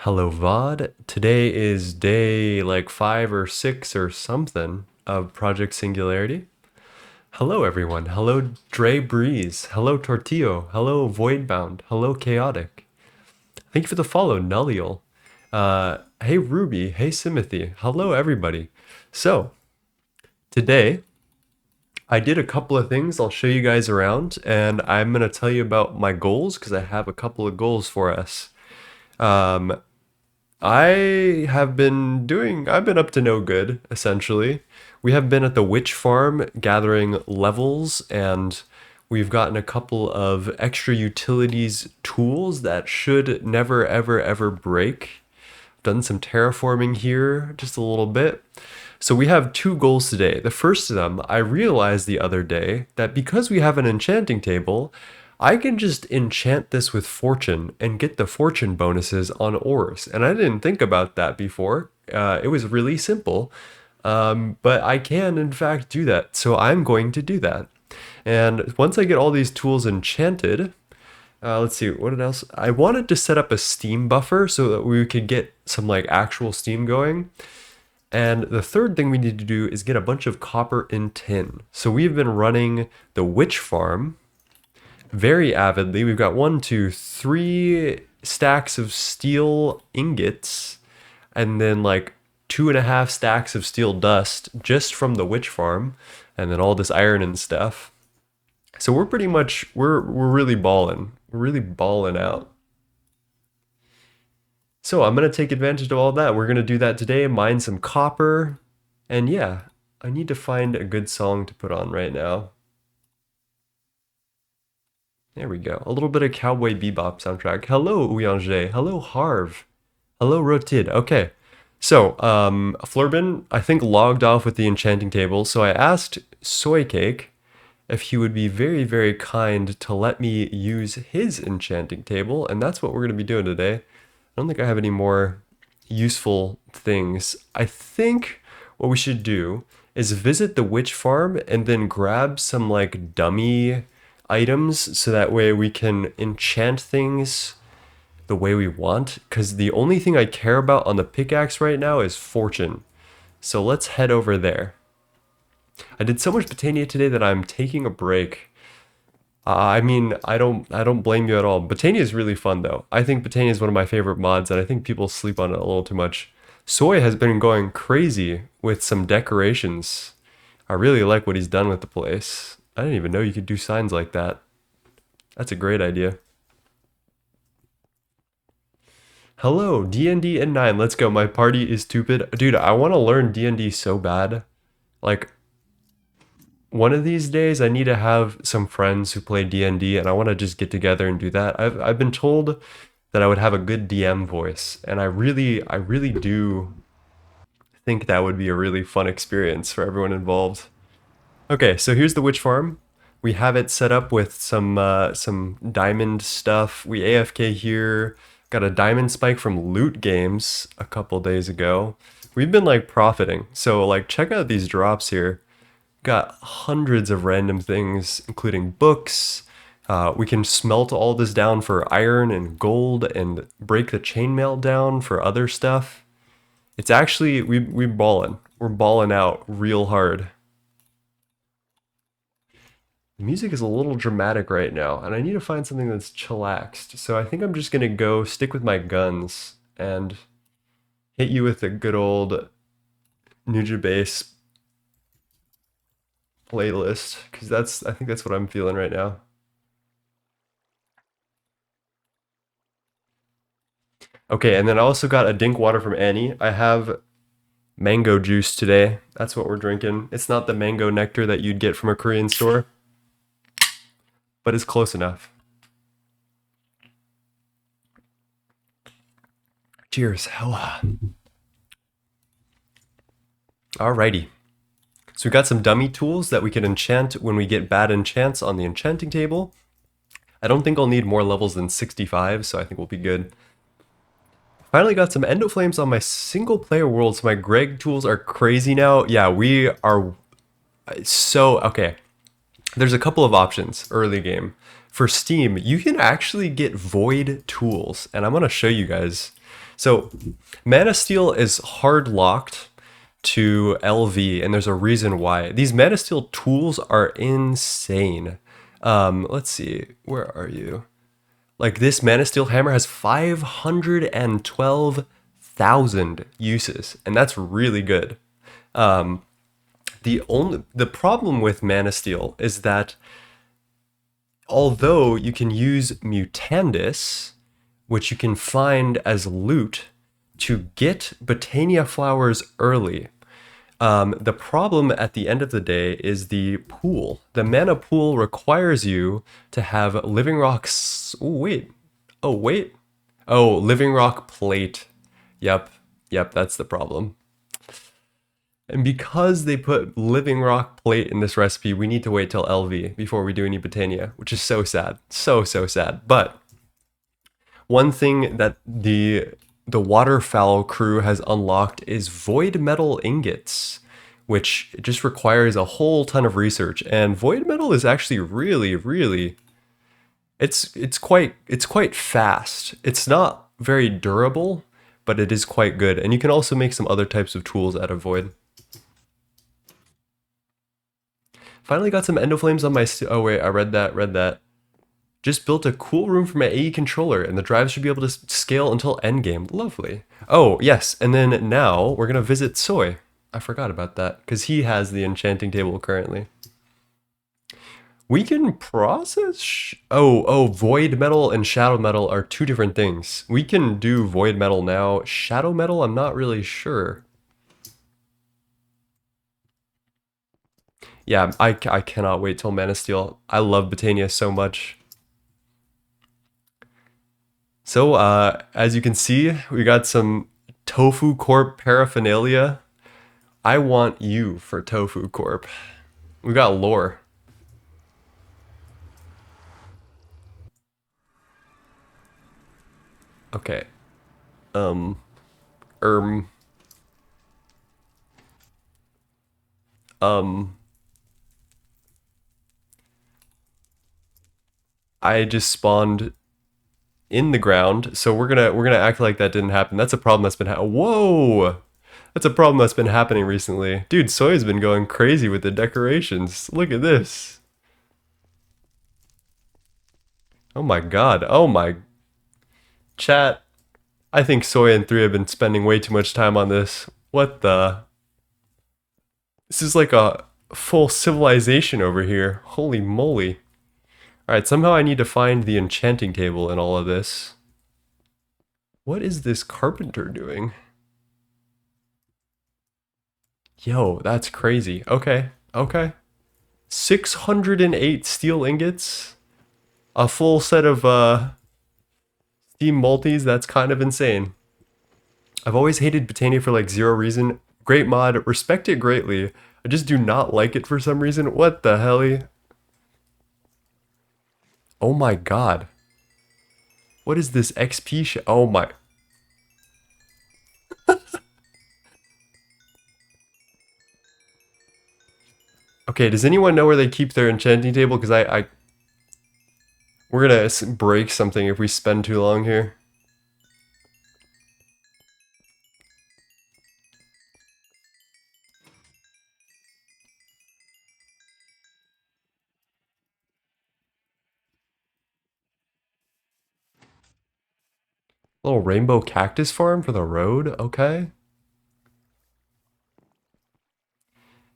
Hello VOD. Today is day like 5 or 6 or something of Project Singularity. Hello everyone. Hello Dre Breeze. Hello Tortillo. Hello Voidbound. Hello Chaotic. Thank you for the follow, Nullial. Hey Ruby. Hey Simothy. Hello everybody. So today I did a couple of things. I'll show you guys around, and I'm gonna tell you about my goals because I have a couple of goals for us. Um, I've been up to no good, essentially. We have been at the witch farm gathering levels, and we've gotten a couple of extra utilities tools that should never, ever, ever break. Done some terraforming here, just a little bit. So we have two goals today. The first of them, I realized the other day that because we have an enchanting table, I can just enchant this with fortune and get the fortune bonuses on ores. And I didn't think about that before. It was really simple, but I can in fact do that. So I'm going to do that. And once I get all these tools enchanted, let's see, what else? I wanted to set up a steam buffer so that we could get some like actual steam going. And the third thing we need to do is get a bunch of copper and tin. So we've been running the witch farm very avidly. We've got 1, 2, 3 stacks of steel ingots, and then like 2.5 stacks of steel dust just from the witch farm, and then all this iron and stuff. So we're pretty much we're really balling. We're really balling out. So I'm gonna take advantage of all that. We're gonna do that today, mine some copper, and yeah, I need to find a good song to put on right now. There we go. A little bit of Cowboy Bebop soundtrack. Hello, Ouyanger. Hello, Harv. Hello, Rotid. Okay. So, Flurbin, I think, logged off with the enchanting table, so I asked Soy Cake if he would be very, very kind to let me use his enchanting table, and that's what we're going to be doing today. I don't think I have any more useful things. I think what we should do is visit the witch farm and then grab some, like, dummy items so that way we can enchant things the way we want, because the only thing I care about on the pickaxe right now is fortune. So let's head over there. I did so much Botania today that I'm taking a break. I mean, I don't blame you at all. Botania is really fun though. I think Botania is one of my favorite mods, and I think people sleep on it a little too much. Soy has been going crazy with some decorations. I really like what he's done with the place. I didn't even know you could do signs like that. That's a great idea. Hello, D&D and 9. Let's go. My party is stupid. Dude, I want to learn D&D so bad. Like, one of these days, I need to have some friends who play D&D, and I want to just get together and do that. I've been told that I would have a good DM voice, and I really do think that would be a really fun experience for everyone involved. Okay, so here's the witch farm. We have it set up with some diamond stuff. We AFK here. Got a diamond spike from Loot Games a couple days ago. We've been like profiting. So like check out these drops here. Got hundreds of random things, including books. We can smelt all this down for iron and gold and break the chainmail down for other stuff. It's actually we ballin'. We're balling out real hard. The music is a little dramatic right now, and I need to find something that's chillaxed. So I think I'm just gonna go stick with my guns and hit you with a good old Nujabase playlist, because I think that's what I'm feeling right now. Okay, and then I also got a dink water from Annie. I have mango juice today. That's what we're drinking. It's not the mango nectar that you'd get from a Korean store, but it's close enough. Cheers. Hella. Alrighty. So we got some dummy tools that we can enchant when we get bad enchants on the enchanting table. I don't think I'll need more levels than 65, so I think we'll be good. Finally got some endoflames on my single player world, so my Greg tools are crazy now. Yeah, we are so okay. There's a couple of options early game. For Steam, you can actually get void tools, and I'm gonna show you guys. So, Mana Steel is hard locked to LV, and there's a reason why. These Mana Steel tools are insane. Let's see, where are you? Like this Mana Steel hammer has 512,000 uses, and that's really good. The problem with Mana Steel is that although you can use Mutandis, which you can find as loot, to get Botania flowers early, the problem at the end of the day is the pool. The mana pool requires you to have living rocks. Oh, wait. Oh, wait. Oh, living rock plate. Yep. Yep, that's the problem. And because they put living rock plate in this recipe, we need to wait till LV before we do any Botania, which is so sad. So, so sad. But one thing that the waterfowl crew has unlocked is void metal ingots, which just requires a whole ton of research. And void metal is actually really, really it's quite fast. It's not very durable, but it is quite good. And you can also make some other types of tools out of void. Finally got some endoflames on my oh wait, I read that. Just built a cool room for my AE controller, and the drive should be able to scale until endgame. Lovely. Oh, yes, and then now we're going to visit Soy. I forgot about that, because he has the enchanting table currently. We can process... Oh, void metal and shadow metal are two different things. We can do void metal now. Shadow metal, I'm not really sure. Yeah, I cannot wait till Mana Steel. I love Botania so much. So, as you can see, we got some Tofu Corp paraphernalia. I want you for Tofu Corp. We got lore. Okay. Um. Um. I just spawned in the ground, so we're gonna act like that didn't happen. That's a problem that's been whoa! That's a problem that's been happening recently. Dude, Soy's been going crazy with the decorations. Look at this. Oh my god. Oh my... Chat. I think Soy and 3 have been spending way too much time on this. What the... This is like a full civilization over here. Holy moly. Alright, somehow I need to find the enchanting table in all of this. What is this carpenter doing? Yo, that's crazy. Okay, okay. 608 steel ingots. A full set of steam multis. That's kind of insane. I've always hated Botania for like zero reason. Great mod, respect it greatly. I just do not like it for some reason. What the hell? Oh my god. What is this XP oh my... Okay, does anyone know where they keep their enchanting table? Because we're gonna break something if we spend too long here. Little rainbow cactus farm for the road? Okay.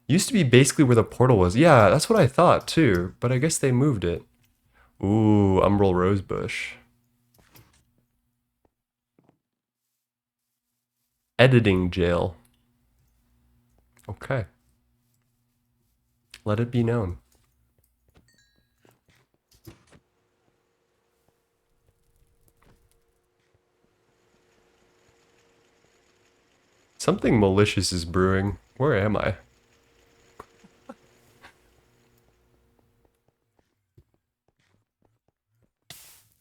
Used to be basically where the portal was. Yeah, that's what I thought too, but I guess they moved it. Ooh, umbral rosebush. Editing jail. Okay. Let it be known. Something malicious is brewing. Where am I?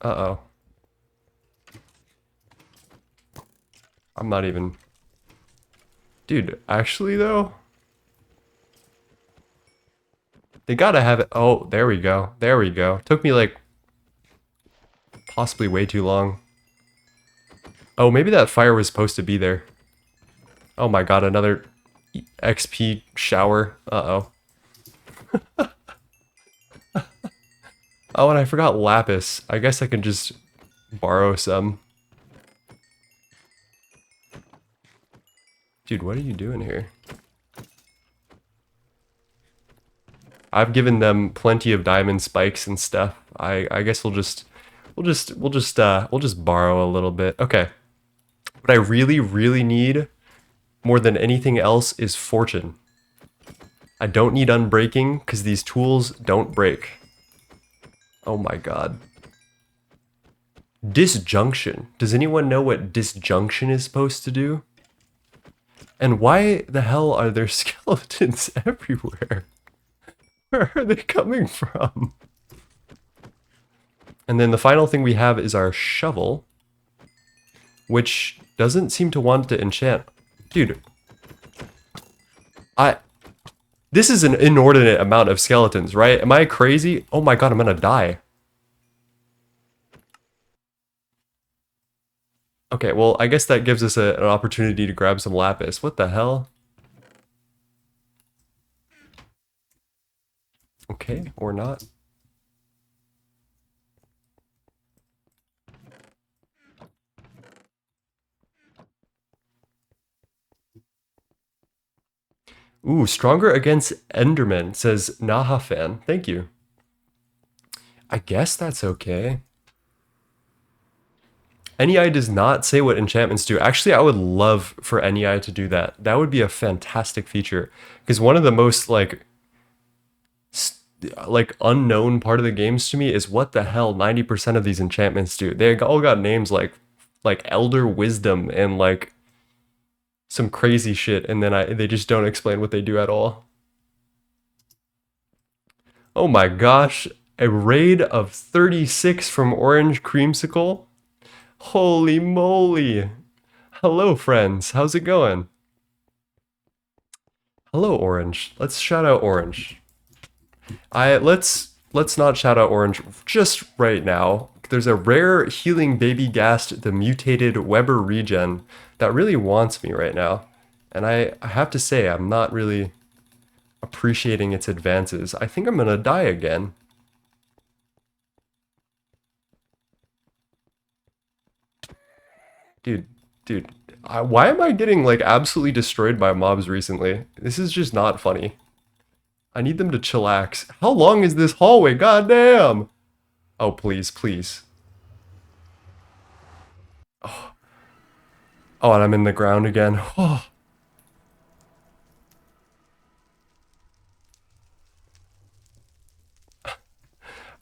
Uh-oh. I'm not even... Dude, actually though? They gotta have it... Oh, there we go. There we go. Took me like... possibly way too long. Oh, maybe that fire was supposed to be there. Oh my god, another XP shower. Uh-oh. Oh, and I forgot lapis. I guess I can just borrow some. Dude, what are you doing here? I've given them plenty of diamond spikes and stuff. I guess we'll just borrow a little bit. Okay. What I really need more than anything else is fortune. I don't need unbreaking because these tools don't break. Oh my god. Disjunction. Does anyone know what disjunction is supposed to do? And why the hell are there skeletons everywhere? Where are they coming from? And then the final thing we have is our shovel, which doesn't seem to want to enchant. Dude, this is an inordinate amount of skeletons, right? Am I crazy? Oh my god, I'm gonna die. Okay, well, I guess that gives us an opportunity to grab some lapis. What the hell? Okay, or not. Ooh, stronger against Enderman, says Naha fan. Thank you. I guess that's okay. NEI does not say what enchantments do. Actually, I would love for NEI to do that. That would be a fantastic feature. Because one of the most, like unknown part of the games to me is what the hell 90% of these enchantments do. They all got names like Elder Wisdom and like some crazy shit, and then they just don't explain what they do at all. Oh my gosh, a raid of 36 from Orange Creamsicle? Holy moly. Hello friends, how's it going? Hello Orange. Let's shout out Orange. Let's not shout out Orange just right now. There's a rare healing baby ghast, the mutated Weber regen, that really wants me right now. And I have to say, I'm not really appreciating its advances. I think I'm gonna die again. Dude, why am I getting like absolutely destroyed by mobs recently? This is just not funny. I need them to chillax. How long is this hallway? God damn! Oh, please, please. Oh, and I'm in the ground again. Oh.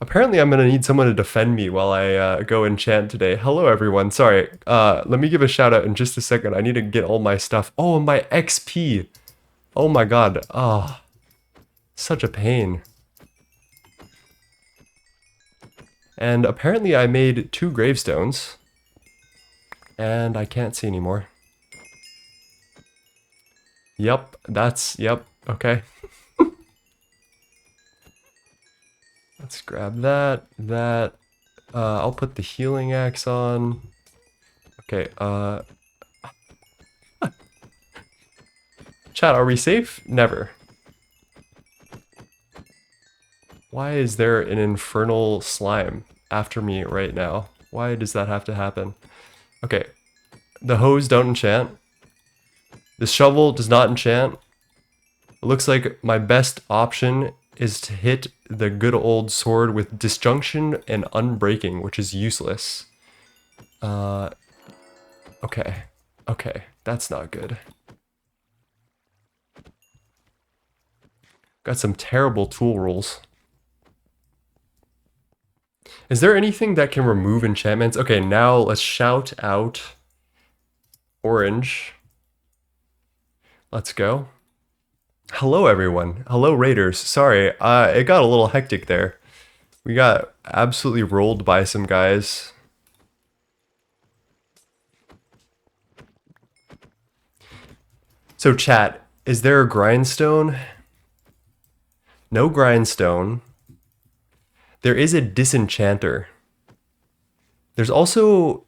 Apparently I'm gonna need someone to defend me while I go enchant today. Hello everyone, sorry. Let me give a shout out in just a second. I need to get all my stuff. Oh, my XP. Oh my god. Oh, such a pain. And apparently I made 2 gravestones. And I can't see anymore. Yep, okay. Let's grab that. I'll put the healing axe on. Okay, chat, are we safe? Never. Why is there an infernal slime after me right now? Why does that have to happen? Okay, the hose don't enchant. The shovel does not enchant. It looks like my best option is to hit the good old sword with disjunction and unbreaking, which is useless. Okay, that's not good. Got some terrible tool rules. Is there anything that can remove enchantments? Okay, now let's shout out Orange. Let's go. Hello, everyone. Hello, Raiders. Sorry, it got a little hectic there. We got absolutely rolled by some guys. So, chat, is there a grindstone? No grindstone. There is a disenchanter. There's also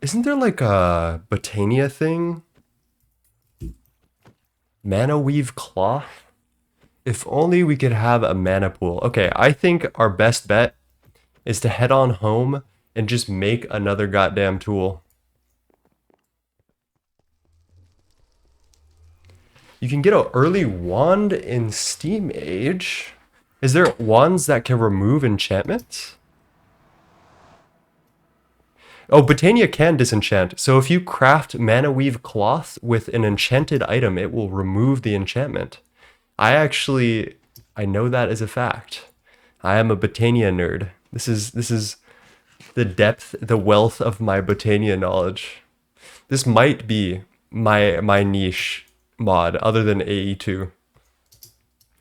Isn't there like a Botania thing? Mana weave cloth? If only we could have a mana pool. Okay, I think our best bet is to head on home and just make another goddamn tool. You can get an early wand in Steam Age. Is there wands that can remove enchantments? Oh, Botania can disenchant. So if you craft mana weave cloth with an enchanted item, it will remove the enchantment. I know that as a fact. I am a Botania nerd. This is the depth, the wealth of my Botania knowledge. This might be my niche mod other than AE2.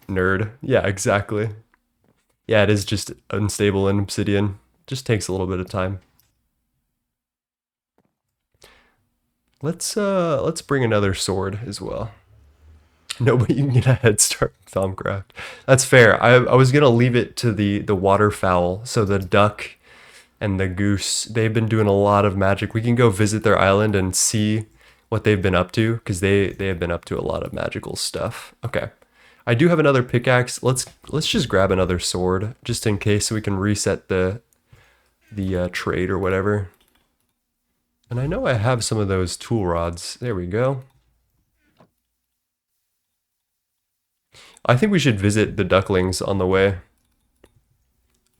Nerd. Yeah, exactly. Yeah, it is just unstable in Obsidian. Just takes a little bit of time. Let's bring another sword as well. Nobody can get a head start with Thaumcraft. That's fair. I was gonna leave it to the waterfowl, so the duck and the goose. They've been doing a lot of magic. We can go visit their island and see what they've been up to, because they have been up to a lot of magical stuff. Okay. I do have another pickaxe. Let's just grab another sword just in case, so we can reset the trade or whatever. And I know I have some of those tool rods. There we go. I think we should visit the ducklings on the way.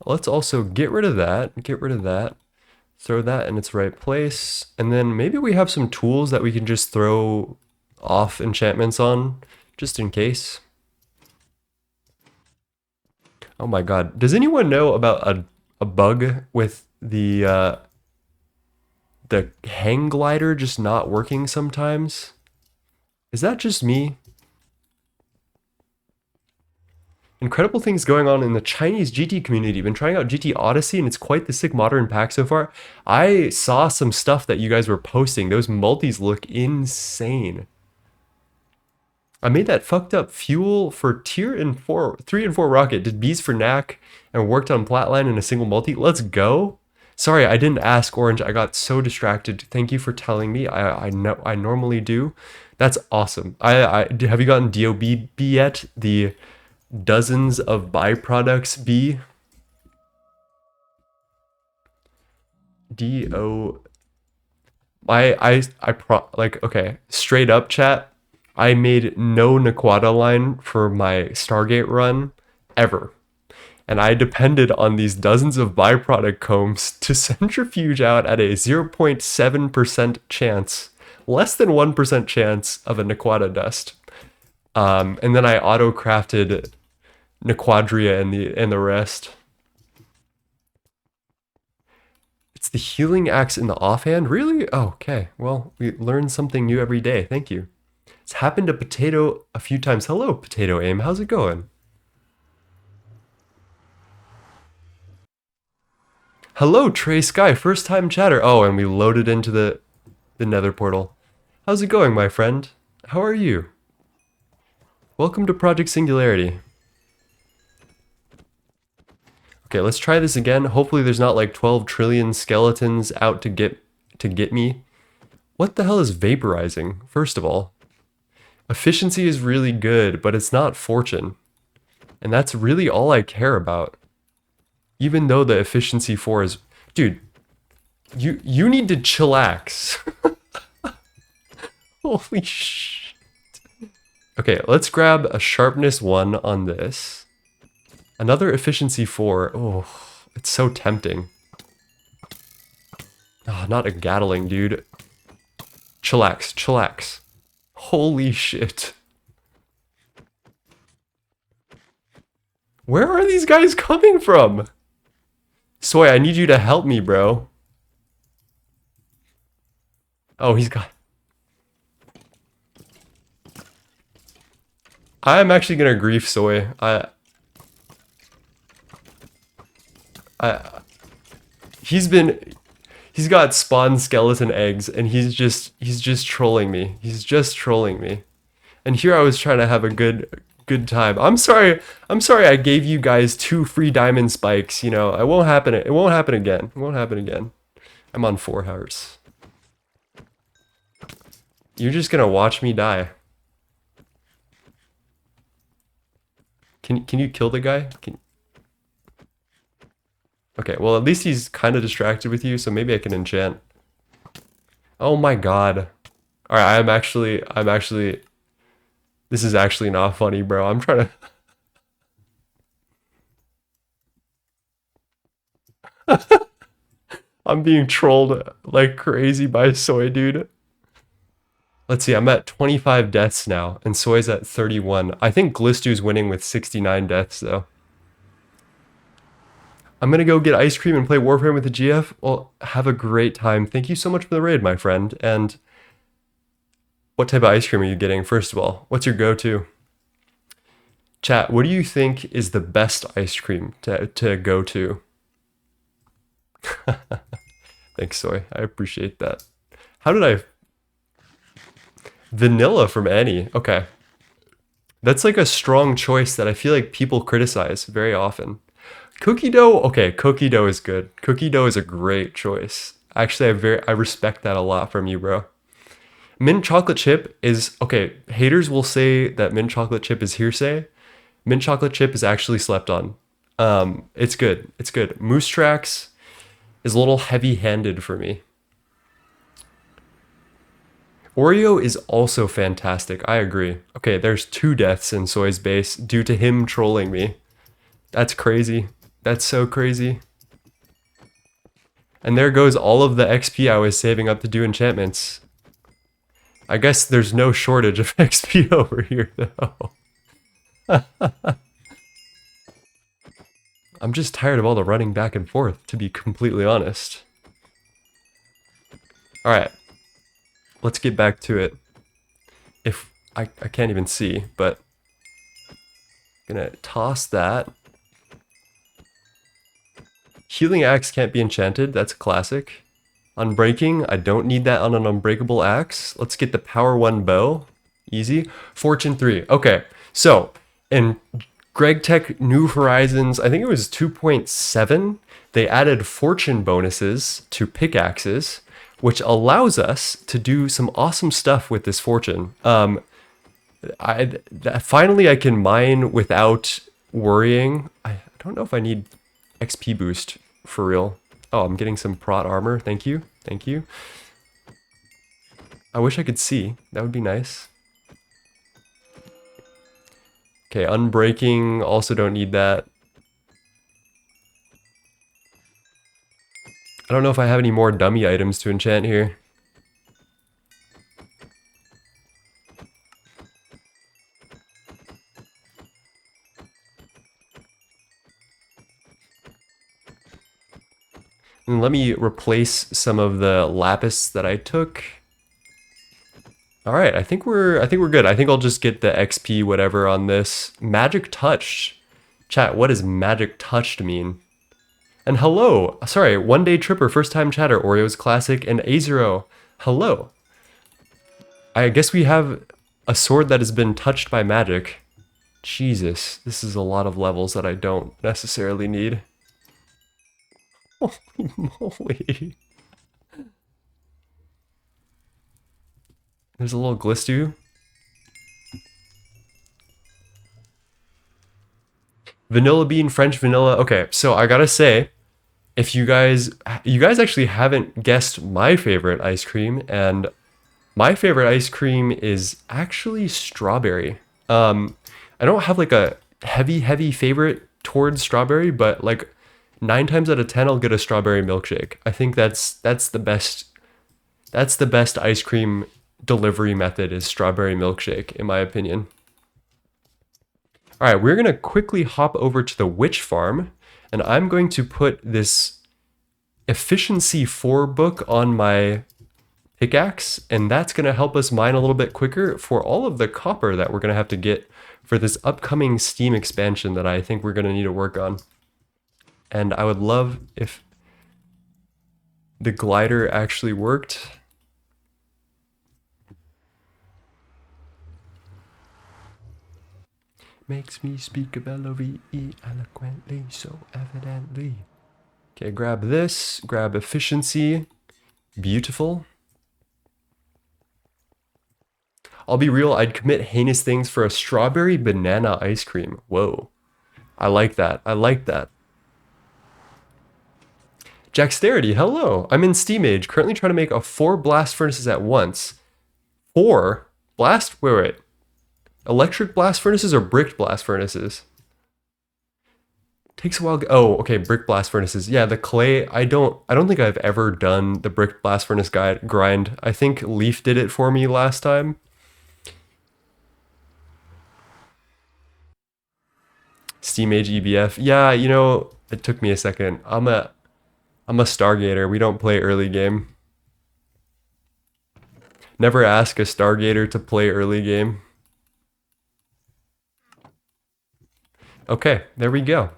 Let's also get rid of that. Get rid of that. Throw that in its right place. And then maybe we have some tools that we can just throw off enchantments on, just in case. Oh my god. Does anyone know about a bug with the hang glider just not working sometimes? Is that just me? Incredible things going on in the Chinese GT community. Been trying out GT Odyssey and it's quite the sick modern pack so far. I saw some stuff that you guys were posting. Those multis look insane. I made that fucked up fuel for tier 3 and 4 rocket. Did bees for knack and worked on flatline in a single multi. Let's go. Sorry, I didn't ask Orange. I got so distracted. Thank you for telling me. I know I normally do. That's awesome. Have you gotten DOB yet? The dozens of byproducts B. D-O. Okay, straight up chat. I made no Naquata line for my Stargate run ever. And I depended on these dozens of byproduct combs to centrifuge out at a 0.7% chance, less than 1% chance of a Naquata dust. And then I auto-crafted Naquadria and the rest. It's the healing axe in the offhand? Really? Oh, okay. Well, we learn something new every day. Thank you. It's happened to Potato a few times. Hello, Potato Aim. How's it going? Hello, Trey Sky. First time chatter. Oh, and we loaded into the nether portal. How's it going, my friend? How are you? Welcome to Project Singularity. Okay, let's try this again. Hopefully there's not like 12 trillion skeletons out to get me. What the hell is vaporizing, first of all? Efficiency is really good, but it's not fortune. And that's really all I care about. Even though the efficiency 4 is... Dude, you need to chillax. Holy shit. Okay, let's grab a sharpness 1 on this. Another efficiency 4. Oh, it's so tempting. Oh, not a Gatling, dude. Chillax, chillax. Holy shit. Where are these guys coming from? Soy, I need you to help me, bro. Oh, he's got... I'm actually gonna grief Soy. He's got spawn skeleton eggs and he's just trolling me. He's just trolling me. And here I was trying to have a good time. I'm sorry I gave you guys 2 free diamond spikes, you know. It won't happen again. It won't happen again. I'm on 4 hearts. You're just gonna watch me die. Can you kill the guy? Okay, well at least he's kind of distracted with you, so maybe I can enchant. Oh my god. Alright, I'm actually this is actually not funny, bro. I'm trying to I'm being trolled like crazy by Soy, dude. Let's see, I'm at 25 deaths now, and Soy's at 31. I think Glistu's winning with 69 deaths, though. I'm gonna go get ice cream and play Warframe with the GF. Well, have a great time. Thank you so much for the raid, my friend. And what type of ice cream are you getting, first of all? What's your go-to? Chat, what do you think is the best ice cream to go to? Thanks, Soy. I appreciate that. How did I... Vanilla from Annie. Okay. That's like a strong choice that I feel like people criticize very often. Cookie dough? Okay, cookie dough is good. Cookie dough is a great choice. Actually, I respect that a lot from you, bro. Mint chocolate chip is... Okay, haters will say that mint chocolate chip is hearsay. Mint chocolate chip is actually slept on. It's good. It's good. Moose Tracks is a little heavy-handed for me. Oreo is also fantastic. I agree. Okay, there's 2 deaths in Soy's base due to him trolling me. That's crazy. That's so crazy. And there goes all of the XP I was saving up to do enchantments. I guess there's no shortage of XP over here, though. I'm just tired of all the running back and forth, to be completely honest. Alright. Let's get back to it. If I can't even see, but gonna toss that. Healing axe can't be enchanted, that's a classic. Unbreaking, I don't need that on an unbreakable axe. Let's get the power 1 bow. Easy. Fortune 3. Okay, so in Gregtech New Horizons, I think it was 2.7, they added fortune bonuses to pickaxes, which allows us to do some awesome stuff with this fortune. Finally I can mine without worrying. I don't know if I need XP boost for real. Oh, I'm getting some prot armor. Thank you. Thank you. I wish I could see. That would be nice. Okay, unbreaking. Also don't need that. I don't know if I have any more dummy items to enchant here. And let me replace some of the lapis that I took. All right, I think we're good. I think I'll just get the XP whatever on this. Magic touch. Chat, what does magic touched mean? And hello, sorry, One Day Tripper, first time chatter, Oreo's Classic, and A0. Hello. I guess we have a sword that has been touched by magic. Jesus, this is a lot of levels that I don't necessarily need. Holy moly. There's a little Glistu. Vanilla bean, French vanilla. Okay, so I gotta say, if you guys actually haven't guessed my favorite ice cream, and my favorite ice cream is actually strawberry. I don't have like a heavy favorite towards strawberry, but like 9 times out of 10 I'll get a strawberry milkshake. I think that's the best ice cream delivery method is strawberry milkshake in my opinion. All right, we're going to quickly hop over to the witch farm, and I'm going to put this efficiency 4 book on my pickaxe, and that's going to help us mine a little bit quicker for all of the copper that we're going to have to get for this upcoming Steam expansion that I think we're going to need to work on. And I would love if the glider actually worked. Makes me speak of L-O-V-E eloquently, so evidently. Okay, grab this, grab efficiency. Beautiful. I'll be real, I'd commit heinous things for a strawberry banana ice cream. Whoa. I like that. I like that. Jacksterity, hello. I'm in Steam Age, currently trying to make 4 blast furnaces at once. 4? Blast? Wait. Electric blast furnaces or brick blast furnaces? Takes a while. Oh, okay, brick blast furnaces. Yeah, the clay. I don't think I've ever done the brick blast furnace grind. I think Leaf did it for me last time. Steam Age EBF. Yeah, it took me a second. I'm a Stargater. We don't play early game. Never ask a Stargater to play early game. Okay, there we go.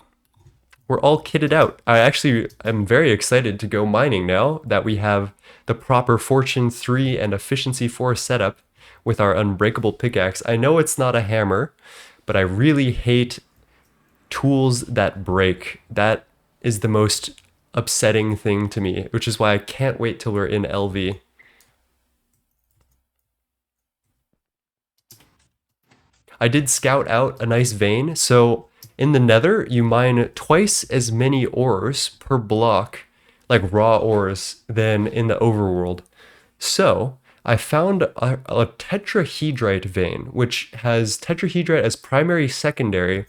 We're all kitted out. I actually am very excited to go mining now that we have the proper Fortune 3 and Efficiency 4 setup with our unbreakable pickaxe. I know it's not a hammer, but I really hate tools that break. That is the most upsetting thing to me, which is why I can't wait till we're in LV. I did scout out a nice vein, so in the nether, you mine twice as many ores per block, like raw ores, than in the overworld. So I found a tetrahedrite vein, which has tetrahedrite as primary, secondary,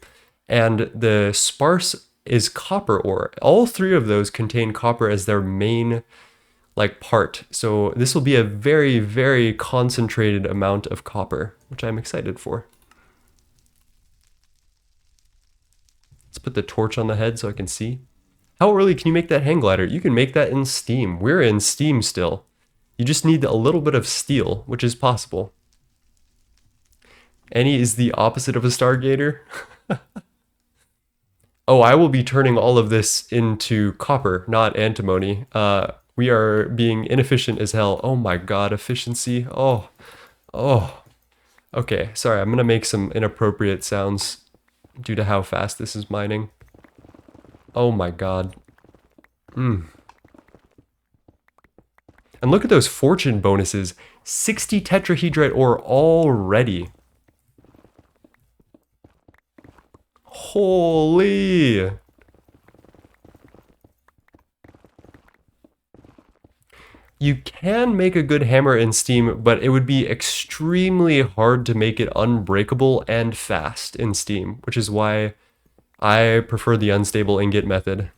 and the sparse is copper ore. All 3 of those contain copper as their main part. So this will be a very, very concentrated amount of copper, which I'm excited for. Let's put the torch on the head so I can see. How early can you make that hang glider? You can make that in Steam. We're in Steam still. You just need a little bit of steel, which is possible. Annie is the opposite of a Stargater. Oh, I will be turning all of this into copper, not antimony. We are being inefficient as hell. Oh my god, efficiency. Oh. Okay, sorry, I'm gonna make some inappropriate sounds due to how fast this is mining. Oh my god. And look at those fortune bonuses. 60 tetrahedrite ore already. Holy. You can make a good hammer in Steam, but it would be extremely hard to make it unbreakable and fast in Steam, which is why I prefer the unstable ingot method.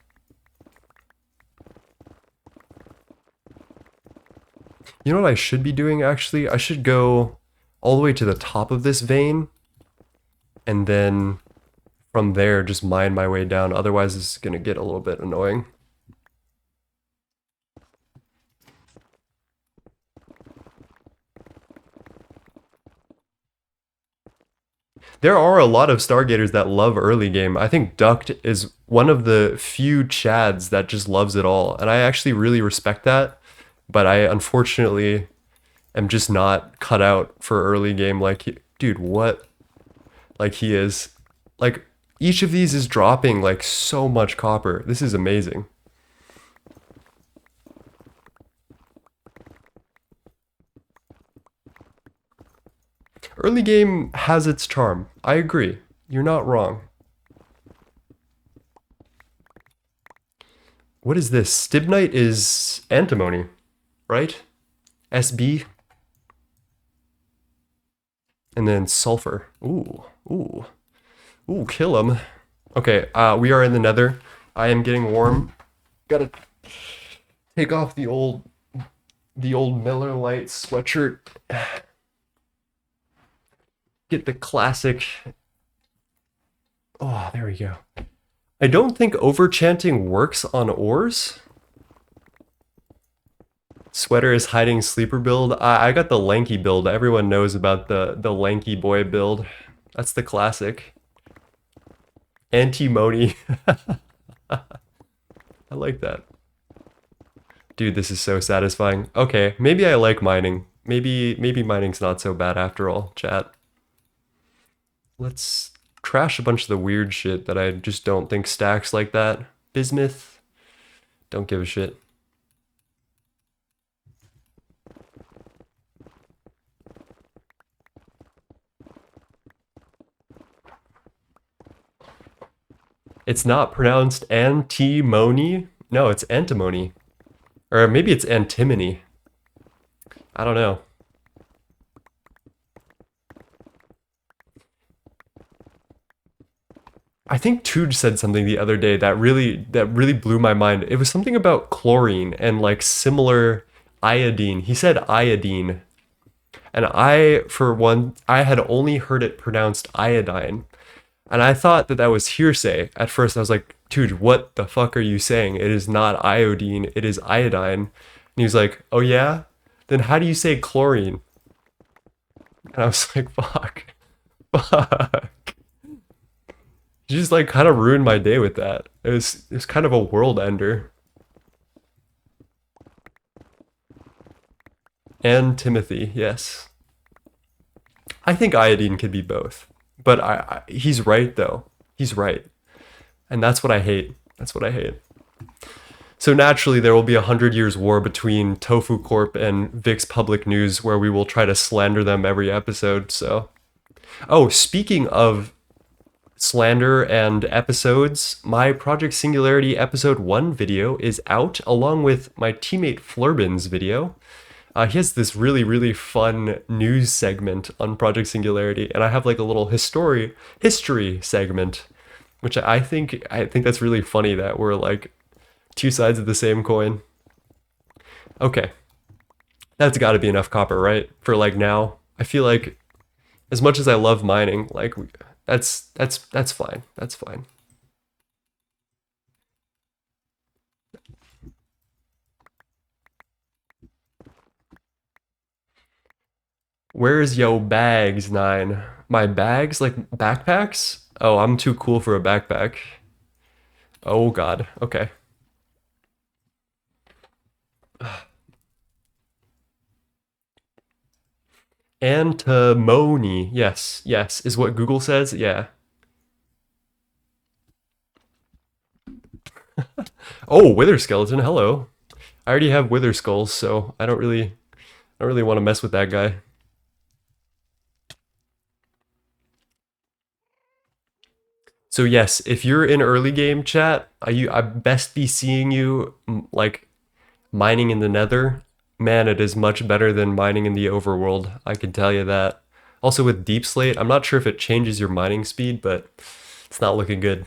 You know what I should be doing, actually? I should go all the way to the top of this vein, and then from there just mine my way down. Otherwise, it's going to get a little bit annoying. There are a lot of Stargaters that love early game. I think Duct is one of the few Chads that just loves it all, and I actually really respect that, but I unfortunately am just not cut out for early game dude, what? Like he is. Like, each of these is dropping so much copper. This is amazing. Early game has its charm. I agree. You're not wrong. What is this? Stibnite is antimony, right? SB. And then sulfur. Ooh. Kill him. Okay, we are in the nether. I am getting warm. Gotta take off the old Miller Lite sweatshirt. Get the classic. Oh, there we go. I don't think overchanting works on ores. Sweater is hiding sleeper build. I got the lanky build. Everyone knows about the lanky boy build. That's the classic. Antimony. I like that. Dude, this is so satisfying. Okay, maybe I like mining. Maybe mining's not so bad after all, chat. Let's trash a bunch of the weird shit that I just don't think stacks like that. Bismuth. Don't give a shit. It's not pronounced antimony. No, it's antimony. Or maybe it's antimony. I don't know. I think Tude said something the other day that really blew my mind. It was something about chlorine and like similar iodine. He said iodine. And I, for one, I had only heard it pronounced iodine. And I thought that that was hearsay. At first, I was like, dude, what the fuck are you saying? It is not iodine, it is iodine. And he was like, oh yeah? Then how do you say chlorine? And I was like, fuck. Fuck. You just like kind of ruined my day with that. It was kind of a world ender. And Timothy, yes. I think iodine could be both. But he's right though. He's right. And that's what I hate. That's what I hate. So naturally, there will be 100 years war between Tofu Corp and Vix Public News, where we will try to slander them every episode. So, oh, speaking of slander and episodes, my Project Singularity episode 1 video is out, along with my teammate Flurbin's video. He has this really fun news segment on Project Singularity, and I have like a little history segment, which I think that's really funny that we're like two sides of the same coin. Okay, that's got to be enough copper, right? For like now, I feel like as much as I love mining, like that's fine. That's fine. Where's yo bags, Nine? My bags? Like backpacks? Oh, I'm too cool for a backpack. Oh god. Okay. Antimony. Yes, yes, is what Google says. Yeah. Oh, wither skeleton. Hello. I already have wither skulls, so I don't really want to mess with that guy. So yes, if you're in early game chat, I best be seeing you like mining in the nether. Man, it is much better than mining in the overworld. I can tell you that. Also with deep slate, I'm not sure if it changes your mining speed, but it's not looking good.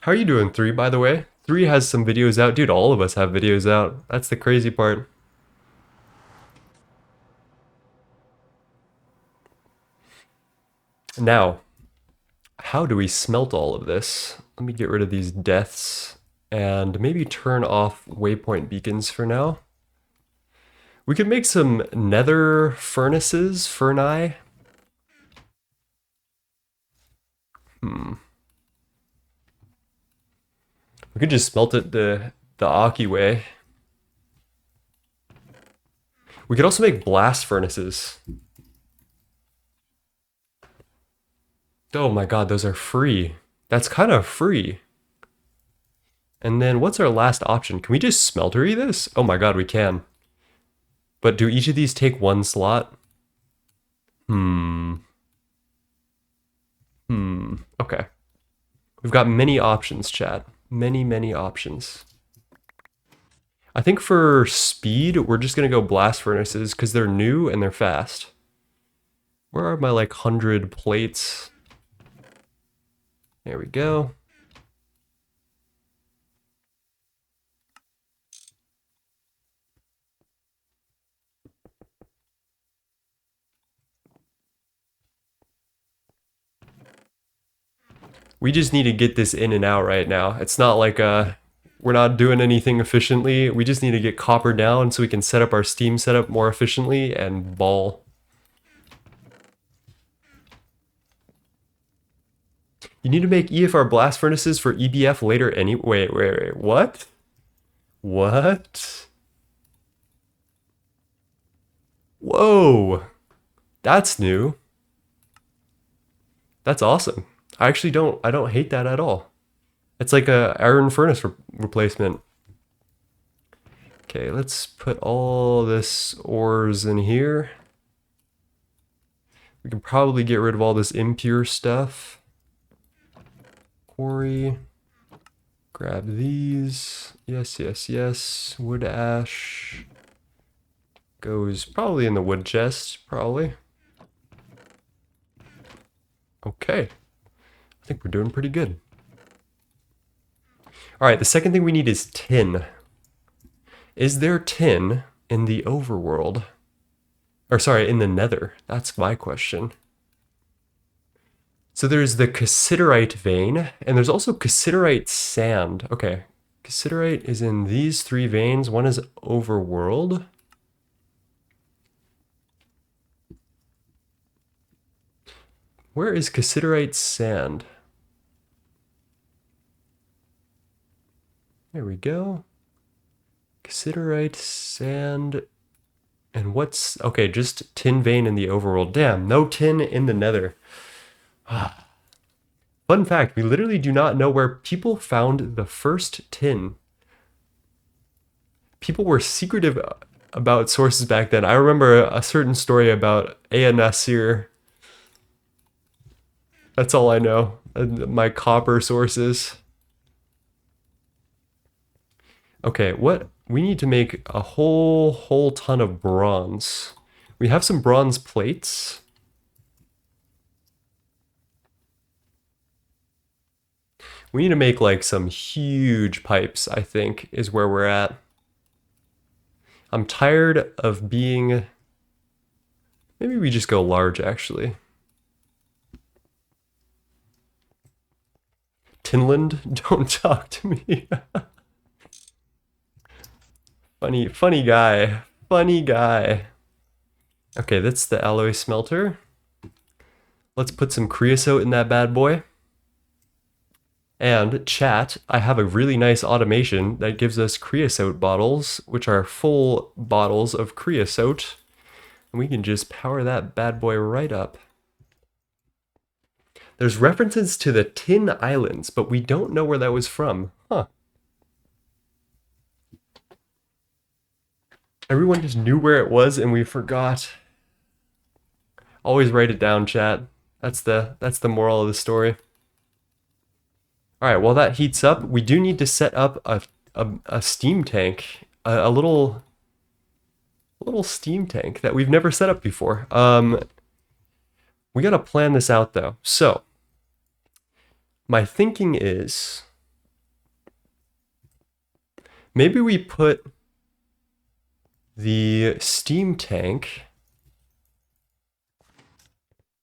How are you doing, 3, by the way? 3 has some videos out. Dude, all of us have videos out. That's the crazy part. Now, how do we smelt all of this? Let me get rid of these deaths and maybe turn off waypoint beacons for now. We could make some nether furnaces, furni. We could just smelt it the Aki way. We could also make blast furnaces. Oh my god, those are free. That's kind of free. And then what's our last option? Can we just smeltery this? Oh my god, we can. But do each of these take 1 slot? Okay. We've got many options, chat. Many options. I think for speed, we're just gonna go blast furnaces because they're new and they're fast. Where are my like 100 plates? There we go. We just need to get this in and out right now. It's not like we're not doing anything efficiently. We just need to get copper down so we can set up our Steam setup more efficiently and ball. You need to make EFR blast furnaces for EBF later anyway. Wait, what? What? Whoa, that's new. That's awesome. I don't hate that at all. It's like a iron furnace replacement. Okay, let's put all this ores in here. We can probably get rid of all this impure stuff. quarry. Grab these. Yes, yes, yes. Wood ash goes probably in the wood chest, probably. Okay. I think we're doing pretty good. All right, the second thing we need is tin. Is there tin in the overworld? Or sorry, in the nether? That's my question. So there's the cassiterite vein, and there's also cassiterite sand. Okay, cassiterite is in these three veins. One is overworld. Where is cassiterite sand? There we go. Cassiterite sand. And what's... Okay, just tin vein in the overworld. Damn, no tin in the nether. Fun fact, we literally do not know where people found the first tin. People were secretive about sources back then. I remember a certain story about Ea Nasir. That's all I know. My copper sources. Okay, what? We need to make a whole ton of bronze. We have some bronze plates. We need to make like some huge pipes, I think, is where we're at. I'm tired of being... Maybe we just go large, actually. Tinland, don't talk to me. Funny guy. Funny guy. Okay, that's the alloy smelter. Let's put some creosote in that bad boy. And chat, I have a really nice automation that gives us creosote bottles, which are full bottles of creosote. And we can just power that bad boy right up. There's references to the Tin Islands, but we don't know where that was from. Huh. Everyone just knew where it was and we forgot. Always write it down, chat. That's the moral of the story. All right, while that heats up, we do need to set up a steam tank, a little steam tank that we've never set up before. We gotta plan this out though. So my thinking is maybe we put the steam tank.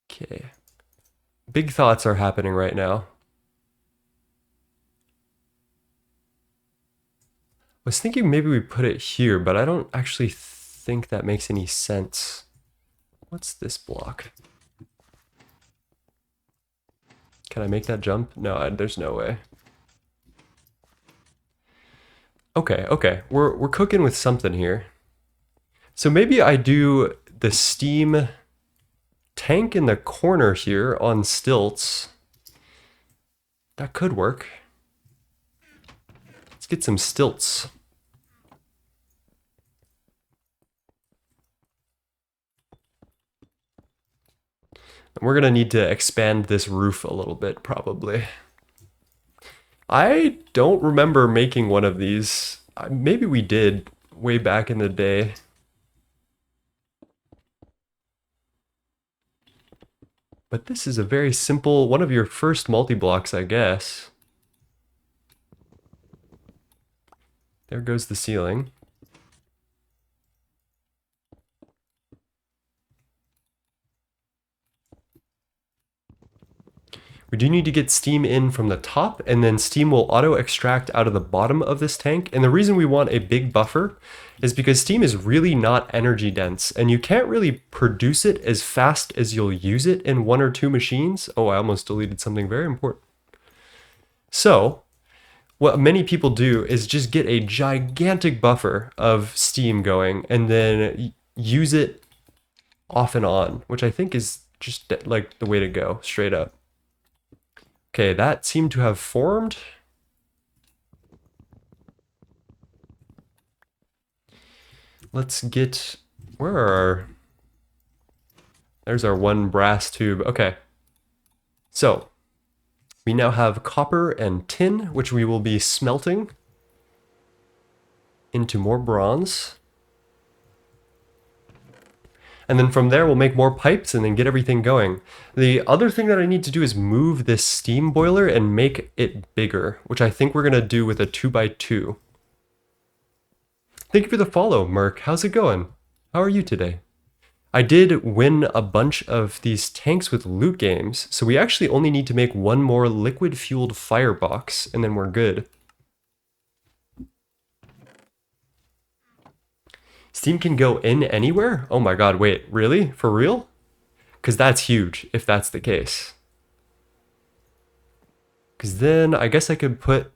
Okay. Big thoughts are happening right now. I was thinking maybe we put it here, but I don't actually think that makes any sense. What's this block? Can I make that jump? No, there's no way. Okay. We're cooking with something here. So maybe I do the steam tank in the corner here on stilts. That could work. Let's get some stilts. We're gonna need to expand this roof a little bit, probably. I don't remember making one of these. Maybe we did way back in the day. But this is a very simple, one of your first multi-blocks, I guess. There goes the ceiling. We do need to get steam in from the top, and then steam will auto-extract out of the bottom of this tank. And the reason we want a big buffer is because steam is really not energy dense, and you can't really produce it as fast as you'll use it in one or two machines. Oh, I almost deleted something very important. So, what many people do is just get a gigantic buffer of steam going, and then use it off and on, which I think is just like the way to go, straight up. Okay, that seemed to have formed. Let's get... Where are our... There's our one brass tube. Okay. So, We now have copper and tin, which we will be smelting into more bronze. And then from there, we'll make more pipes and then get everything going. The other thing that I need to do is move this steam boiler and make it bigger, which I think we're going to do with a 2x2. Thank you for the follow, Merc. How's it going? How are you today? I did win a bunch of these tanks with loot games, so we actually only need to make one more liquid-fueled firebox, and then we're good. Steam can go in anywhere? Oh my god, wait, really? For real? Because that's huge, if that's the case. Because then I guess I could put...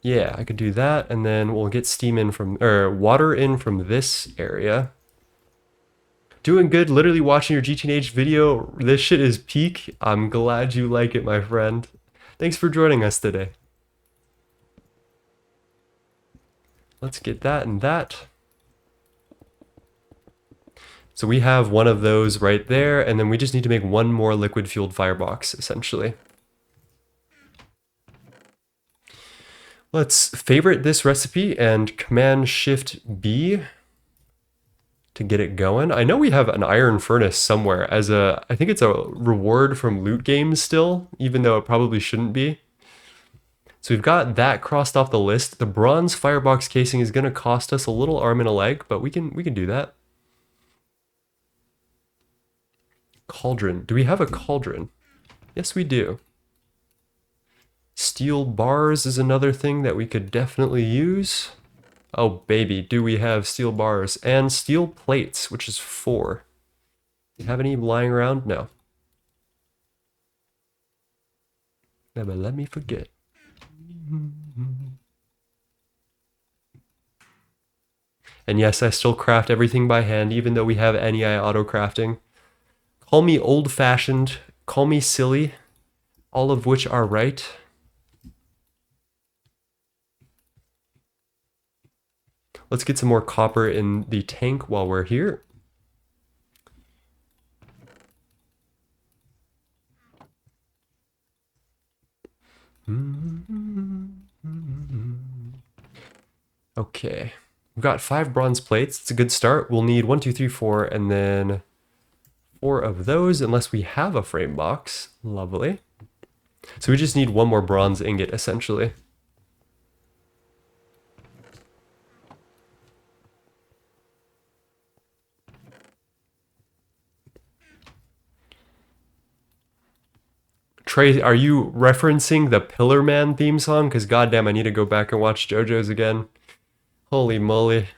Yeah, I could do that, and then we'll get steam in from... or water in from this area. Doing good, literally watching your GTNH video. This shit is peak. I'm glad you like it, my friend. Thanks for joining us today. Let's get that and that. So we have one of those right there, and then we just need to make one more liquid-fueled firebox, essentially. Let's favorite this recipe and Command-Shift-B to get it going. I know we have an iron furnace somewhere as a, I think it's a reward from loot games still, even though it probably shouldn't be. So we've got that crossed off the list. The bronze firebox casing is going to cost us a little arm and a leg, but we can do that. Cauldron. Do we have a cauldron? Yes, we do. Steel bars is another thing that we could definitely use. Oh, baby, do we have steel bars and steel plates, which is 4. Do you have any lying around? No. Never let me forget. And yes, I still craft everything by hand, even though we have NEI auto crafting. Call me old-fashioned, call me silly, all of which are right. Let's get some more copper in the tank while we're here. Okay, we've got 5 bronze plates. It's a good start. We'll need 1, 2, 3, 4, and then 4 of those, unless we have a frame box. Lovely. So we just need one more bronze ingot, essentially. Trey, are you referencing the Pillar Man theme song? Because goddamn, I need to go back and watch JoJo's again. Holy moly.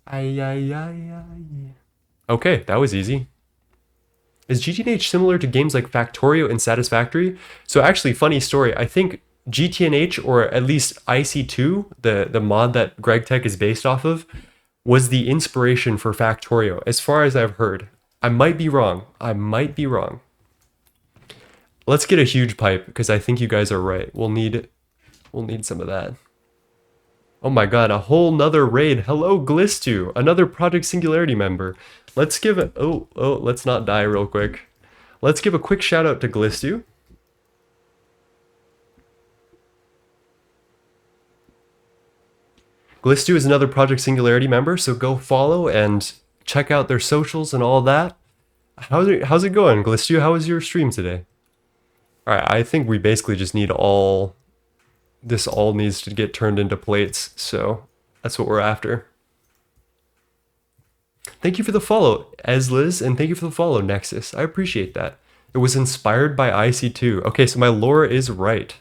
Ay, ay, ay, ay. Okay, that was easy. Is GTNH similar to games like Factorio and Satisfactory? So actually, funny story, I think GTNH, or at least IC2, the mod that Gregtech is based off of, was the inspiration for Factorio, as far as I've heard. I might be wrong. I might be wrong. Let's get a huge pipe, because I think you guys are right. We'll need some of that. Oh my god, a whole nother raid. Hello, Glistu, another Project Singularity member. Let's give it... Oh, let's not die real quick. Let's give a quick shout out to Glistu. Glistu is another Project Singularity member, so go follow and check out their socials and all that. How's it going, Glistu? How was your stream today? Alright, I think we basically just need all... This all needs to get turned into plates, so that's what we're after. Thank you for the follow, Esliz, and thank you for the follow, Nexus. I appreciate that. It was inspired by IC2. Okay, so my lore is right.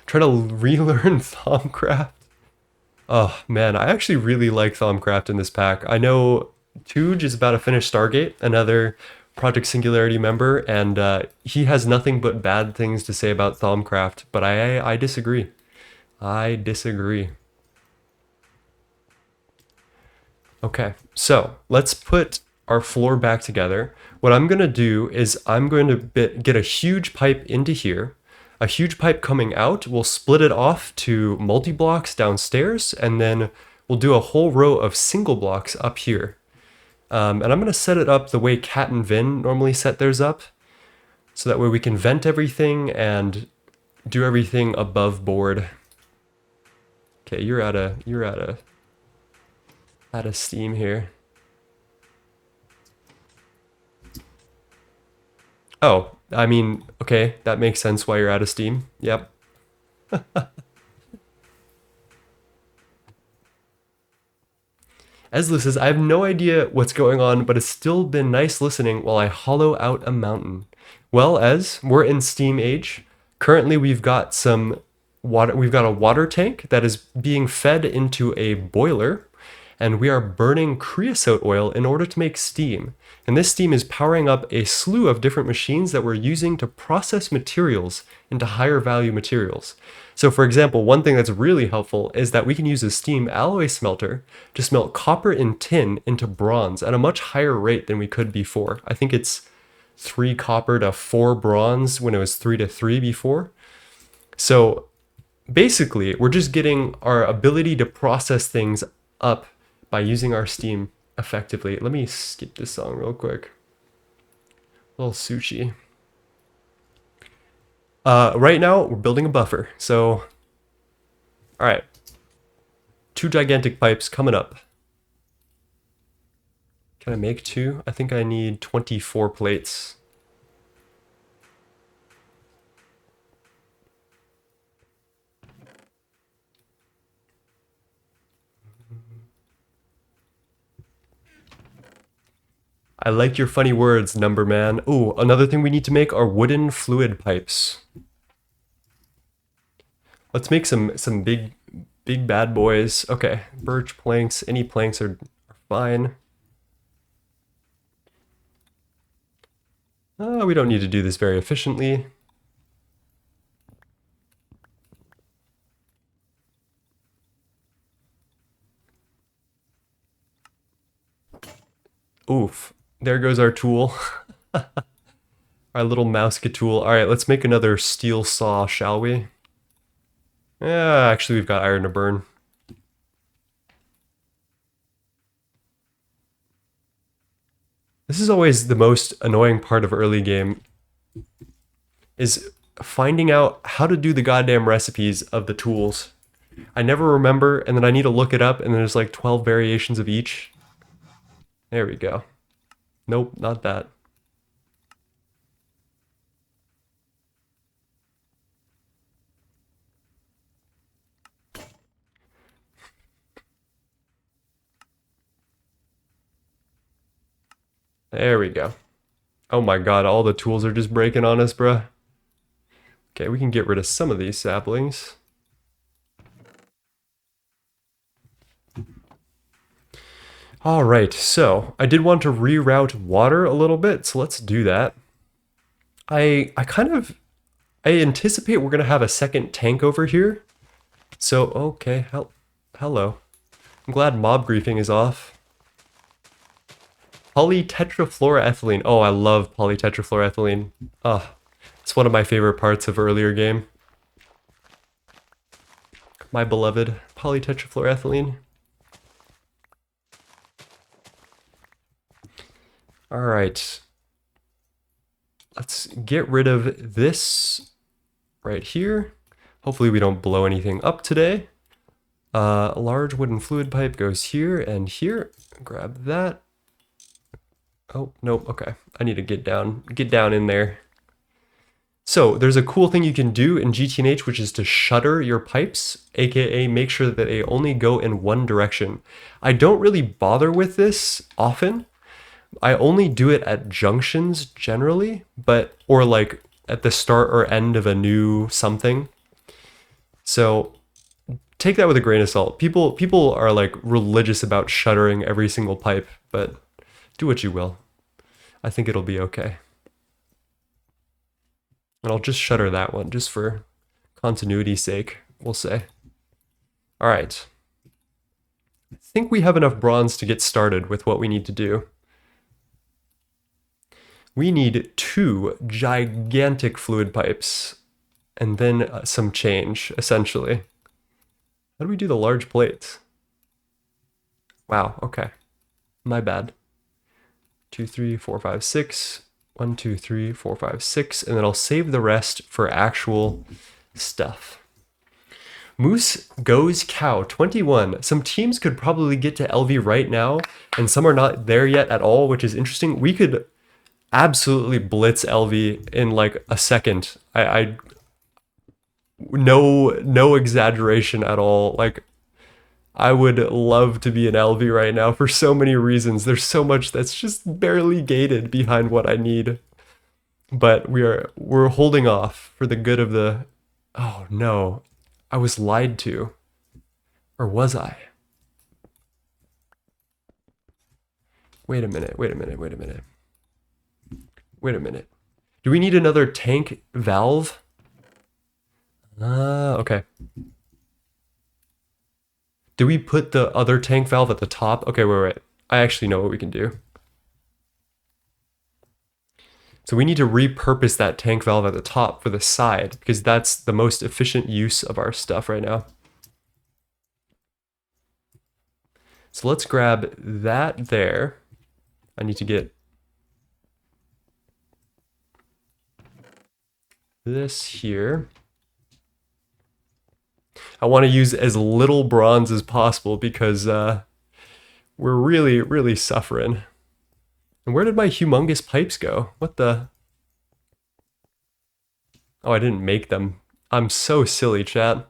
Try to relearn Thaumcraft. Oh, man, I actually really like Thaumcraft in this pack. I know Tooge is about to finish Stargate, another Project Singularity member, and he has nothing but bad things to say about Thaumcraft, but I disagree. I disagree. Okay, so let's put our floor back together. What I'm going to do is I'm going to get a huge pipe into here, a huge pipe coming out. We'll split it off to multi-blocks downstairs, and then we'll do a whole row of single blocks up here. And I'm going to set it up the way Cat and Vin normally set theirs up. So that way we can vent everything and do everything above board. Okay, you're out of steam here. Oh, I mean, okay, that makes sense why you're out of steam. Yep. Eslu says, I have no idea what's going on, but it's still been nice listening while I hollow out a mountain. Well, Ez, we're in Steam Age. Currently, we've got some water. We've got a water tank that is being fed into a boiler, and we are burning creosote oil in order to make steam. And this steam is powering up a slew of different machines that we're using to process materials into higher value materials. So for example, one thing that's really helpful is that we can use a steam alloy smelter to smelt copper and tin into bronze at a much higher rate than we could before. I think it's 3 copper to 4 bronze when it was 3 to 3 before. So basically, we're just getting our ability to process things up by using our steam effectively. Let me skip this song real quick. A little sushi. Right now, we're building a buffer. So, all right. 2 gigantic pipes coming up. Can I make 2? I think I need 24 plates. I like your funny words, number man. Ooh, another thing we need to make are wooden fluid pipes. Let's make some big bad boys. Okay, birch planks, any planks are fine. We don't need to do this very efficiently. Oof, there goes our tool. Our little mouseka tool. All right, let's make another steel saw, shall we? Yeah, actually we've got iron to burn. This is always the most annoying part of early game, is finding out how to do the goddamn recipes of the tools. I never remember, and then I need to look it up, and there's like 12 variations of each. There we go. Nope, not that. There we go. Oh my god, all the tools are just breaking on us, bruh. Okay, we can get rid of some of these saplings. All right, so I did want to reroute water a little bit, so let's do that. I anticipate we're gonna have a second tank over here. So okay, hello. I'm glad mob griefing is off. Polytetrafluoroethylene. Oh, I love polytetrafluoroethylene. Ah, it's one of my favorite parts of earlier game. My beloved polytetrafluoroethylene. All right. Let's get rid of this right here. Hopefully we don't blow anything up today. A large wooden fluid pipe goes here and here. Grab that. Oh, nope, okay. I need to get down in there. So there's a cool thing you can do in GTNH, which is to shutter your pipes, aka make sure that they only go in one direction. I don't really bother with this often. I only do it at junctions generally, or like at the start or end of a new something. So take that with a grain of salt. People are like religious about shuttering every single pipe, but do what you will. I think it'll be okay. And I'll just shutter that one just for continuity's sake, we'll say. All right. I think we have enough bronze to get started with what we need to do. We need 2 gigantic fluid pipes and then some change, essentially. How do we do the large plates? Wow, okay. My bad. 2, 3, 4, 5, 6. 1, 2, 3, 4, 5, 6, and then I'll save the rest for actual stuff. Moose goes cow 21. Some teams could probably get to LV right now, and some are not there yet at all, which is interesting. We could absolutely blitz LV in like a second. I no exaggeration at all. Like, I would love to be an LV right now for so many reasons. There's so much that's just barely gated behind what I need. But we're holding off for the good of the... Oh no, I was lied to. Or was I? Wait a minute, wait a minute, wait a minute. Wait a minute. Do we need another tank valve? Okay. Do we put the other tank valve at the top? Okay, wait. I actually know what we can do. So we need to repurpose that tank valve at the top for the side, because that's the most efficient use of our stuff right now. So let's grab that there. I need to get this here. I want to use as little bronze as possible because we're really, really suffering. And where did my humongous pipes go? What the? Oh, I didn't make them. I'm so silly, chat.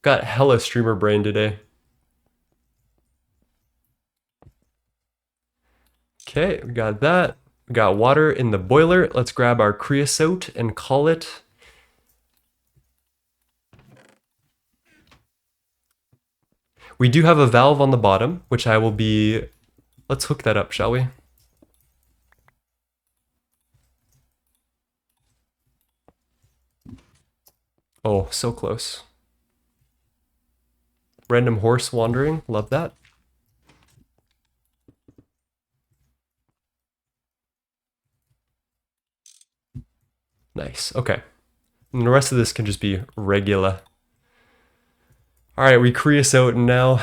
Got hella streamer brain today. Okay, we got that. We got water in the boiler. Let's grab our creosote and call it. We do have a valve on the bottom, which I will be... Let's hook that up, shall we? Oh, so close. Random horse wandering. Love that. Nice. Okay. And the rest of this can just be regular. All right, we creosote now.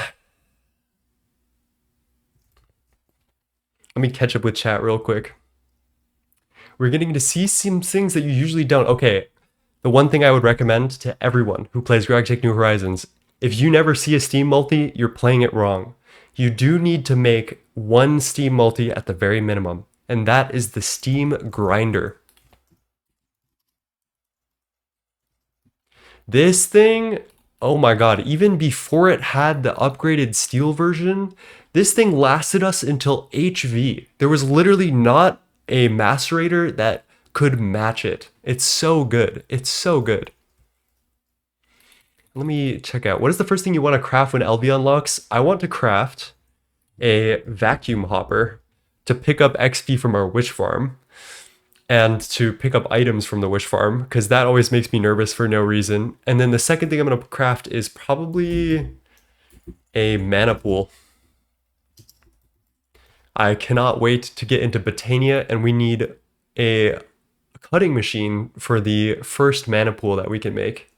Let me catch up with chat real quick. We're getting to see some things that you usually don't. Okay, the one thing I would recommend to everyone who plays Gregtech New Horizons, if you never see a Steam multi, you're playing it wrong. You do need to make one Steam multi at the very minimum, and that is the Steam grinder. This thing, oh my god, even before it had the upgraded steel version, this thing lasted us until HV. There was literally not a macerator that could match it. It's so good. It's so good. Let me check out. What is the first thing you want to craft when LV unlocks? I want to craft a vacuum hopper to pick up XP from our witch farm and to pick up items from the wish farm, because that always makes me nervous for no reason. And then the second thing I'm going to craft is probably a mana pool. I cannot wait to get into Botania, and we need a cutting machine for the first mana pool that we can make.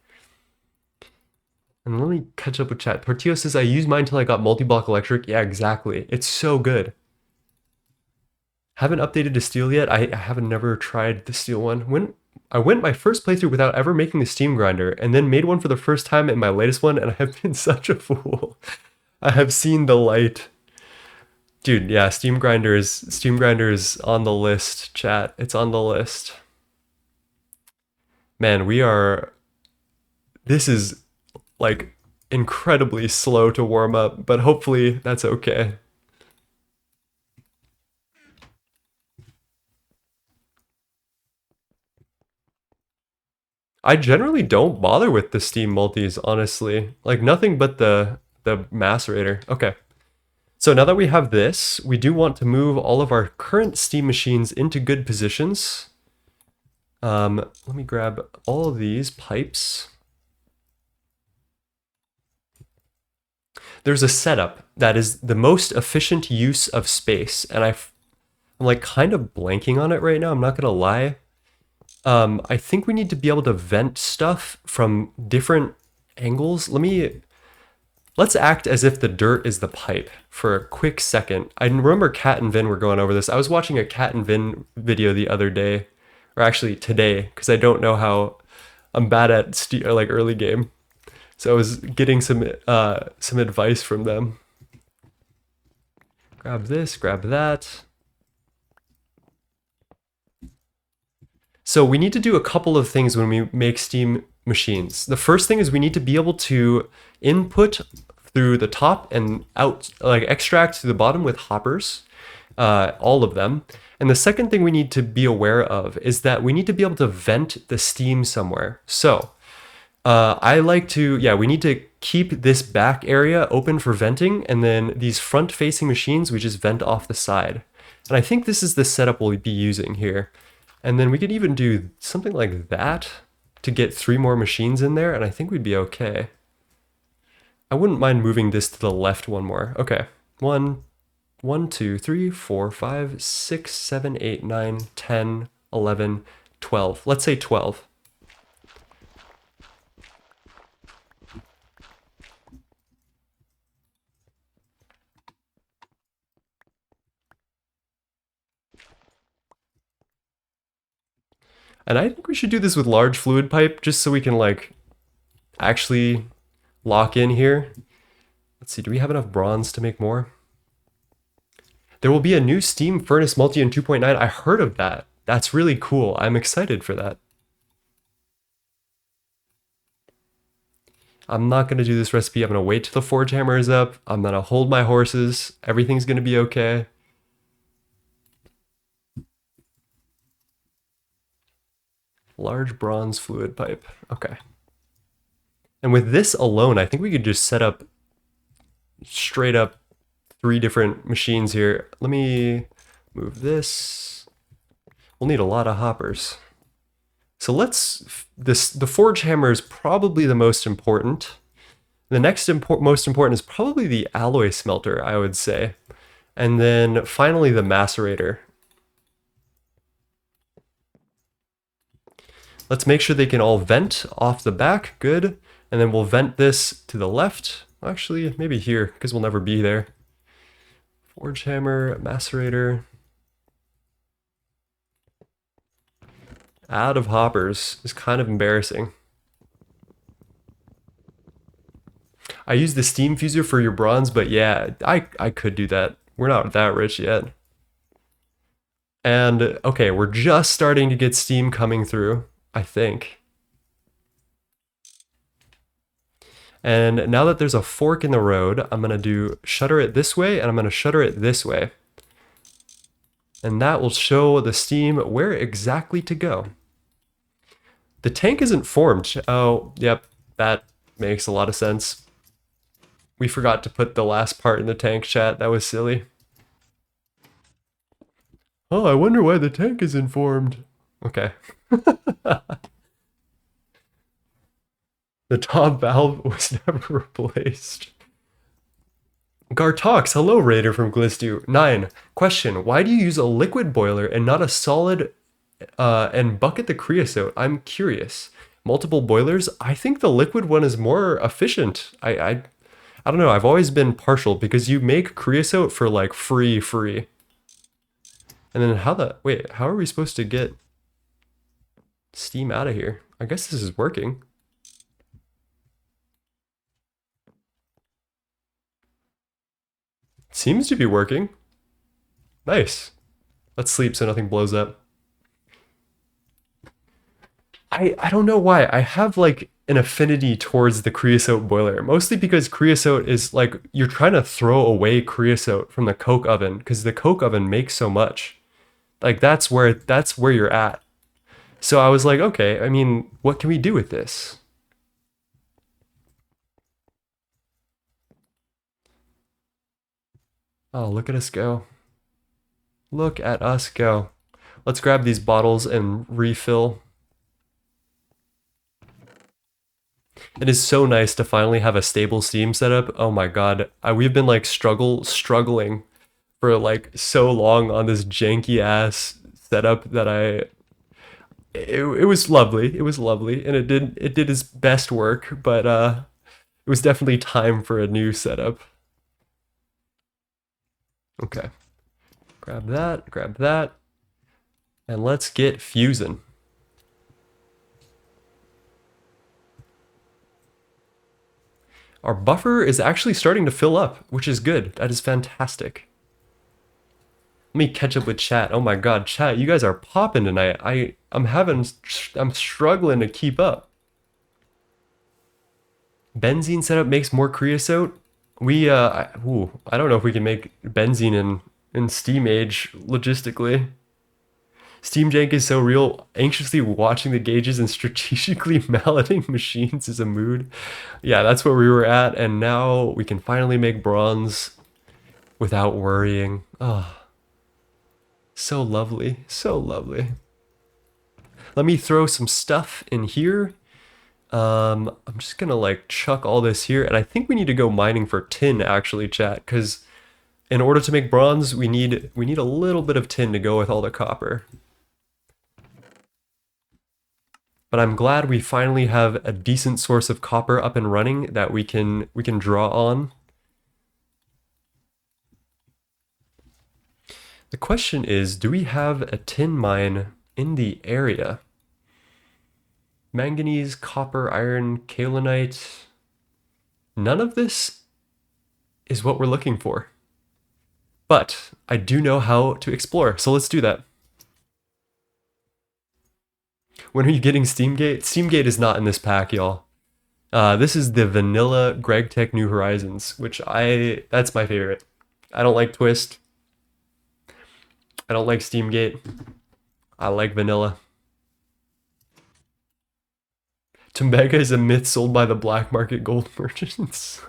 And let me catch up with chat. Tortillo says, I used mine till I got multiblock electric. Yeah, exactly. It's so good. Haven't updated to steel yet. I haven't never tried the steel one. I went my first playthrough without ever making the steam grinder, and then made one for the first time in my latest one, and I have been such a fool. I have seen the light. Dude, yeah, steam grinder is on the list, chat. It's on the list. Man, this is like incredibly slow to warm up, but hopefully that's okay. I generally don't bother with the Steam multis, honestly. Like, nothing but the macerator. Okay. So now that we have this, we do want to move all of our current Steam machines into good positions. Let me grab all of these pipes. There's a setup that is the most efficient use of space, and I'm like kind of blanking on it right now, I'm not gonna lie. I think we need to be able to vent stuff from different angles. Let me Let's act as if the dirt is the pipe for a quick second. I remember Kat and Vin were going over this. I was watching a Kat and Vin video the other day, or actually today, because I don't know how I'm bad at like early game. So I was getting some advice from them. Grab this, grab that. So we need to do a couple of things when we make Steam machines. The first thing is we need to be able to input through the top and out, like extract to the bottom with hoppers, all of them. And the second thing we need to be aware of is that we need to be able to vent the steam somewhere. So I like to, yeah, we need to keep this back area open for venting, and then these front-facing machines, we just vent off the side. And I think this is the setup we'll be using here. And then we could even do something like that to get 3 more machines in there, and I think we'd be okay. I wouldn't mind moving this to the left one more. Okay, 1, 2, 3, 4, 5, 6, 7, 8, 9, 10, 11, 12. Let's say 12. And I think we should do this with large fluid pipe just so we can like actually lock in here. Let's see, do we have enough bronze to make more? There will be a new steam furnace multi in 2.9. I heard of that. That's really cool. I'm excited for that. I'm not going to do this recipe. I'm going to wait till the forge hammer is up. I'm going to hold my horses. Everything's going to be okay. Large bronze fluid pipe. Okay. And with this alone, I think we could just set up straight up 3 different machines here. Let me move this. We'll need a lot of hoppers. So the forge hammer is probably the most important. The next most important is probably the alloy smelter, I would say. And then finally the macerator. Let's make sure they can all vent off the back, good. And then we'll vent this to the left. Actually, maybe here, because we'll never be there. Forge hammer, macerator. Out of hoppers is kind of embarrassing. I use the steam fuser for your bronze, but yeah, I could do that. We're not that rich yet. And okay, we're just starting to get steam coming through, I think. And now that there's a fork in the road, I'm gonna do shutter it this way, and I'm gonna shutter it this way. And that will show the steam where exactly to go. The tank isn't formed. Oh, yep, that makes a lot of sense. We forgot to put the last part in the tank, chat. That was silly. Oh, I wonder why the tank isn't formed. Okay. The top valve was never replaced. Gartox, hello Raider from Glistu. 9. Question, why do you use a liquid boiler and not a solid and bucket the creosote? I'm curious. Multiple boilers? I think the liquid one is more efficient. I don't know, I've always been partial because you make creosote for like free. And then how are we supposed to get steam out of here? I guess this is working. Seems to be working. Nice. Let's sleep so nothing blows up. I don't know why. I have like an affinity towards the creosote boiler, mostly because creosote is like, you're trying to throw away creosote from the coke oven because the coke oven makes so much. Like that's where you're at. So I was like, okay, I mean, what can we do with this? Oh, look at us go. Look at us go. Let's grab these bottles and refill. It is so nice to finally have a stable Steam setup. Oh my god, we've been like struggling for like so long on this janky ass setup that it was lovely. It was lovely, and it did its best work. But It was definitely time for a new setup. Okay. Grab that, and let's get fusing. Our buffer is actually starting to fill up, which is good. That is fantastic. Let me catch up with chat. Oh my god, chat, you guys are popping tonight. I'm struggling to keep up. Benzene setup makes more creosote. I don't know if we can make benzene in Steam Age logistically. Steamjank is so real. Anxiously watching the gauges and strategically malleting machines is a mood. Yeah, that's where we were at, and now we can finally make bronze without worrying. Oh, so lovely, so lovely. Let me throw some stuff in here. I'm just gonna like chuck all this here, and I think we need to go mining for tin actually, chat, because in order to make bronze, we need a little bit of tin to go with all the copper. But I'm glad we finally have a decent source of copper up and running that we can draw on. The question is, do we have a tin mine in the area? Manganese, copper, iron, kaolinite. None of this is what we're looking for. But I do know how to explore, so let's do that. When are you getting Steamgate? Steamgate is not in this pack, y'all. This is the vanilla Gregtech New Horizons, that's my favorite. I don't like Twist. I don't like Steamgate. I like vanilla. Tumbega is a myth sold by the black market gold merchants.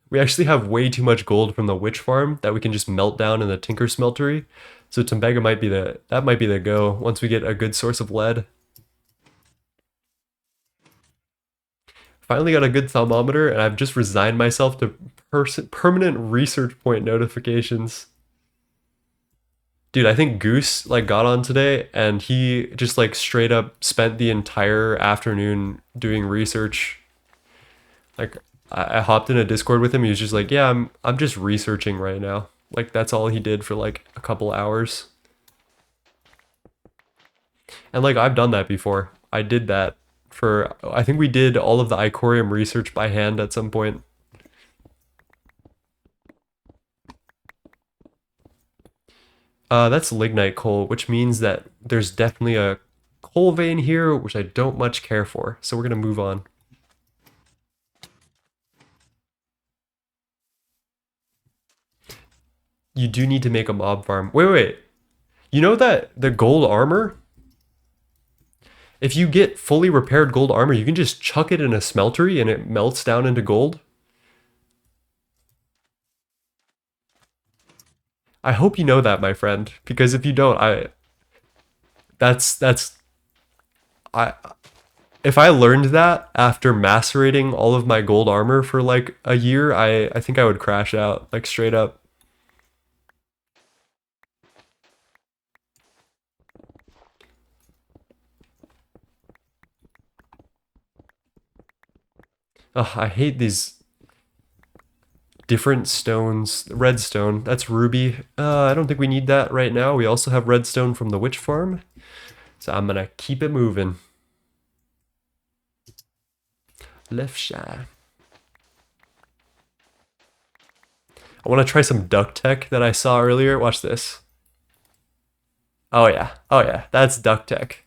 We actually have way too much gold from the witch farm that we can just melt down in the tinker smeltery. So Tumbega might be the go once we get a good source of lead. Finally got a good thermometer, and I've just resigned myself to permanent research point notifications. Dude, I think Goose like got on today, and he just like straight up spent the entire afternoon doing research. Like I hopped in a Discord with him. He was just like, "Yeah, I'm just researching right now." Like that's all he did for like a couple hours. And like I've done that before. I did that I think we did all of the Icorium research by hand at some point. That's lignite coal, which means that there's definitely a coal vein here, which I don't much care for. So we're gonna move on. You do need to make a mob farm. Wait. You know that the gold armor? If you get fully repaired gold armor, you can just chuck it in a smeltery and it melts down into gold. I hope you know that, my friend, because if you don't, if I learned that after macerating all of my gold armor for like a year, I think I would crash out, like straight up. Ugh, I hate these different stones. Redstone, that's ruby. I don't think we need that right now. We also have redstone from the witch farm. So I'm gonna keep it moving. Left side. I want to try some duck tech that I saw earlier. Watch this. Oh yeah, that's duck tech.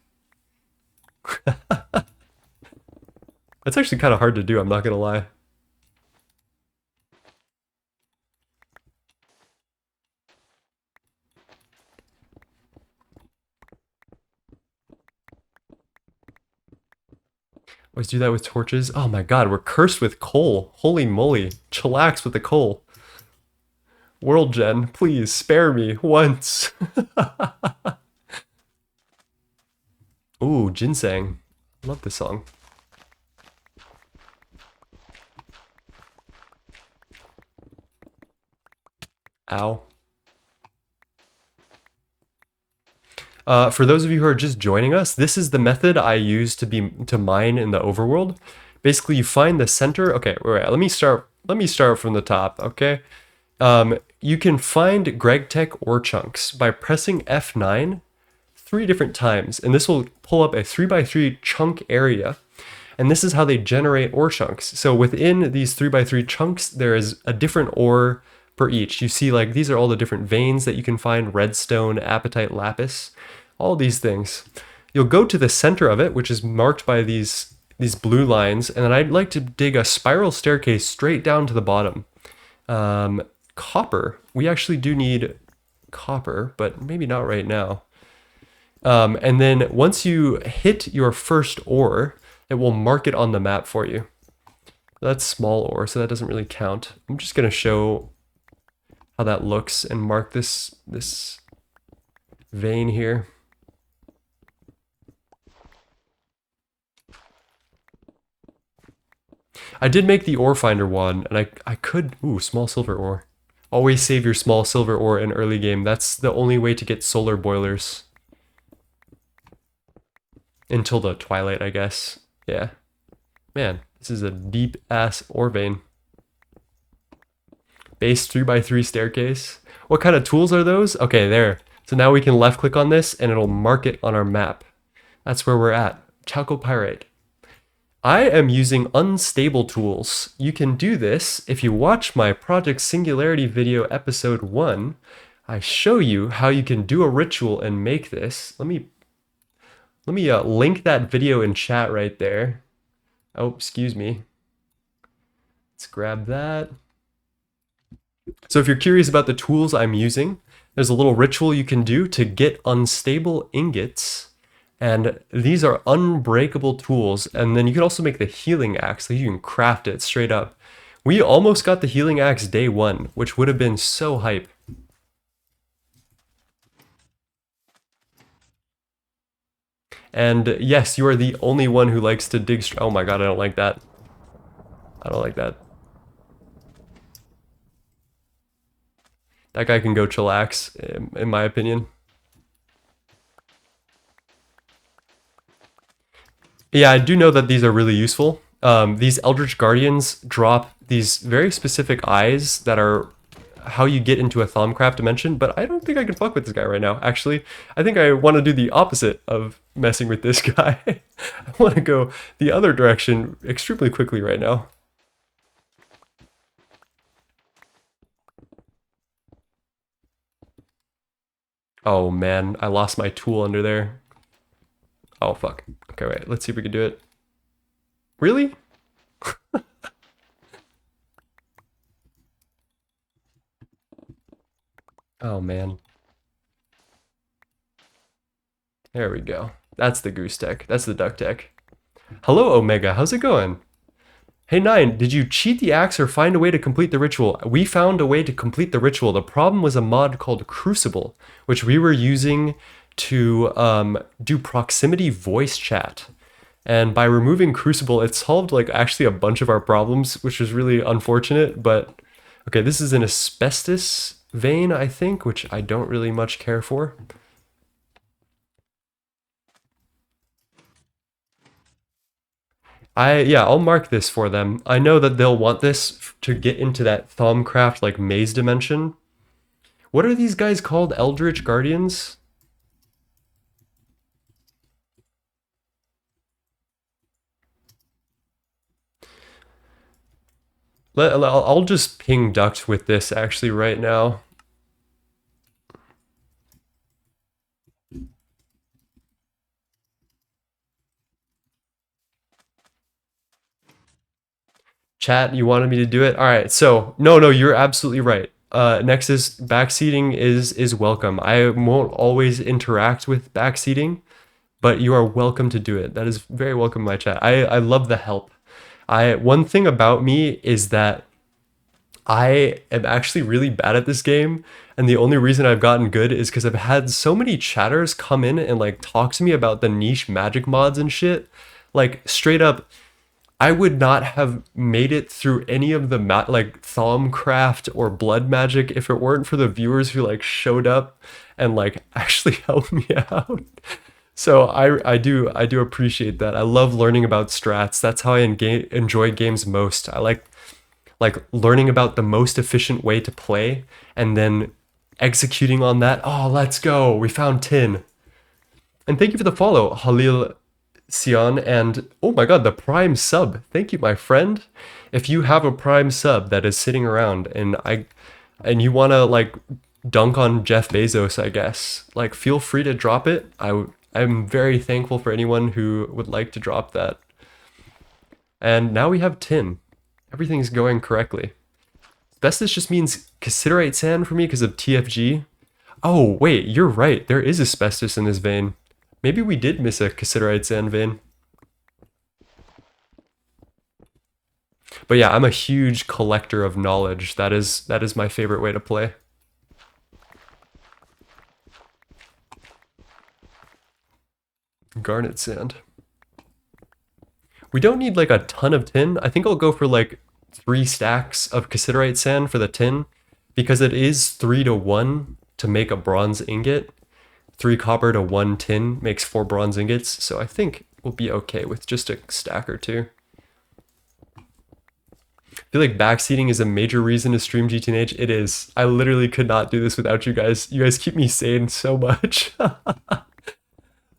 That's actually kind of hard to do, I'm not gonna lie. Always do that with torches. Oh my god, we're cursed with coal. Holy moly. Chillax with the coal. World Gen, please spare me once. Ooh, ginseng. Love this song. Ow. For those of you who are just joining us, this is the method I use to mine in the overworld. Basically, you find the center. Okay, wait, let me start from the top, okay? You can find Gregtech ore chunks by pressing F9 3 different times, and this will pull up a 3x3 chunk area. And this is how they generate ore chunks. So within these 3x3 chunks, there is a different ore per each. You see, like, these are all the different veins that you can find: redstone, apatite, lapis, all these things. You'll go to the center of it, which is marked by these blue lines, and then I'd like to dig a spiral staircase straight down to the bottom. Copper. We actually do need copper, but maybe not right now. And then once you hit your first ore, it will mark it on the map for you. That's small ore, so that doesn't really count. I'm just going to show how that looks and mark this vein here. I did make the ore finder one, and I could... Ooh, small silver ore. Always save your small silver ore in early game. That's the only way to get solar boilers. Until the twilight, I guess. Yeah. Man, this is a deep-ass ore vein. Base 3x3 staircase. What kind of tools are those? Okay, there. So now we can left-click on this, and it'll mark it on our map. That's where we're at. Chalcopyrite. I am using unstable tools. You can do this if you watch my Project Singularity video episode 1. I show you how you can do a ritual and make this. Let me link that video in chat right there. Oh, excuse me. Let's grab that. So if you're curious about the tools I'm using, there's a little ritual you can do to get unstable ingots. And these are unbreakable tools. And then you can also make the healing axe. So you can craft it straight up. We almost got the healing axe day 1, which would have been so hype. And yes, you are the only one who likes to dig. Oh my god, I don't like that. I don't like that. That guy can go chillax, in my opinion. Yeah, I do know that these are really useful. These Eldritch Guardians drop these very specific eyes that are how you get into a Thaumcraft dimension, but I don't think I can fuck with this guy right now. Actually, I think I want to do the opposite of messing with this guy. I want to go the other direction extremely quickly right now. Oh man, I lost my tool under there. Oh fuck. Okay, wait, let's see if we can do it. Really? Oh man. There we go. That's the goose tech. That's the duck tech. Hello, Omega. How's it going? Hey, Nine, did you cheat the axe or find a way to complete the ritual? We found a way to complete the ritual. The problem was a mod called Crucible, which we were using to do proximity voice chat. And by removing Crucible, it solved like actually a bunch of our problems, which was really unfortunate. But okay, this is an asbestos vein, I think, which I don't really much care for. Yeah, I'll mark this for them. I know that they'll want this to get into that Thaumcraft like maze dimension. What are these guys called? Eldritch Guardians? I'll just ping duct with this actually right now. Chat, you wanted me to do it? All right, so no, you're absolutely right. Nexus backseating is welcome. I won't always interact with backseating, but you are welcome to do it. That is very welcome in my chat. I love the help. One thing about me is that I am actually really bad at this game, and the only reason I've gotten good is because I've had so many chatters come in and like talk to me about the niche magic mods and shit. Like straight up, I would not have made it through any of the like Thaumcraft or Blood Magic if it weren't for the viewers who like showed up and like actually helped me out. So I do appreciate that. I love learning about strats. That's how I enjoy games most. I like learning about the most efficient way to play and then executing on that. Oh, let's go. We found tin. And thank you for the follow, Halil Sion, and oh my god, the Prime sub. Thank you, my friend. If you have a Prime sub that is sitting around and you want to like dunk on Jeff Bezos, I guess, like feel free to drop it. I'm very thankful for anyone who would like to drop that. And now we have tin. Everything's going correctly. Asbestos just means cassiterite sand for me because of TFG. Oh, wait, you're right. There is asbestos in this vein. Maybe we did miss a cassiterite sand vein. But yeah, I'm a huge collector of knowledge. That is my favorite way to play. Garnet sand. We don't need like a ton of tin. I think I'll go for like 3 stacks of cassiterite sand for the tin because it is 3 to 1 to make a bronze ingot. 3 copper to 1 tin makes 4 bronze ingots, so I think we'll be okay with just a stack or 2. I feel like backseating is a major reason to stream GTNH. It is. I literally could not do this without you guys. You guys keep me sane so much.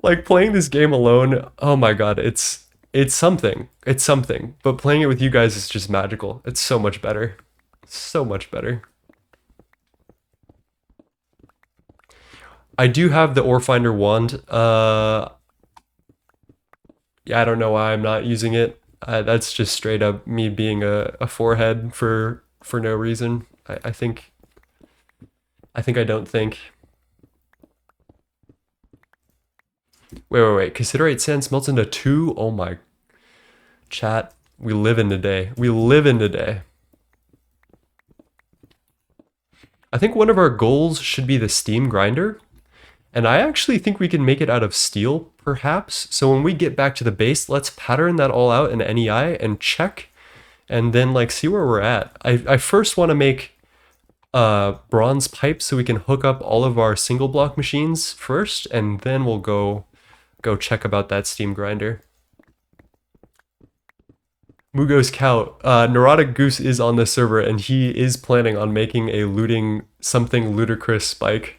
Like playing this game alone, oh my god, it's something. It's something. But playing it with you guys is just magical. It's so much better. So much better. I do have the ore finder wand. Yeah, I don't know why I'm not using it. That's just straight up me being a forehead for no reason. I think I don't think. Wait. Cassiterite sand smelts into 2? Oh my. Chat, we live in the day. We live in the day. I think one of our goals should be the steam grinder. And I actually think we can make it out of steel, perhaps. So when we get back to the base, let's pattern that all out in NEI and check. And then like see where we're at. I first want to make bronze pipes so we can hook up all of our single block machines first. And then we'll go check about that steam grinder. Mugo's cow. Neurotic Goose is on the server and he is planning on making a looting something ludicrous spike.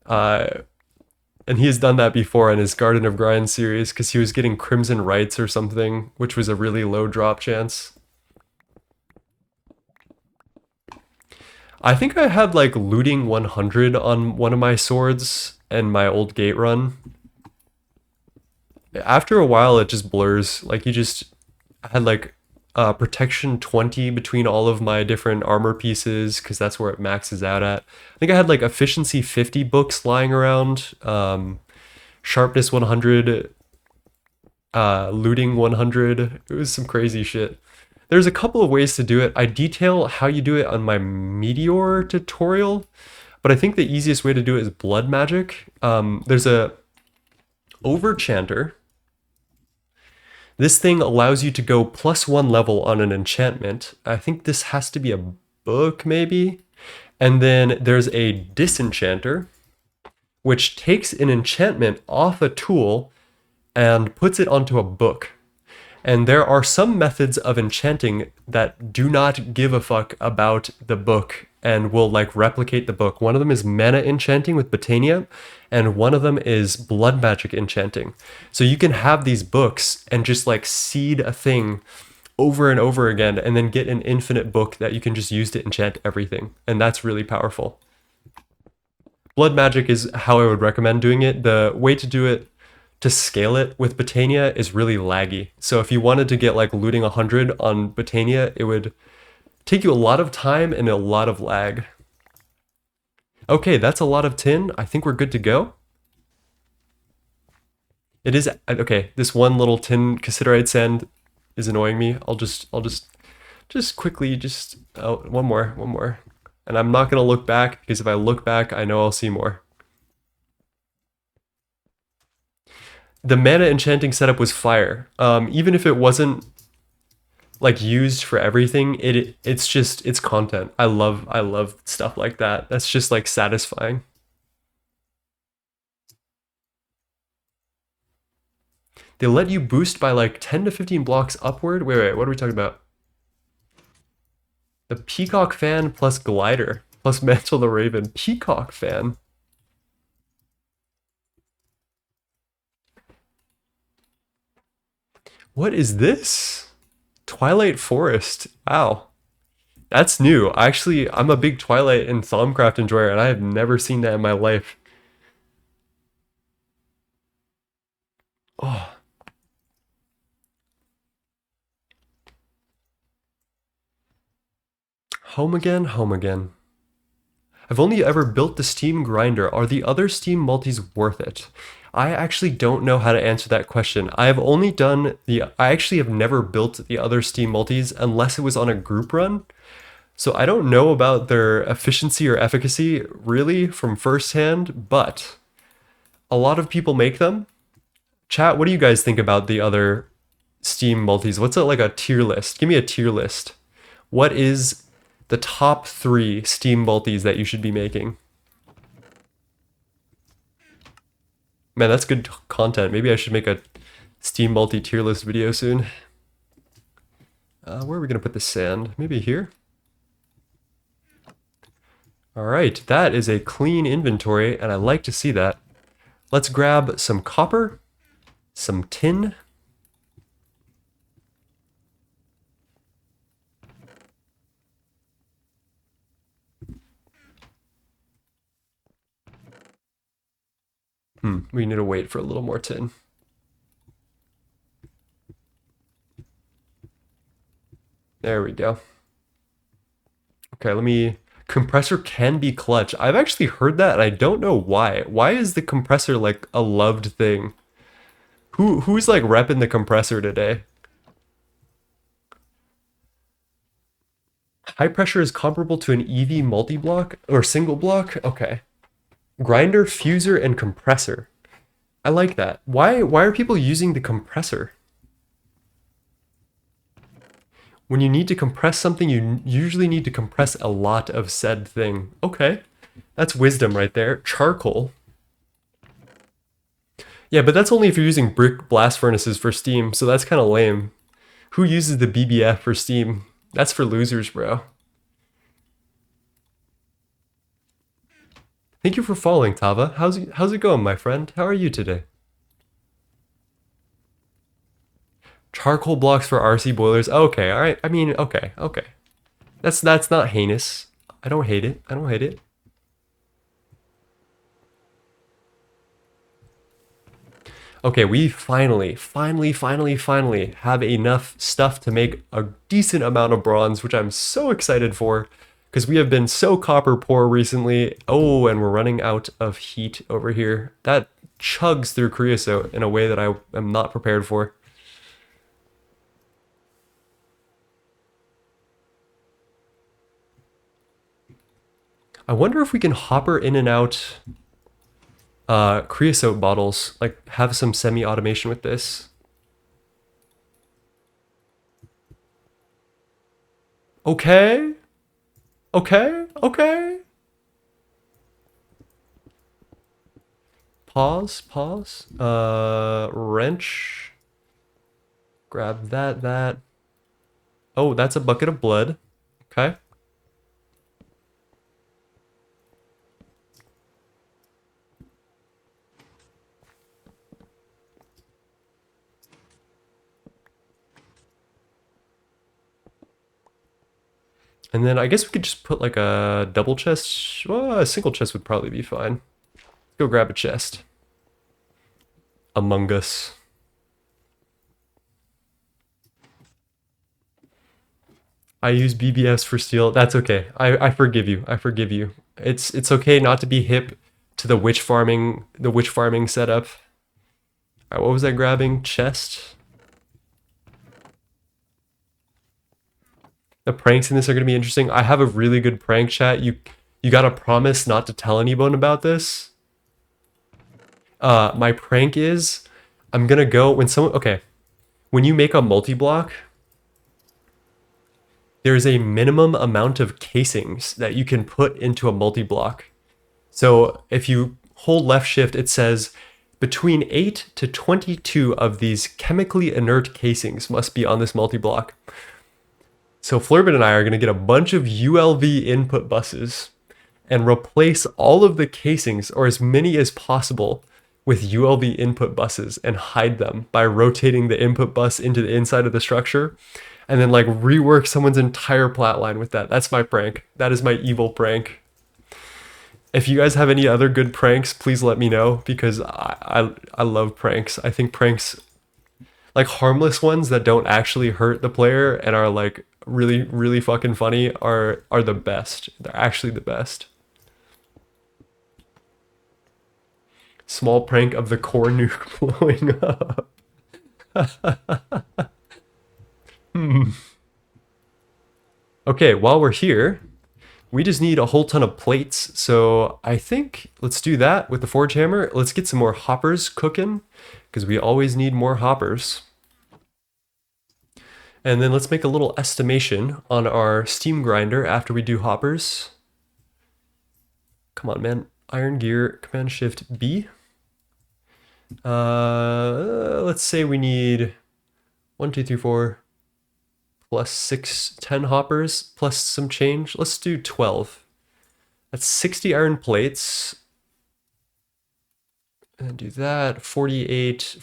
And he has done that before in his Garden of Grind series because he was getting Crimson Rights or something, which was a really low drop chance. I think I had like looting 100 on one of my swords and my old gate run. After a while, it just blurs. Like I had like protection 20 between all of my different armor pieces because that's where it maxes out at. I think I had like efficiency 50 books lying around, sharpness 100, looting 100. It was some crazy shit. There's a couple of ways to do it. I detail how you do it on my Meteor tutorial, but I think the easiest way to do it is blood magic. There's a overchanter. This thing allows you to go +1 level on an enchantment. I think this has to be a book, maybe. And then there's a disenchanter, which takes an enchantment off a tool and puts it onto a book. And there are some methods of enchanting that do not give a fuck about the book and will like replicate the book. One of them is mana enchanting with Botania, and one of them is blood magic enchanting. So you can have these books and just like seed a thing over and over again and then get an infinite book that you can just use to enchant everything. And that's really powerful. Blood magic is how I would recommend doing it. The way to do it to scale it with Botania is really laggy. So if you wanted to get like looting 100 on Botania, it would take you a lot of time and a lot of lag. Okay, that's a lot of tin. I think we're good to go. It is okay. This one little tin cassiterite sand is annoying me. I'll just quickly one more. And I'm not gonna look back because if I look back, I know I'll see more. The mana enchanting setup was fire. Even if it wasn't like used for everything, it's content. I love stuff like that. That's just like satisfying. They let you boost by like 10 to 15 blocks upward. Wait, what are we talking about? The Peacock fan plus glider plus Mantle the Raven. Peacock fan. What is this? Twilight Forest. Wow. That's new. Actually, I'm a big Twilight and Thaumcraft enjoyer, and I have never seen that in my life. Oh. Home again, home again. I've only ever built the Steam grinder. Are the other Steam multis worth it? I actually don't know how to answer that question. I actually have never built the other Steam multis unless it was on a group run. So I don't know about their efficiency or efficacy really from firsthand, but a lot of people make them. Chat, what do you guys think about the other Steam multis? What's like a tier list? Give me a tier list. What is the top 3 Steam multis that you should be making? Man, that's good content. Maybe I should make a Steam multi tier list video soon. Where are we gonna put the sand? Maybe here? All right, that is a clean inventory, and I like to see that. Let's grab some copper, some tin. We need to wait for a little more tin. There we go. Okay, compressor can be clutch. I've actually heard that, and I don't know why. Why is the compressor like a loved thing? Who's like repping the compressor today? High pressure is comparable to an EV multi-block or single block? Okay. Grinder, fuser, and compressor. I like that. Why are people using the compressor? When you need to compress something, you usually need to compress a lot of said thing. Okay. That's wisdom right there. Charcoal. Yeah, but that's only if you're using brick blast furnaces for steam, so that's kind of lame. Who uses the BBF for steam? That's for losers, bro. Thank you for following, Tava. How's it going, my friend? How are you today? Charcoal blocks for RC boilers. Okay, all right. I mean, okay. That's not heinous. I don't hate it. Okay, we finally have enough stuff to make a decent amount of bronze, which I'm so excited for, because we have been so copper poor recently. Oh, and we're running out of heat over here. That chugs through creosote in a way that I am not prepared for. I wonder if we can hopper in and out creosote bottles, like have some semi-automation with this. Okay. Pause. Wrench. Grab that. Oh, that's a bucket of blood. Okay. And then I guess we could just put like a double chest. Well, a single chest would probably be fine. Let's go grab a chest. Among Us. I use BBS for steel. That's okay. I forgive you. It's okay not to be hip to the witch farming setup. All right, what was I grabbing? Chest. The pranks in this are going to be interesting. I have a really good prank, chat. You got to promise not to tell anyone about this. My prank is I'm going to go when you make a multi-block, there's a minimum amount of casings that you can put into a multi-block. So if you hold left shift, it says Between 8 to 22 of these chemically inert casings must be on this multi-block. So Flurbin and I are going to get a bunch of ULV input buses and replace all of the casings, or as many as possible, with ULV input buses and hide them by rotating the input bus into the inside of the structure and then like rework someone's entire plat line with that. That's my prank. That is my evil prank. If you guys have any other good pranks, please let me know because I love pranks. I think pranks, like harmless ones that don't actually hurt the player and are like really, really fucking funny are the best. They're actually the best. Small prank of the core nuke blowing up. Okay, while we're here, we just need a whole ton of plates. So I think let's do that with the forge hammer. Let's get some more hoppers cooking because we always need more hoppers. And then let's make a little estimation on our steam grinder after we do hoppers. Come on, man. Iron gear, Command Shift B. Let's say we need 1, 2, 3, 4 plus 6, 10 hoppers plus some change. Let's do 12. That's 60 iron plates. And do that. 48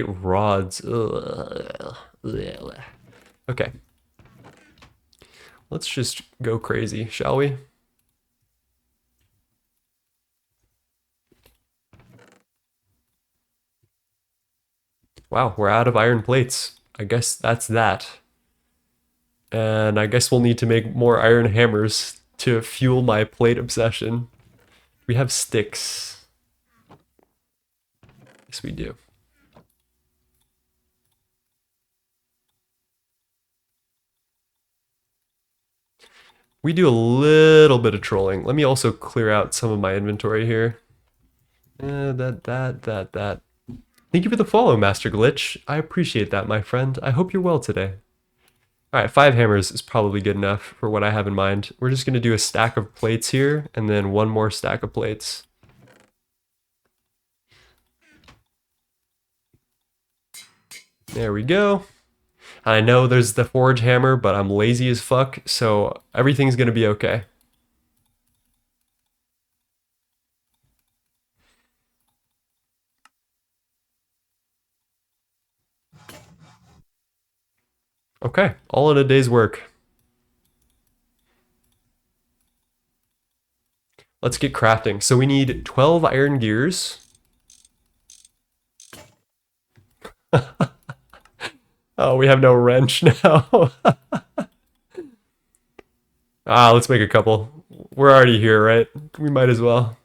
rods. Ugh. Okay. Let's just go crazy, shall we? Wow, we're out of iron plates. I guess that's that. And I guess we'll need to make more iron hammers to fuel my plate obsession. We have sticks. Yes, we do. We do a little bit of trolling. Let me also clear out some of my inventory here. That. Thank you for the follow, Master Glitch. I appreciate that, my friend. I hope you're well today. Alright, 5 hammers is probably good enough for what I have in mind. We're just going to do a stack of plates here, and then one more stack of plates. There we go. I know there's the forge hammer, but I'm lazy as fuck, so everything's going to be okay. Okay, all in a day's work. Let's get crafting. So we need 12 iron gears. Oh, we have no wrench now. Let's make a couple. We're already here, right? We might as well.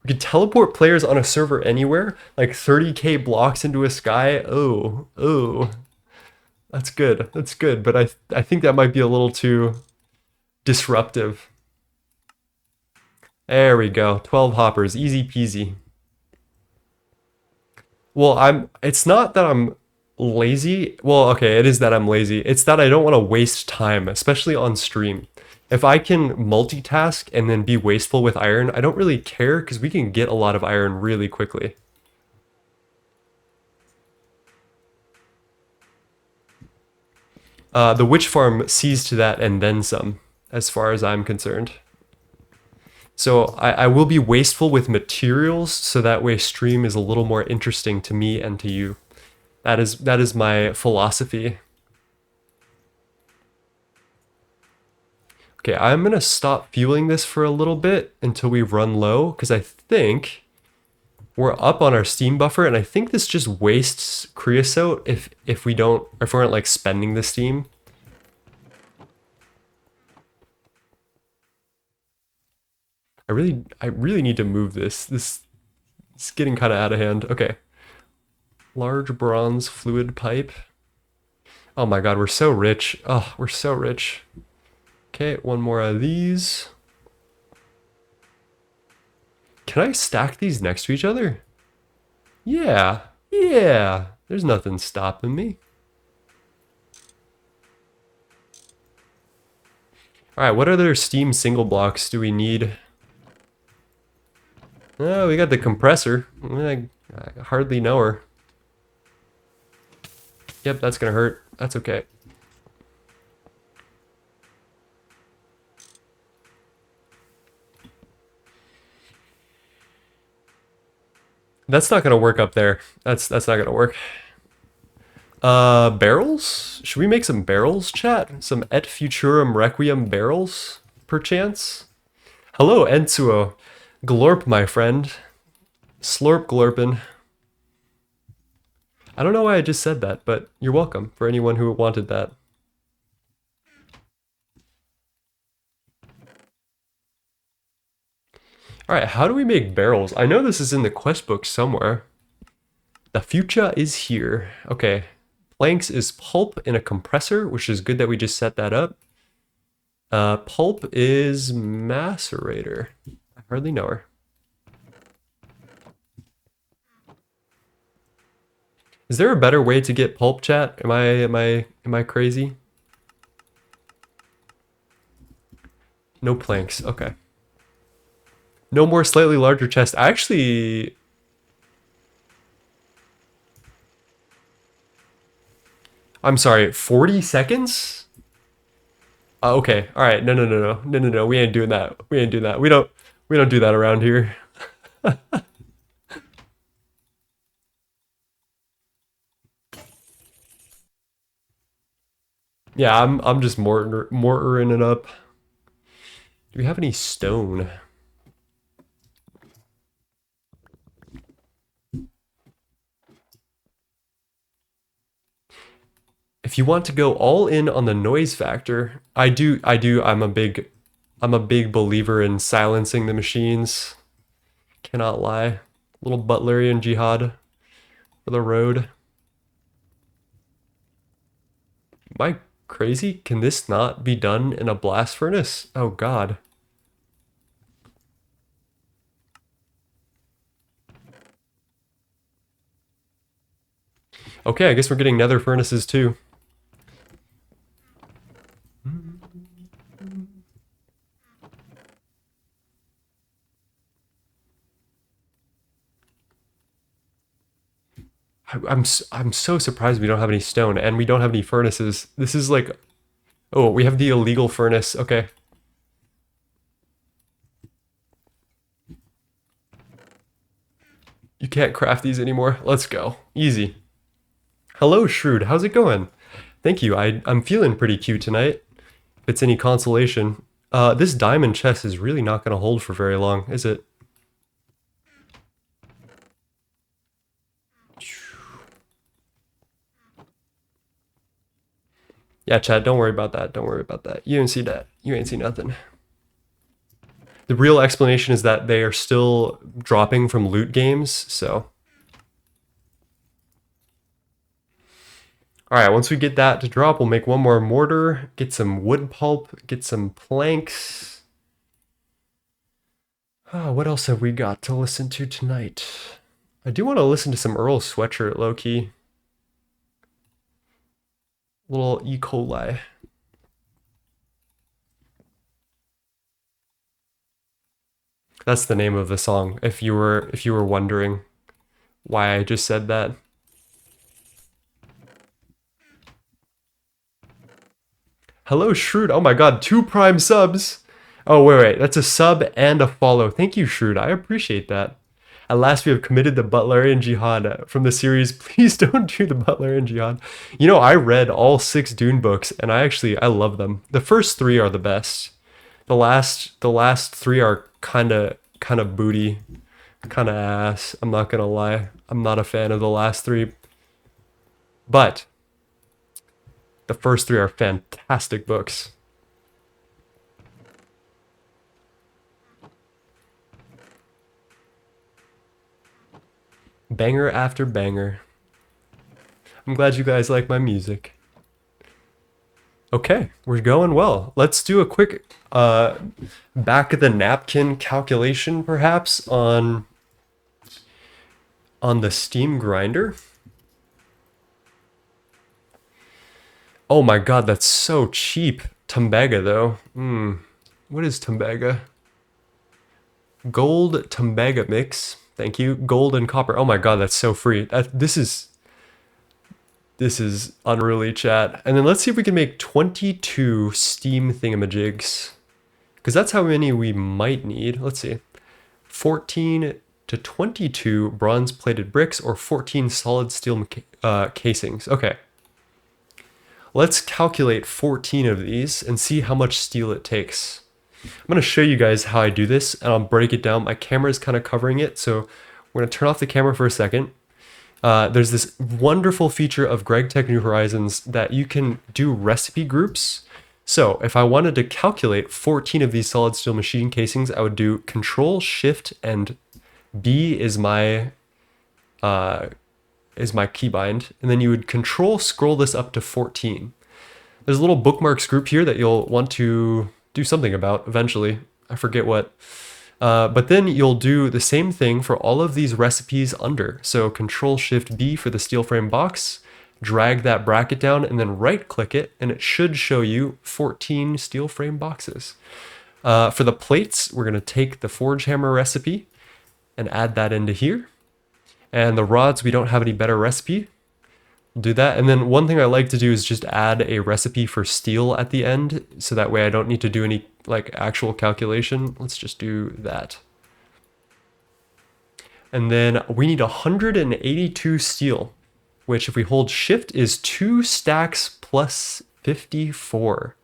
We could teleport players on a server anywhere, like 30k blocks into a sky. Oh. That's good. That's good, but I think that might be a little too disruptive. There we go. 12 hoppers, easy peasy. Well, it's not that I'm lazy. Well, okay, it is that I'm lazy. It's that I don't want to waste time, especially on stream. If I can multitask and then be wasteful with iron, I don't really care because we can get a lot of iron really quickly. The witch farm sees to that and then some, as far as I'm concerned. So I will be wasteful with materials, so that way stream is a little more interesting to me and to you. That is my philosophy. Okay, I'm gonna stop fueling this for a little bit until we run low, because I think we're up on our steam buffer, and I think this just wastes creosote if we aren't like spending the steam. I really need to move this. This is getting kind of out of hand. Okay. Large bronze fluid pipe. Oh my god, we're so rich. Oh, we're so rich. Okay, one more of these. Can I stack these next to each other? Yeah. There's nothing stopping me. All right, what other Steam single blocks do we need? Oh, we got the compressor. I hardly know her. Yep, that's gonna hurt. That's okay. That's not gonna work up there. That's not gonna work. Barrels? Should we make some barrels, chat? Some Et Futurum Requiem barrels, perchance? Hello, Ensuo. Glorp, my friend. Slurp glorpin. I don't know why I just said that, but you're welcome for anyone who wanted that. Alright, how do we make barrels? I know this is in the quest book somewhere. The future is here. Okay. Planks is pulp in a compressor, which is good that we just set that up. Pulp is macerator. I hardly know her. Is there a better way to get pulp, chat? Am I crazy? No planks. Okay. No more slightly larger chest. Actually, I'm sorry, 40 seconds? Okay. All right. No. We ain't doing that. We ain't doing that. We don't do that around here. Yeah, I'm just mortaring it up. Do we have any stone? If you want to go all in on the noise factor, I do. I'm a big believer in silencing the machines. Cannot lie. Little Butlerian jihad for the road. Am I crazy? Can this not be done in a blast furnace? Oh god. Okay, I guess we're getting nether furnaces too. I'm so surprised we don't have any stone and we don't have any furnaces. This is like, oh, we have the illegal furnace. Okay. You can't craft these anymore. Let's go. Easy. Hello, Shrewd. How's it going? Thank you. I'm feeling pretty cute tonight. If it's any consolation. This diamond chest is really not going to hold for very long, is it? Yeah, Chad, don't worry about that. Don't worry about that. You didn't see that. You ain't see nothing. The real explanation is that they are still dropping from loot games, so. All right, once we get that to drop, we'll make one more mortar, get some wood pulp, get some planks. What else have we got to listen to tonight? I do want to listen to some Earl Sweatshirt, low-key. Little E. coli. That's the name of the song, if you were wondering why I just said that. Hello, Shrewd. Oh my god, 2 Prime subs. Oh, wait. That's a sub and a follow. Thank you, Shrewd. I appreciate that. At last, we have committed the Butlerian Jihad from the series. Please don't do the Butlerian Jihad. You know, I read all 6 Dune books, and I love them. The first 3 are the best. The last 3 are kind of booty, kind of ass. I'm not gonna lie. I'm not a fan of the last 3, but the first 3 are fantastic books. Banger after banger. I'm glad you guys like my music. Okay, we're going well. Let's do a quick back of the napkin calculation, perhaps, on the Steam grinder. Oh my god, that's so cheap. Tembaga though. What is Tembaga? Gold Tembaga mix. Thank you. Gold and copper. Oh my god, that's so free. This is unruly, chat. And then let's see if we can make 22 steam thingamajigs. Because that's how many we might need. Let's see. 14 to 22 bronze plated bricks or 14 solid steel casings. Okay. Let's calculate 14 of these and see how much steel it takes. I'm going to show you guys how I do this, and I'll break it down. My camera is kind of covering it, so we're going to turn off the camera for a second. There's this wonderful feature of Gregtech New Horizons that you can do recipe groups. So if I wanted to calculate 14 of these solid steel machine casings, I would do Control, Shift, and B is my keybind, and then you would Control scroll this up to 14. There's a little bookmarks group here that you'll want to do something about eventually. I forget what. But then you'll do the same thing for all of these recipes under. So Control Shift B for the steel frame box, drag that bracket down, and then right click it, and it should show you 14 steel frame boxes. For the plates, we're going to take the forge hammer recipe and add that into here. And the rods, we don't have any better recipe. We'll do that. And then one thing I like to do is just add a recipe for steel at the end, so that way I don't need to do any like actual calculation. Let's just do that. And then we need 182 steel, which if we hold shift is 2 stacks plus 54.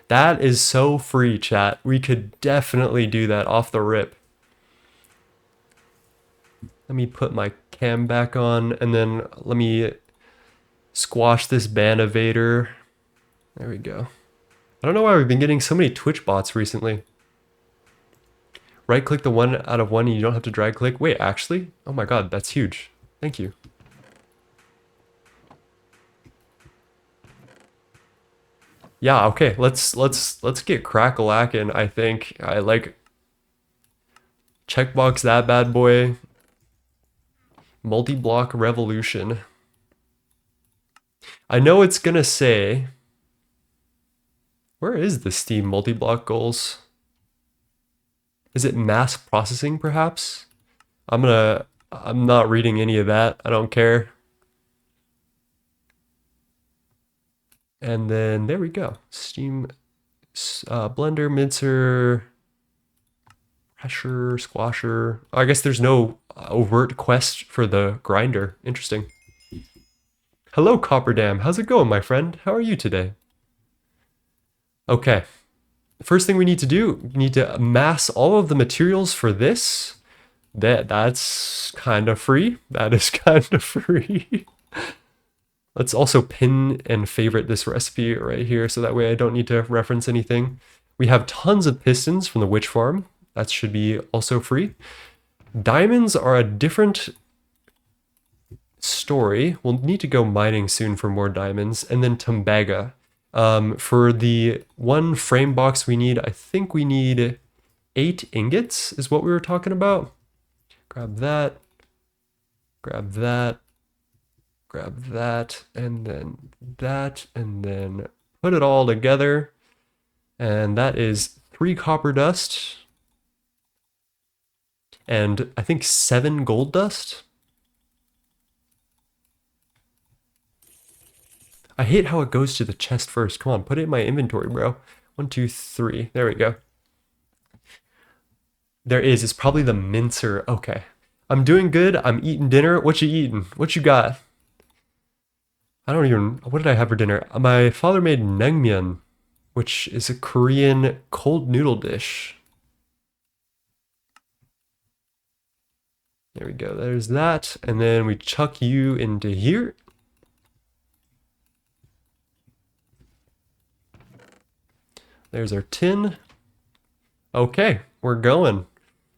That is so free, chat. We could definitely do that off the rip. Let me put my cam back on, and then let me squash this ban evader. There we go. I don't know why we've been getting so many Twitch bots recently. Right click the one out of one and you don't have to drag click. Wait, actually? Oh my god, that's huge. Thank you. Yeah, okay, let's get crack-a-lackin', I think. I like checkbox that bad boy. Multi-block revolution. I know it's gonna say, where is the Steam multi-block goals? Is it mass processing perhaps? I'm not reading any of that. I don't care. And then there we go. Steam blender, mincer, pressure, squasher. Oh, I guess there's no overt quest for the grinder. Interesting. Hello, Copperdam. How's it going, my friend? How are you today? Okay. The first thing we need to do, we need to amass all of the materials for this. That's kind of free. That is kind of free. Let's also pin and favorite this recipe right here, so that way I don't need to reference anything. We have tons of pistons from the witch farm. That should be also free. Diamonds are a different story. We'll need to go mining soon for more diamonds. And then Tembaga. For the one frame box we need, I think we need 8 ingots is what we were talking about. Grab that, grab that, grab that, and then put it all together. And that is 3 copper dust and I think 7 gold dust. I hate how it goes to the chest first. Come on, put it in my inventory, bro. 1, 2, 3. There we go. There is. It's probably the mincer. Okay. I'm doing good. I'm eating dinner. What you eating? What you got? I don't even... What did I have for dinner? My father made naengmyeon, which is a Korean cold noodle dish. There we go. There's that. And then we chuck you into here. There's our tin. Okay, we're going.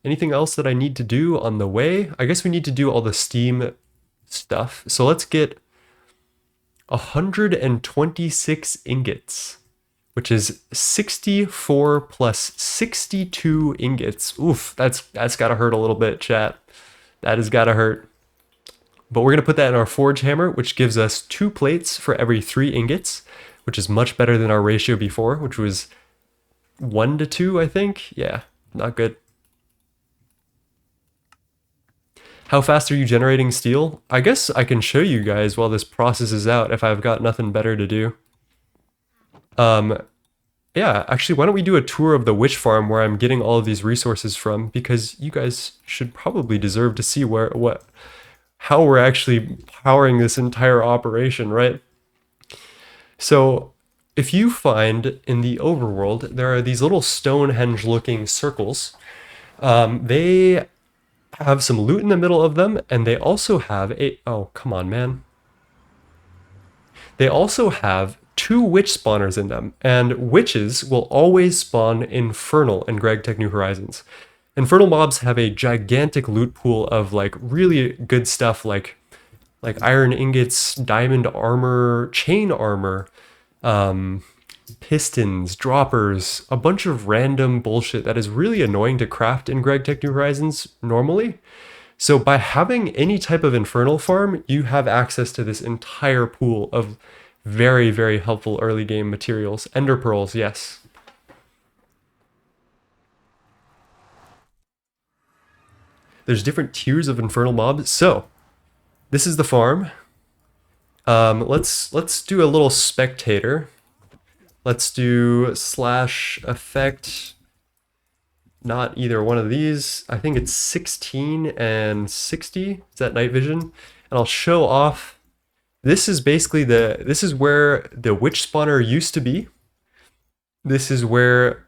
Anything else that I need to do on the way? I guess we need to do all the steam stuff. So let's get 126 ingots, which is 64 plus 62 ingots. Oof, that's gotta hurt a little bit, chat. That has gotta hurt. But we're gonna put that in our forge hammer, which gives us 2 plates for every 3 ingots, which is much better than our ratio before, which was 1 to 2, I think. Yeah, not good. How fast are you generating steel? I guess I can show you guys while this processes out if I've got nothing better to do. Yeah, actually, why don't we do a tour of the witch farm where I'm getting all of these resources from, because you guys should probably deserve to see how we're actually powering this entire operation, right? So if you find in the overworld, there are these little Stonehenge looking circles. They have some loot in the middle of them, and they also have oh, come on, man. They also have 2 witch spawners in them, and witches will always spawn infernal in Gregtech New Horizons. Infernal mobs have a gigantic loot pool of like really good stuff like iron ingots, diamond armor, chain armor, pistons, droppers, a bunch of random bullshit that is really annoying to craft in Gregtech New Horizons normally. So by having any type of infernal farm, you have access to this entire pool of very, very helpful early game materials. Ender pearls, yes. There's different tiers of infernal mobs. So this is the farm. Let's do a little spectator. Let's do slash effect. Not either one of these. I think it's 16 and 60. Is that night vision? And I'll show off. This is basically this is where the witch spawner used to be. This is where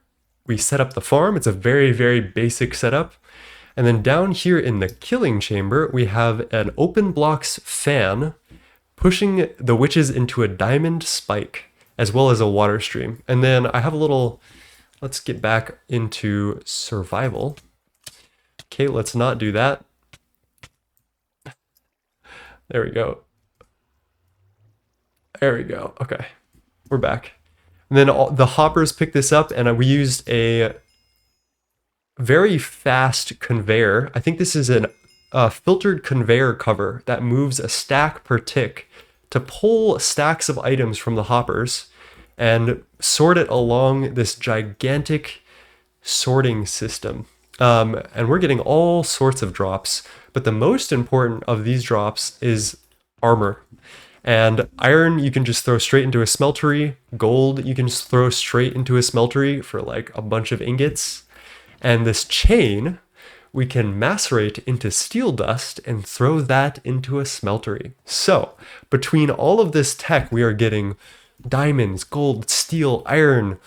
we set up the farm. It's a very, very basic setup. And then down here in the killing chamber, we have an open blocks fan pushing the witches into a diamond spike, as well as a water stream. And then I have a little, let's get back into survival. Okay, let's not do that. There we go. There we go. Okay, we're back. And then the hoppers pick this up, and we used a very fast conveyor. I think this is a filtered conveyor cover that moves a stack per tick to pull stacks of items from the hoppers and sort it along this gigantic sorting system. And we're getting all sorts of drops, but the most important of these drops is armor. And iron you can just throw straight into a smeltery. Gold you can just throw straight into a smeltery for like a bunch of ingots. And this chain we can macerate into steel dust and throw that into a smeltery. So between all of this tech, we are getting diamonds, gold, steel, iron,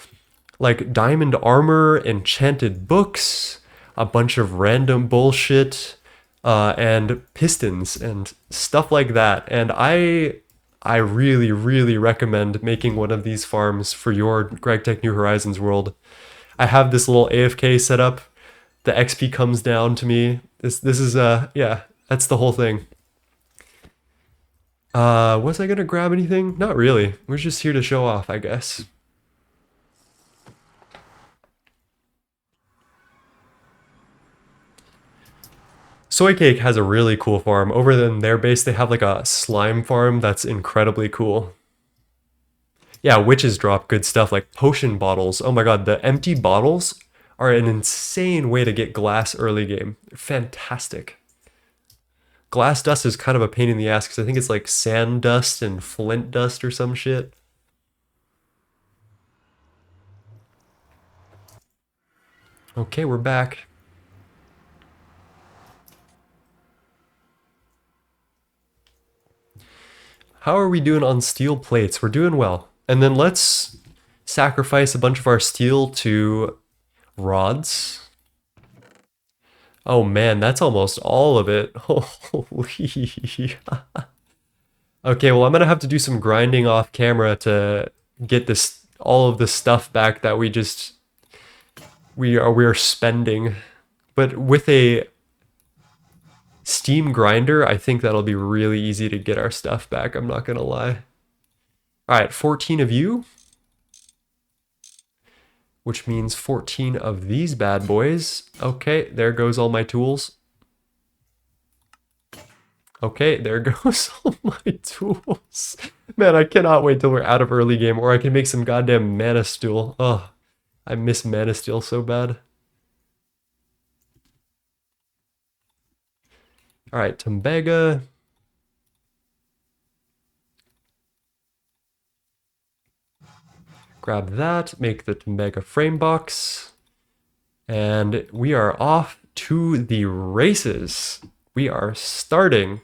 like diamond armor, enchanted books, a bunch of random bullshit, and pistons and stuff like that. And I really, really recommend making one of these farms for your Gregtech New Horizons world. I have this little AFK set up. The XP comes down to me. This is yeah, that's the whole thing. Was I gonna grab anything? Not really. We're just here to show off, I guess. Soy Cake has a really cool farm. Over in their base, they have like a slime farm that's incredibly cool. Yeah, witches drop good stuff like potion bottles. Oh my god, the empty bottles are an insane way to get glass early game. Fantastic. Glass dust is kind of a pain in the ass because I think it's like sand dust and flint dust or some shit. Okay, we're back. How are we doing on steel plates? We're doing well. And then let's sacrifice a bunch of our steel to rods. Oh man, that's almost all of it. Holy. Okay, well I'm gonna have to do some grinding off camera to get all of the stuff back that we are spending. But with a steam grinder, I think that'll be really easy to get our stuff back, I'm not gonna lie. Alright, 14 of you. Which means 14 of these bad boys. Okay, there goes all my tools. Okay, there goes all my tools. Man, I cannot wait till we're out of early game, or I can make some goddamn mana steel. Ugh, I miss mana steel so bad. All right, Tembaga. Grab that, make the Tembaga frame box, and we are off to the races. We are starting.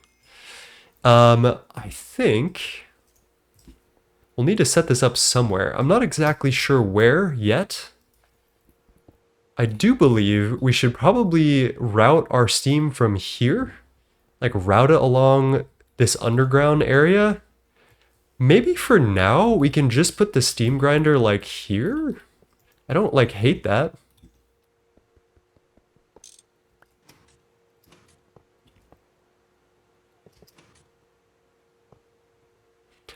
I think we'll need to set this up somewhere. I'm not exactly sure where yet. I do believe we should probably route our steam from here, like route it along this underground area. Maybe for now we can just put the steam grinder like here. I don't like hate that.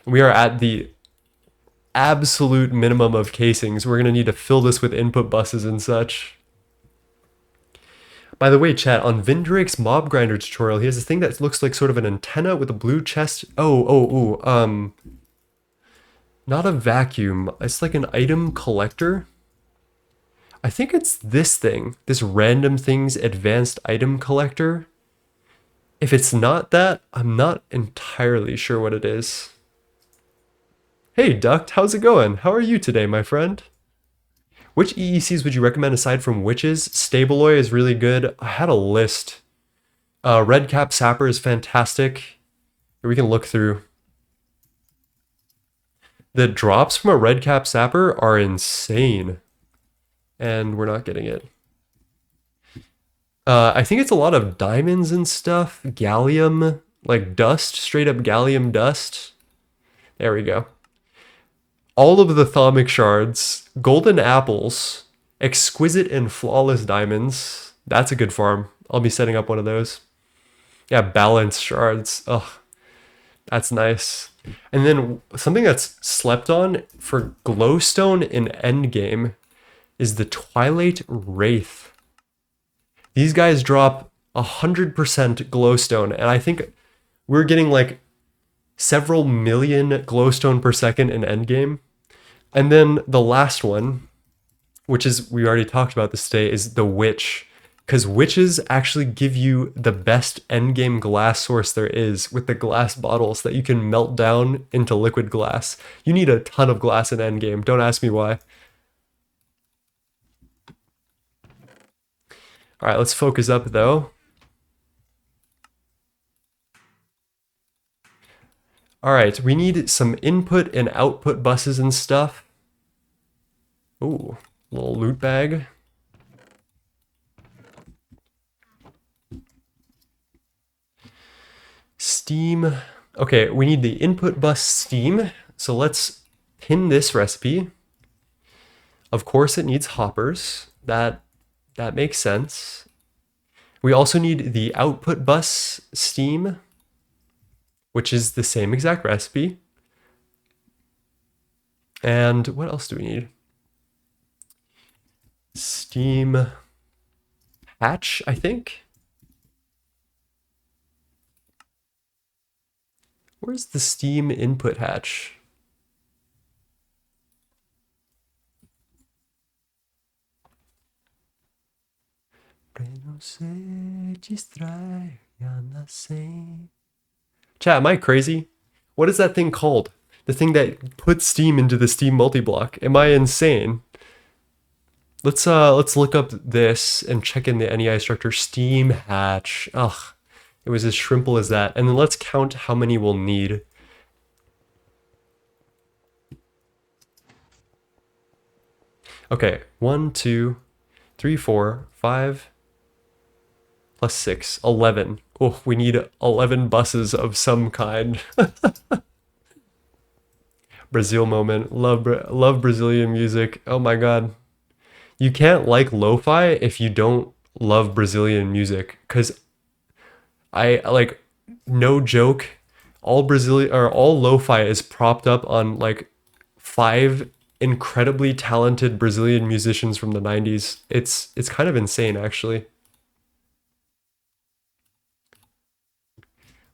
We are at the absolute minimum of casings. We're going to need to fill this with input buses and such. By the way, chat, on Vindrake's mob grinder tutorial, he has this thing that looks like sort of an antenna with a blue chest. Not a vacuum. It's like an item collector. I think it's this thing, this random things advanced item collector. If it's not that, I'm not entirely sure what it is. Hey, Duct, how's it going? How are you today, my friend? Which EECs would you recommend aside from witches? Stabaloy is really good. I had a list. Redcap Sapper is fantastic. We can look through. The drops from a Redcap Sapper are insane. And we're not getting it. I think it's a lot of diamonds and stuff. Gallium, like dust, straight up gallium dust. There we go. All of the thaumic shards, golden apples, exquisite and flawless diamonds. That's a good farm. I'll be setting up one of those. Yeah, balanced shards. Ugh, that's nice. And then something that's slept on for glowstone in endgame is the Twilight Wraith. These guys drop 100% glowstone, and I think we're getting like several million glowstone per second in endgame. And then the last one, which is, we already talked about this today, is the Witch. Because witches actually give you the best endgame glass source there is with the glass bottles that you can melt down into liquid glass. You need a ton of glass in endgame. Don't ask me why. All right, let's focus up though. All right, we need some input and output buses and stuff. Ooh, little loot bag. Steam. Okay, we need the input bus steam. So let's pin this recipe. Of course, it needs hoppers. That makes sense. We also need the output bus steam, which is the same exact recipe. And what else do we need? Steam hatch, I think. Where's the steam input hatch? Chat, am I crazy? What is that thing called? The thing that puts steam into the steam multiblock. Am I insane? Let's look up this and check in the NEI structure. Steam hatch. Ugh. It was as shrimple as that. And then let's count how many we'll need. Okay, 1, 2, 3, 4, 5, plus 6, 11. Oh, we need 11 buses of some kind. Brazil moment. Love Brazilian music. Oh my god. You can't like lo-fi if you don't love Brazilian music, because I like, no joke, all Brazilian or all lo-fi is propped up on like 5 incredibly talented Brazilian musicians from the 90s. It's kind of insane actually.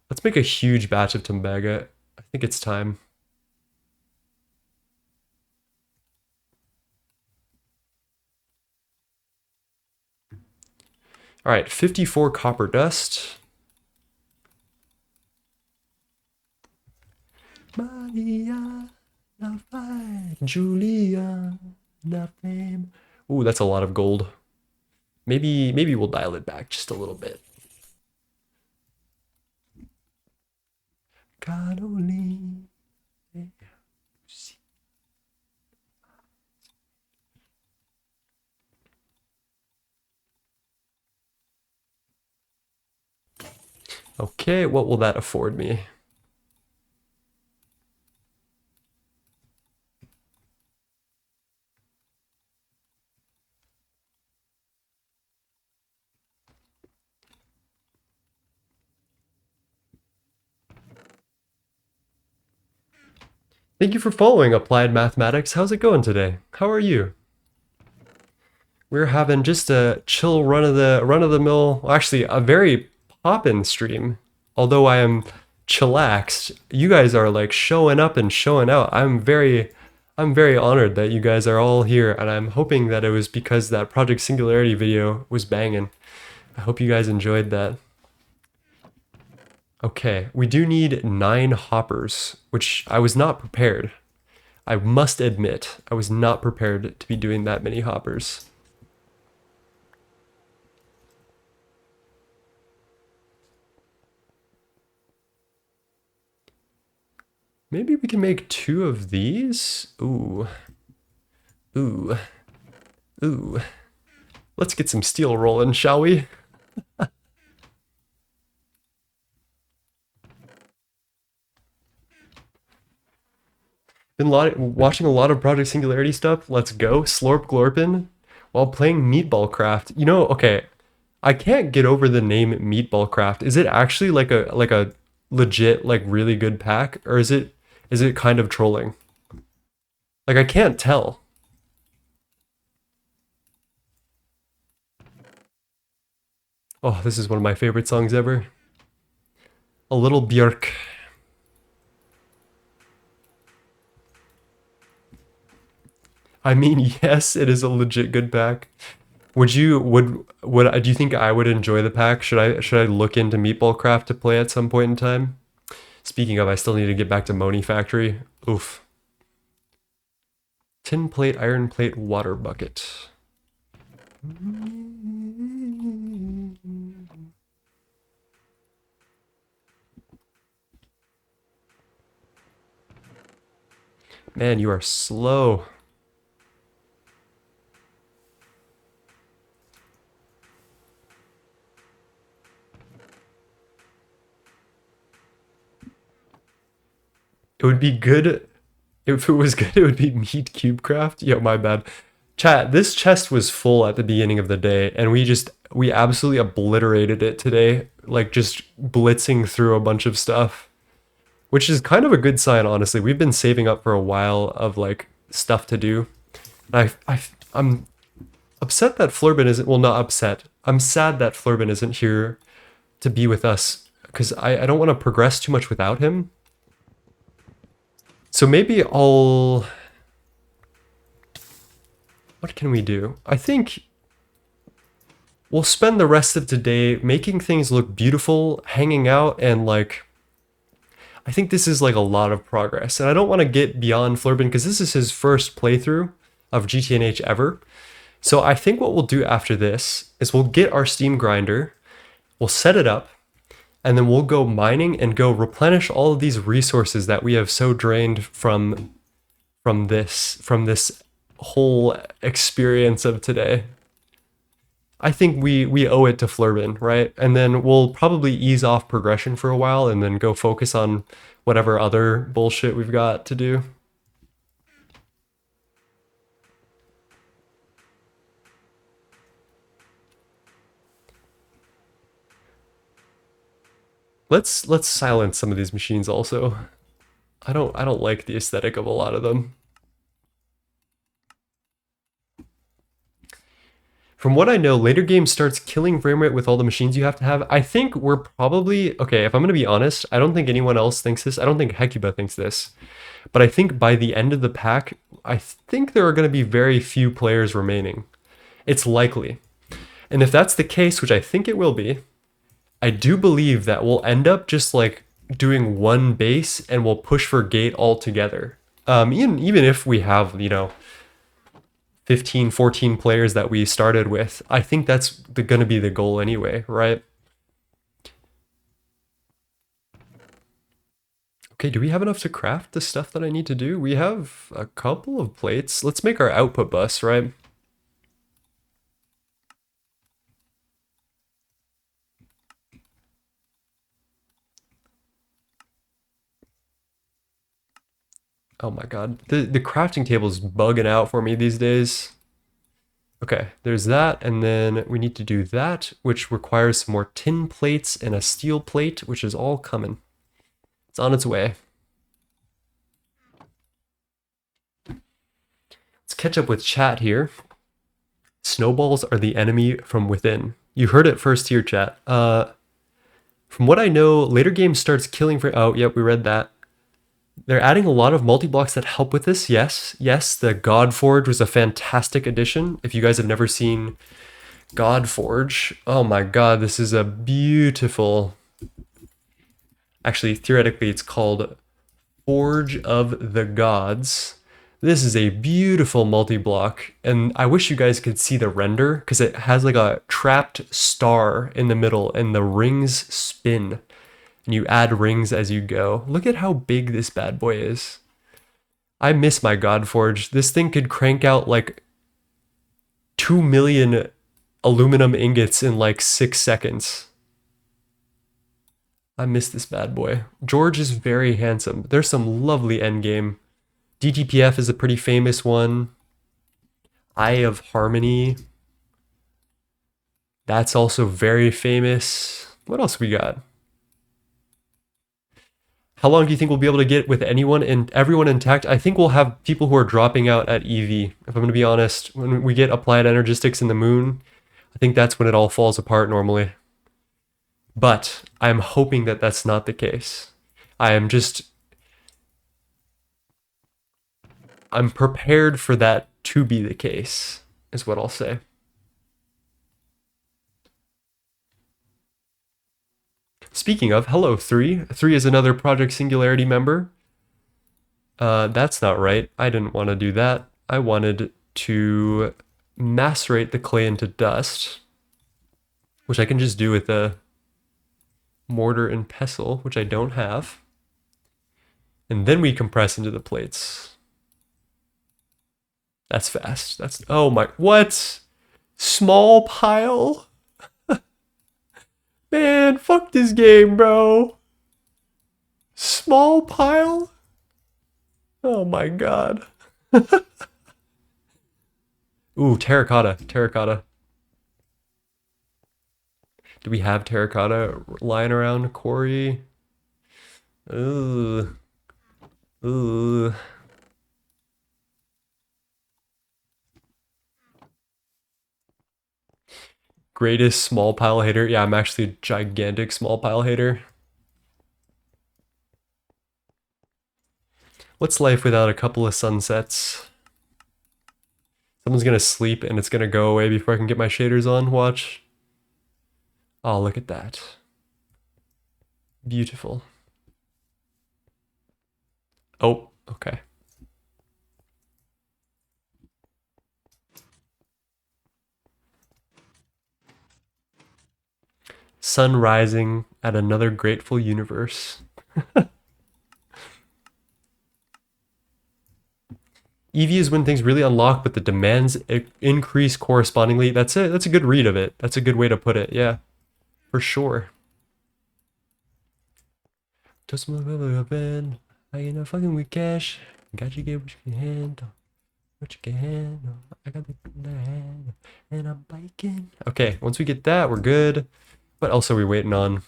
Let's make a huge batch of Tembaga. I think it's time. All right, 54 copper dust. Maria, la fire, Julia, la fame. Ooh, that's a lot of gold. Maybe we'll dial it back just a little bit. Caroline. Okay, what will that afford me? Thank you for following Applied Mathematics. How's it going today? How are you? We're having just a chill run of the mill, well, actually a very poppin' stream. Although I am chillaxed, you guys are like showing up and showing out. I'm very honored that you guys are all here, and I'm hoping that it was because that Project Singularity video was banging. I hope you guys enjoyed that. Okay, we do need 9 hoppers, which I was not prepared. I must admit, I was not prepared to be doing that many hoppers. Maybe we can make 2 of these? Ooh. Ooh. Ooh. Let's get some steel rolling, shall we? Been watching a lot of Project Singularity stuff. Let's go. Slorp Glorpin while playing Meatball Craft. You know, okay, I can't get over the name Meatball Craft. Is it actually like a legit like really good pack, or is it kind of trolling? Like I can't tell. Oh, this is one of my favorite songs ever. A little Björk. I mean, yes, it is a legit good pack. Would do you think I would enjoy the pack? Should I look into Meatball Craft to play at some point in time? Speaking of, I still need to get back to Moni Factory. Oof. Tin plate, iron plate, water bucket. Man, you are slow. It would be good if it was good. It would be meat cube craft. Yo, my bad. Chat. This chest was full at the beginning of the day, and we absolutely obliterated it today. Like just blitzing through a bunch of stuff, which is kind of a good sign, honestly. We've been saving up for a while of like stuff to do. I'm upset that Flurbin isn't. Well, not upset. I'm sad that Flurbin isn't here to be with us because I don't want to progress too much without him. So maybe I'll... What can we do? I think we'll spend the rest of today making things look beautiful, hanging out, and like... I think this is like a lot of progress. And I don't want to get beyond Flurbin because this is his first playthrough of GTNH ever. So I think what we'll do after this is we'll get our Steam grinder, we'll set it up, and then we'll go mining and go replenish all of these resources that we have so drained from this whole experience of today. I think we owe it to Flurbin, right? And then we'll probably ease off progression for a while and then go focus on whatever other bullshit we've got to do. Let's silence some of these machines also. I don't like the aesthetic of a lot of them. From what I know, later game starts killing frame rate with all the machines you have to have. I think we're probably, okay, if I'm gonna be honest, I don't think anyone else thinks this. I don't think Hecuba thinks this. But I think by the end of the pack, I think there are gonna be very few players remaining. It's likely. And if that's the case, which I think it will be, I do believe that we'll end up just like doing one base and we'll push for gate altogether. Even if we have, 15, 14 players that we started with, I think that's going to be the goal anyway, right? Okay, do we have enough to craft the stuff that I need to do? We have a couple of plates. Let's make our output bus, right? Oh my god. The crafting table is bugging out for me these days. Okay, there's that, and then we need to do that, which requires some more tin plates and a steel plate, which is all coming. It's on its way. Let's catch up with chat here. Snowballs are the enemy from within. You heard it first here, chat. From what I know, later game starts killing for... Oh, yep, we read that. They're adding a lot of multi-blocks that help with this, yes. Yes, the God Forge was a fantastic addition. If you guys have never seen God Forge, oh my god, this is a beautiful... Actually, theoretically, it's called Forge of the Gods. This is a beautiful multi-block, and I wish you guys could see the render, because it has like a trapped star in the middle, and the rings spin. And you add rings as you go. Look at how big this bad boy is. I miss my God Forge. This thing could crank out like 2 million aluminum ingots in like 6 seconds. I miss this bad boy. George is very handsome. There's some lovely endgame. DTPF is a pretty famous one. Eye of Harmony. That's also very famous. What else we got? How long do you think we'll be able to get with anyone and everyone intact? I think we'll have people who are dropping out at EV. If I'm going to be honest, when we get applied energistics in the moon, I think that's when it all falls apart normally. But I'm hoping that that's not the case. I'm prepared for that to be the case, is what I'll say. Speaking of, hello, 3. 3 is another Project Singularity member. That's not right. I didn't want to do that. I wanted to macerate the clay into dust, which I can just do with a mortar and pestle, which I don't have. And then we compress into the plates. That's fast. That's, oh my, what? Small pile? Man, fuck this game, bro. Small pile? Oh my god. Ooh, terracotta, terracotta. Do we have terracotta lying around, Corey? Ooh. Ooh. Greatest small pile hater. Yeah, I'm actually a gigantic small pile hater. What's life without a couple of sunsets? Someone's gonna sleep and it's gonna go away before I can get my shaders on. Watch. Oh, look at that. Beautiful. Oh, okay. Sun rising at another grateful universe. EV is when things really unlock, but the demands increase correspondingly. That's it. That's a good read of it. That's a good way to put it. Yeah, for sure. Just a little bit. I ain't no fucking with cash. Got you get what you can handle. What you can handle. I got the hand. And I'm biking. Okay, once we get that, we're good. What else are we waiting on?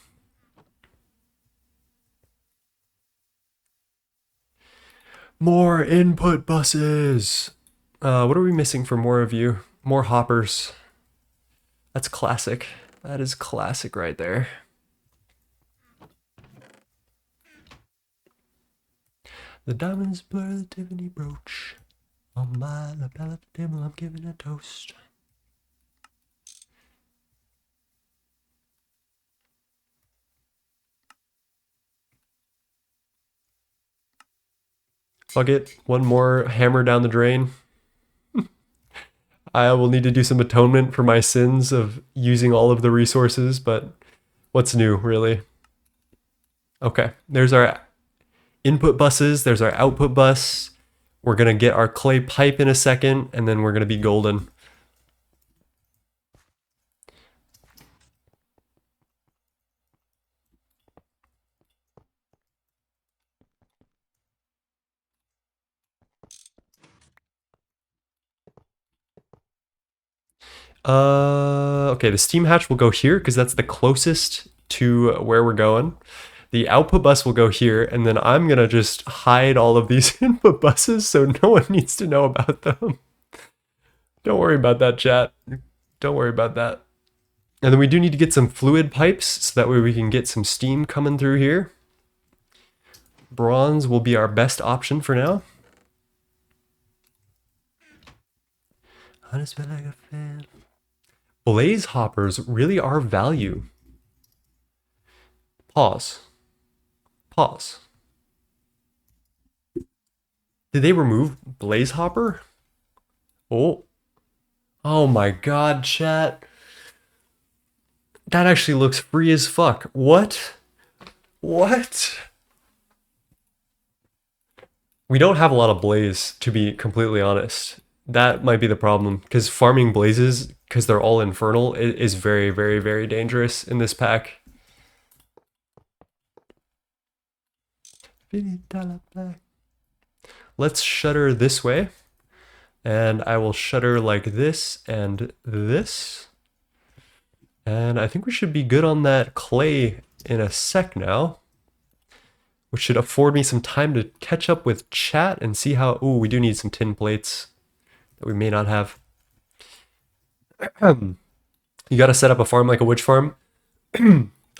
More input buses. What are we missing for more of you? More hoppers. That's classic. That is classic right there. The diamonds blur the Tiffany brooch. On my lapel at the table, I'm giving a toast. I'll get one more hammer down the drain. I will need to do some atonement for my sins of using all of the resources, but what's new, really? Okay, there's our input buses, there's our output bus. We're gonna get our clay pipe in a second, and then we're gonna be golden. Okay, the steam hatch will go here because that's the closest to where we're going. The output bus will go here, and then I'm gonna just hide all of these input buses so no one needs to know about them. Don't worry about that, chat. Don't worry about that. And then we do need to get some fluid pipes so that way we can get some steam coming through here. Bronze will be our best option for now. I just feel like a fan. Blaze hoppers really are value. Pause. Pause. Did they remove blaze hopper? Oh. Oh my god, chat. That actually looks free as fuck. What? What? We don't have a lot of blaze, to be completely honest. That might be the problem, because farming blazes, because they're all infernal, is very, very, very dangerous in this pack. Let's shutter this way. And I will shutter like this and this. And I think we should be good on that clay in a sec now. Which should afford me some time to catch up with chat and see how... Ooh, we do need some tin plates that we may not have. You gotta set up a farm like a witch farm.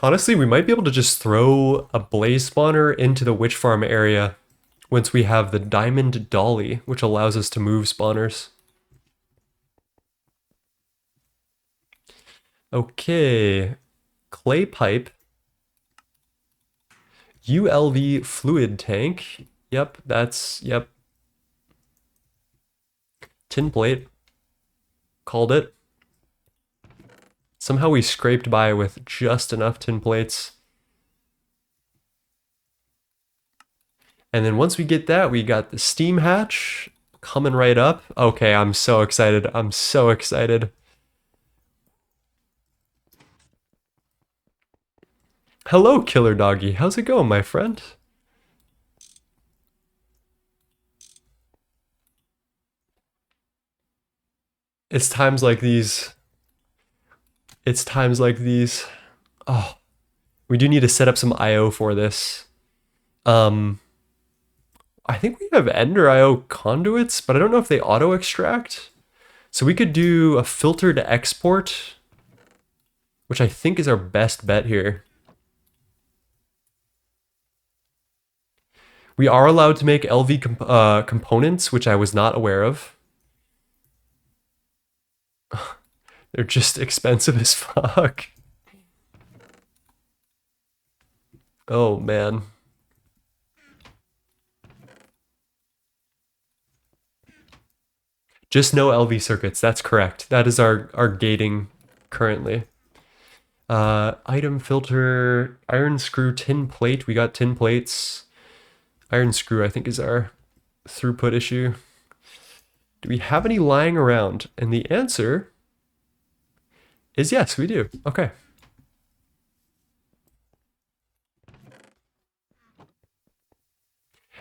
Honestly, we might be able to just throw a blaze spawner into the witch farm area once we have the diamond dolly, which allows us to move spawners. Okay, clay pipe. ULV fluid tank. Yep, that's, yep. Tin plate. Called it. Somehow we scraped by with just enough tin plates. And then once we get that, we got the steam hatch coming right up. Okay, I'm so excited. I'm so excited. Hello, Killer Doggy. How's it going, my friend? It's times like these. It's times like these. Oh, we do need to set up some IO for this. I think we have Ender IO conduits, but I don't know if they auto extract. So we could do a filtered export, which I think is our best bet here. We are allowed to make LV components, which I was not aware of. They're just expensive as fuck. Oh, man. Just no LV circuits, that's correct. That is our gating currently. Item filter, iron screw, tin plate. We got tin plates. Iron screw, I think, is our throughput issue. Do we have any lying around? And the answer is yes, we do. Okay.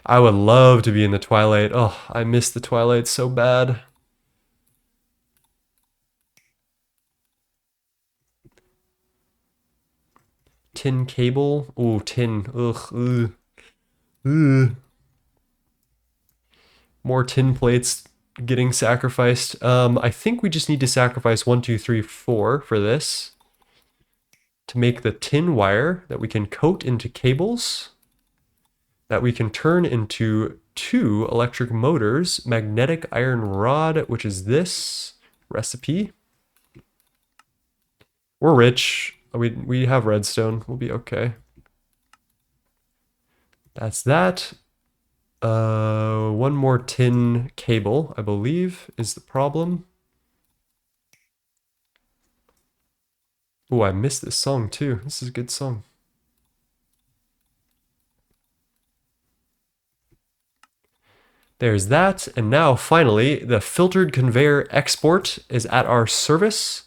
I would love to be in the Twilight. Oh, I miss the Twilight so bad. Tin cable. Ooh, tin. Ugh. Ugh. Ugh. More tin plates getting sacrificed. I think we just need to sacrifice 1, 2, 3, 4 for this to make the tin wire that we can coat into cables that we can turn into 2 electric motors, magnetic iron rod, which is this recipe. We're rich. We have redstone. We'll be okay. That's that. one more tin cable, I believe, is the problem. Oh, I missed this song too. This is a good song. There's that, and now finally, the filtered conveyor export is at our service.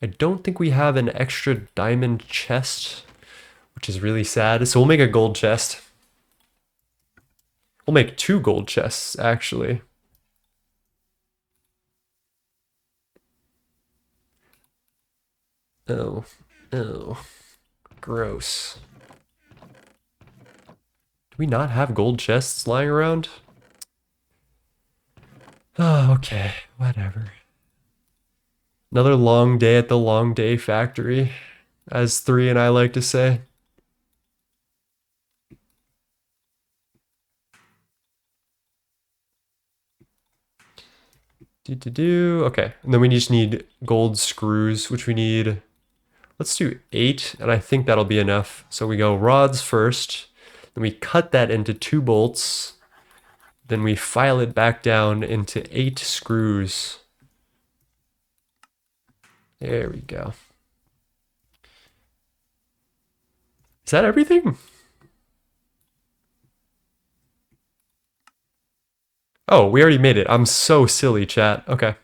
I don't think we have an extra diamond chest, which is really sad. So we'll make a gold chest. We'll make 2 gold chests, actually. Oh, oh, gross. Do we not have gold chests lying around? Oh, okay, whatever. Another long day at the long day factory, as 3 and I like to say. Okay, and then we just need gold screws, which we need. Let's do 8, and I think that'll be enough. So we go rods first, then we cut that into 2 bolts, then we file it back down into 8 screws. There we go. Is that everything? Oh, we already made it. I'm so silly, chat. Okay.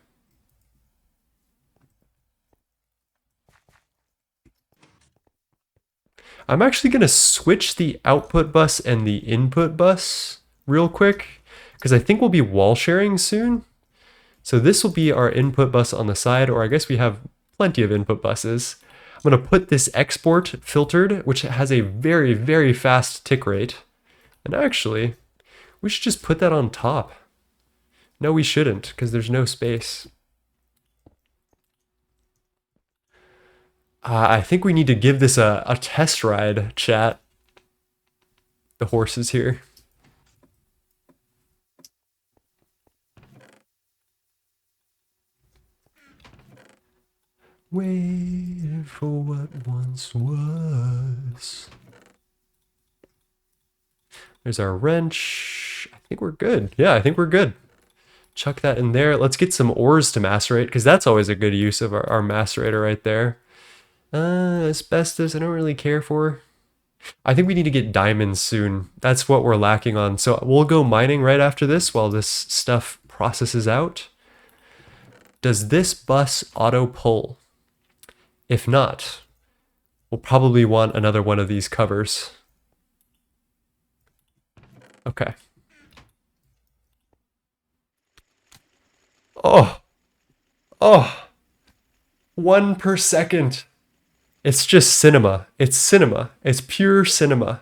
I'm actually going to switch the output bus and the input bus real quick, because I think we'll be wall sharing soon. So this will be our input bus on the side, or I guess we have plenty of input buses. I'm going to put this export filtered, which has a very, very fast tick rate. And actually, we should just put that on top. No, we shouldn't, because there's no space. I think we need to give this a test ride, chat. The horse is here. Waiting for what once was. There's our wrench. I think we're good. Yeah, I think we're good. Chuck that in there. Let's get some ores to macerate, because that's always a good use of our macerator right there. Asbestos, I don't really care for. I think we need to get diamonds soon. That's what we're lacking on. So we'll go mining right after this while this stuff processes out. Does this bus auto pull? If not, we'll probably want another one of these covers. Okay. Oh. Oh. 1 per second. It's just cinema. It's cinema. It's pure cinema.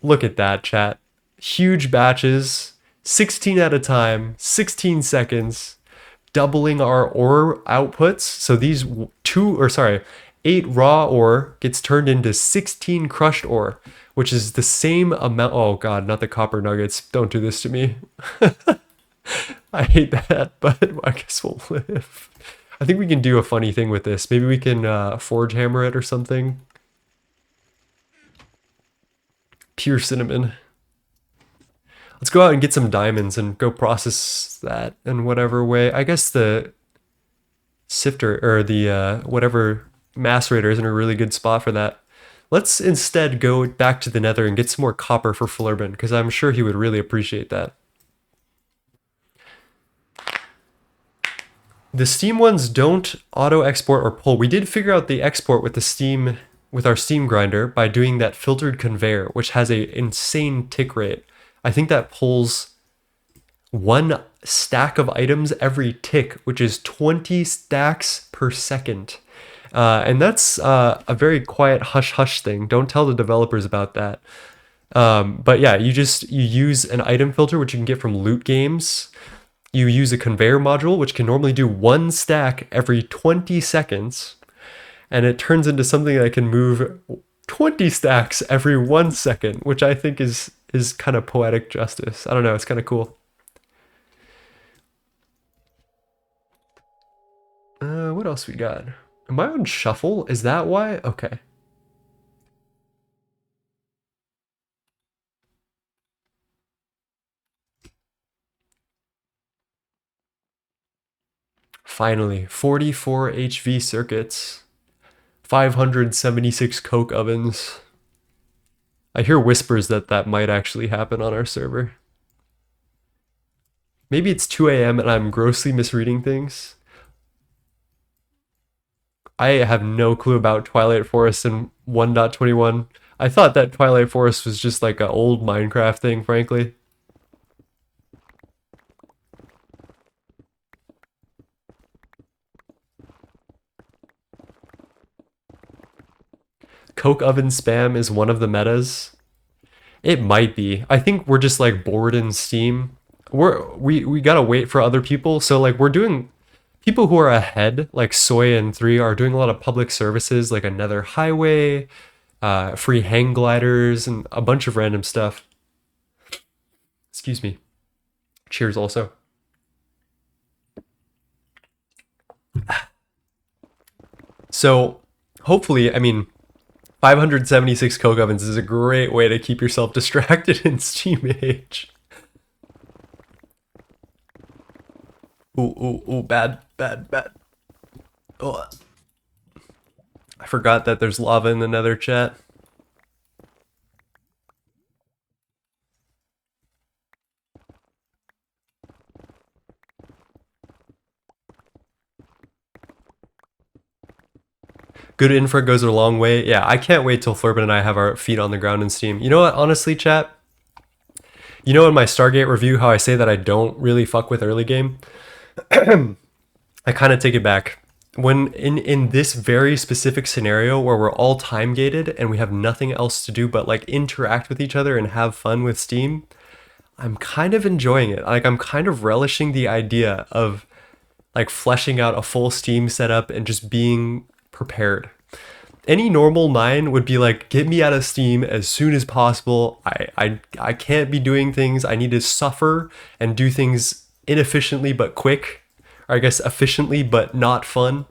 Look at that, chat. Huge batches, 16 at a time, 16 seconds, doubling our ore outputs. So these 8 raw ore gets turned into 16 crushed ore, which is the same amount. Oh God, not the copper nuggets. Don't do this to me. I hate that, but I guess we'll live. I think we can do a funny thing with this. Maybe we can forge hammer it or something. Pure cinnamon. Let's go out and get some diamonds and go process that in whatever way. I guess the sifter or the whatever macerator isn't a really good spot for that. Let's instead go back to the nether and get some more copper for Flurban, because I'm sure he would really appreciate that. The Steam ones don't auto export or pull. We did figure out the export with the Steam, with our Steam grinder, by doing that filtered conveyor, which has a insane tick rate. I think that pulls 1 stack of items every tick, which is 20 stacks per second. And that's a very quiet hush hush thing. Don't tell the developers about that. But yeah, you use an item filter, which you can get from loot games. You use a conveyor module, which can normally do 1 stack every 20 seconds. And it turns into something that can move 20 stacks every 1 second, which I think is kind of poetic justice. I don't know, it's kind of cool. What else we got? Am I on shuffle? Is that why? Okay. Finally, 44 HV circuits, 576 coke ovens. I hear whispers that that might actually happen on our server. Maybe it's 2 a.m. and I'm grossly misreading things. I have no clue about Twilight Forest in 1.21. I thought that Twilight Forest was just like an old Minecraft thing, frankly. Coke oven spam is one of the metas. It might be. I think we're just like bored in Steam. We gotta wait for other people. So like we're doing people who are ahead, like Soy and 3 are doing a lot of public services like a nether highway, free hang gliders, and a bunch of random stuff. Excuse me. Cheers also. So hopefully, I mean, 576 coke ovens is a great way to keep yourself distracted in Steam Age. Ooh, bad. Oh. I forgot that there's lava in the nether chat. Good infra goes a long way. Yeah, I can't wait till Flirbin and I have our feet on the ground in Steam. You know what, honestly, chat? You know in my Stargate review how I say that I don't really fuck with early game? I kind of take it back. When in this very specific scenario where we're all time gated and we have nothing else to do but like interact with each other and have fun with Steam, I'm kind of enjoying it. Like I'm kind of relishing the idea of like fleshing out a full Steam setup and just being prepared. Any normal mind would be like, get me out of Steam as soon as possible. I can't be doing things. I need to suffer and do things inefficiently but quick. Or I guess efficiently but not fun.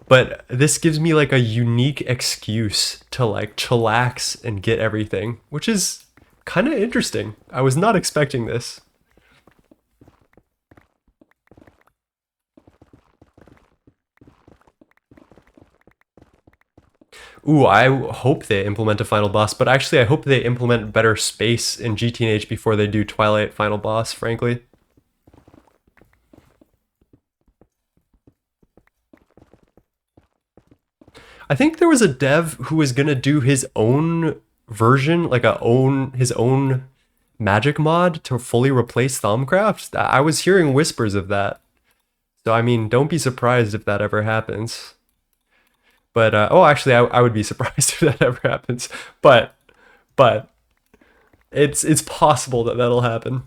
But this gives me like a unique excuse to like chillax and get everything, which is kind of interesting. I was not expecting this. Ooh, I hope they implement a final boss, but actually I hope they implement better space in GTNH before they do Twilight final boss, frankly. I think there was a dev who was gonna do his own version, like his own magic mod to fully replace Thaumcraft. I was hearing whispers of that. So I mean, don't be surprised if that ever happens. But oh, actually, I would be surprised if that ever happens. But it's possible that that'll happen.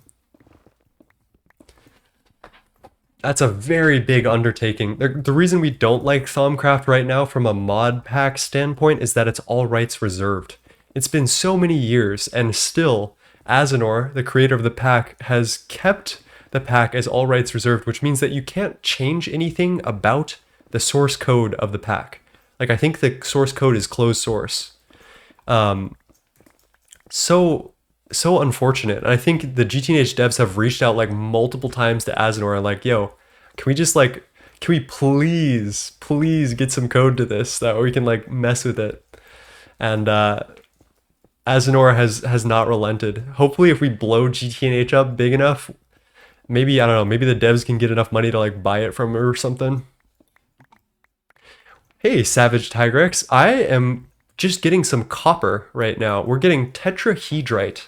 That's a very big undertaking. The reason we don't like Thaumcraft right now from a mod pack standpoint is that it's all rights reserved. It's been so many years, and still, Azenor, the creator of the pack, has kept the pack as all rights reserved, which means that you can't change anything about the source code of the pack. Like, I think the source code is closed source. So unfortunate. And I think the GTNH devs have reached out like multiple times to Azenor and like, yo, can we please get some code to this so that we can like mess with it? And Azenor has not relented. Hopefully if we blow GTNH up big enough, maybe, I don't know, maybe the devs can get enough money to like buy it from her or something. Hey, Savage Tigrex, I am just getting some copper right now. We're getting tetrahedrite,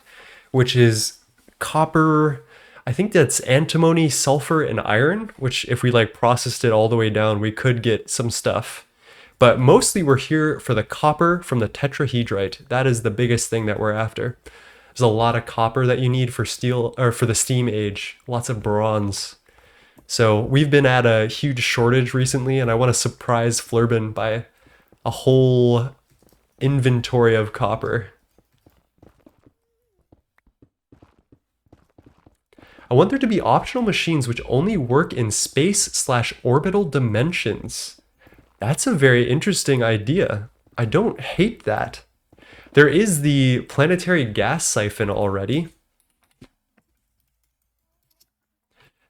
which is copper, I think that's antimony, sulfur, and iron, which if we like processed it all the way down, we could get some stuff. But mostly we're here for the copper from the tetrahedrite. That is the biggest thing that we're after. There's a lot of copper that you need for steel, or for the Steam Age, lots of bronze. So we've been at a huge shortage recently, and I want to surprise Flirbin by a whole inventory of copper. I want there to be optional machines which only work in space/orbital dimensions. That's a very interesting idea. I don't hate that. There is the planetary gas siphon already.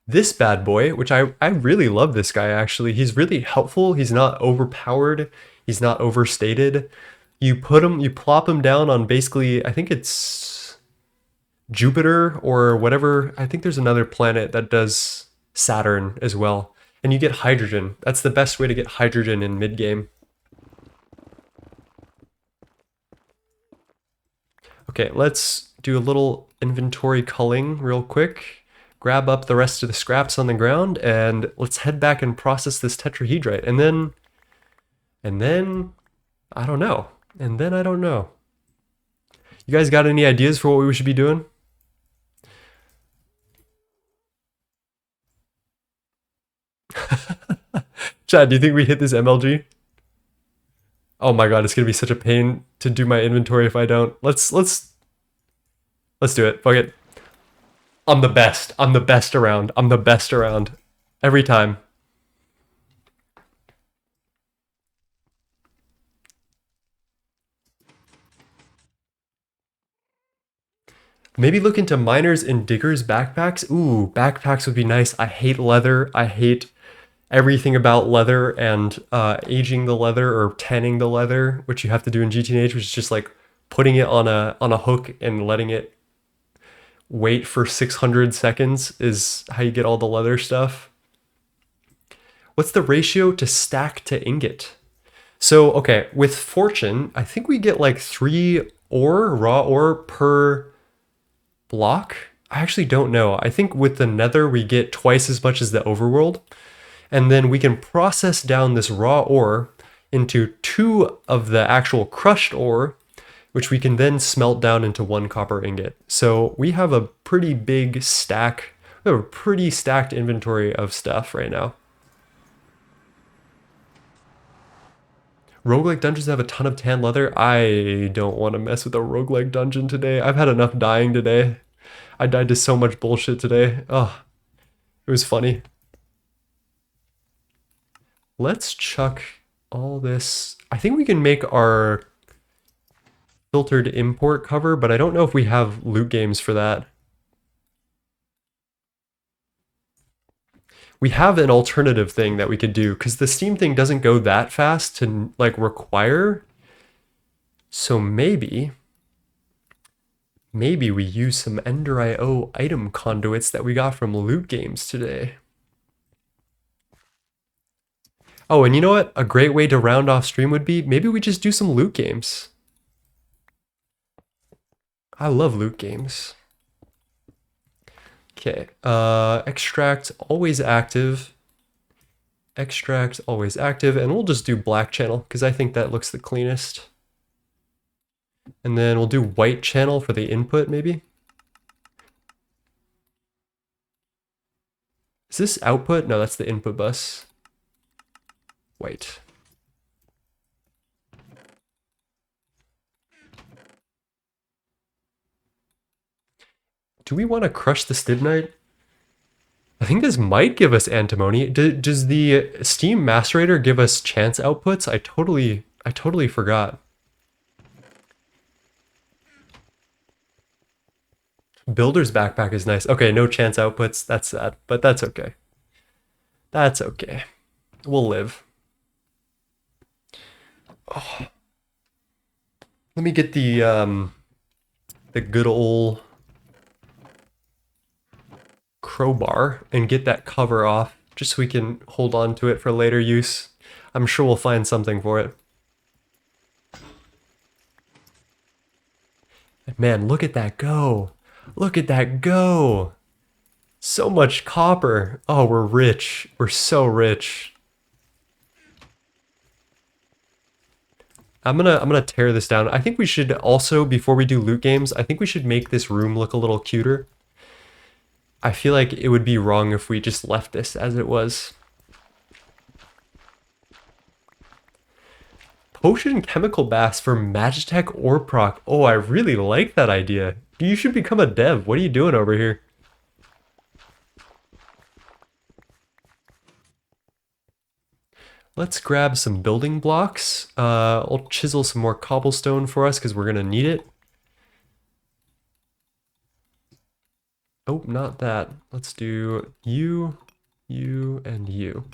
This bad boy, which I really love this guy actually. He's really helpful. He's not overpowered. He's not overstated. You plop him down on basically, I think it's Jupiter or whatever. I think there's another planet that does Saturn as well. And you get hydrogen. That's the best way to get hydrogen in mid-game. Okay, let's do a little inventory culling real quick. Grab up the rest of the scraps on the ground, and let's head back and process this tetrahedrite. And then, I don't know. And then I don't know. You guys got any ideas for what we should be doing? Chad, do you think we hit this MLG? Oh my god, it's gonna be such a pain to do my inventory if I don't. Let's do it. Fuck it. I'm the best. I'm the best around. I'm the best around. Every time. Maybe look into miners and diggers backpacks. Ooh, backpacks would be nice. I hate leather. I hate everything about leather and aging the leather or tanning the leather, which you have to do in GTNH, which is just like putting it on a hook and letting it wait for 600 seconds is how you get all the leather stuff. What's the ratio to stack to ingot? So, okay, with fortune, I think we get like 3 ore, raw ore per block. I actually don't know. I think with the nether, we get twice as much as the overworld. And then we can process down this raw ore into 2 of the actual crushed ore, which we can then smelt down into 1 copper ingot. So we have a pretty big stack. We have a pretty stacked inventory of stuff right now. Roguelike dungeons have a ton of tan leather. I don't want to mess with a roguelike dungeon today. I've had enough dying today. I died to so much bullshit today. Oh, it was funny. Let's chuck all this. I think we can make our filtered import cover, but I don't know if we have loot games for that. We have an alternative thing that we could do because the Steam thing doesn't go that fast to like require. So maybe we use some Ender.io item conduits that we got from loot games today. Oh, and you know what? A great way to round off stream would be maybe we just do some loot games. I love loot games. Okay, extract always active. Extract always active, and we'll just do black channel because I think that looks the cleanest. And then we'll do white channel for the input, maybe. Is this output? No, that's the input bus. White. Do we want to crush the stibnite? I think this might give us antimony. Does the Steam macerator give us chance outputs? I totally forgot. Builder's backpack is nice. Okay, no chance outputs. That's sad, but that's okay. That's okay. We'll live. Oh. Let me get the good old crowbar and get that cover off just so we can hold on to it for later use. I'm sure we'll find something for it. Man, look at that go. Look at that go. So much copper. Oh, we're rich. We're so rich. I'm gonna tear this down. I think we should also, before we do loot games, I think we should make this room look a little cuter. I feel like it would be wrong if we just left this as it was. Potion chemical baths for Magitech Oreproc. Oh, I really like that idea. You should become a dev. What are you doing over here? Let's grab some building blocks. I'll chisel some more cobblestone for us because we're gonna need it. Oh, not that. Let's do you, you, and you.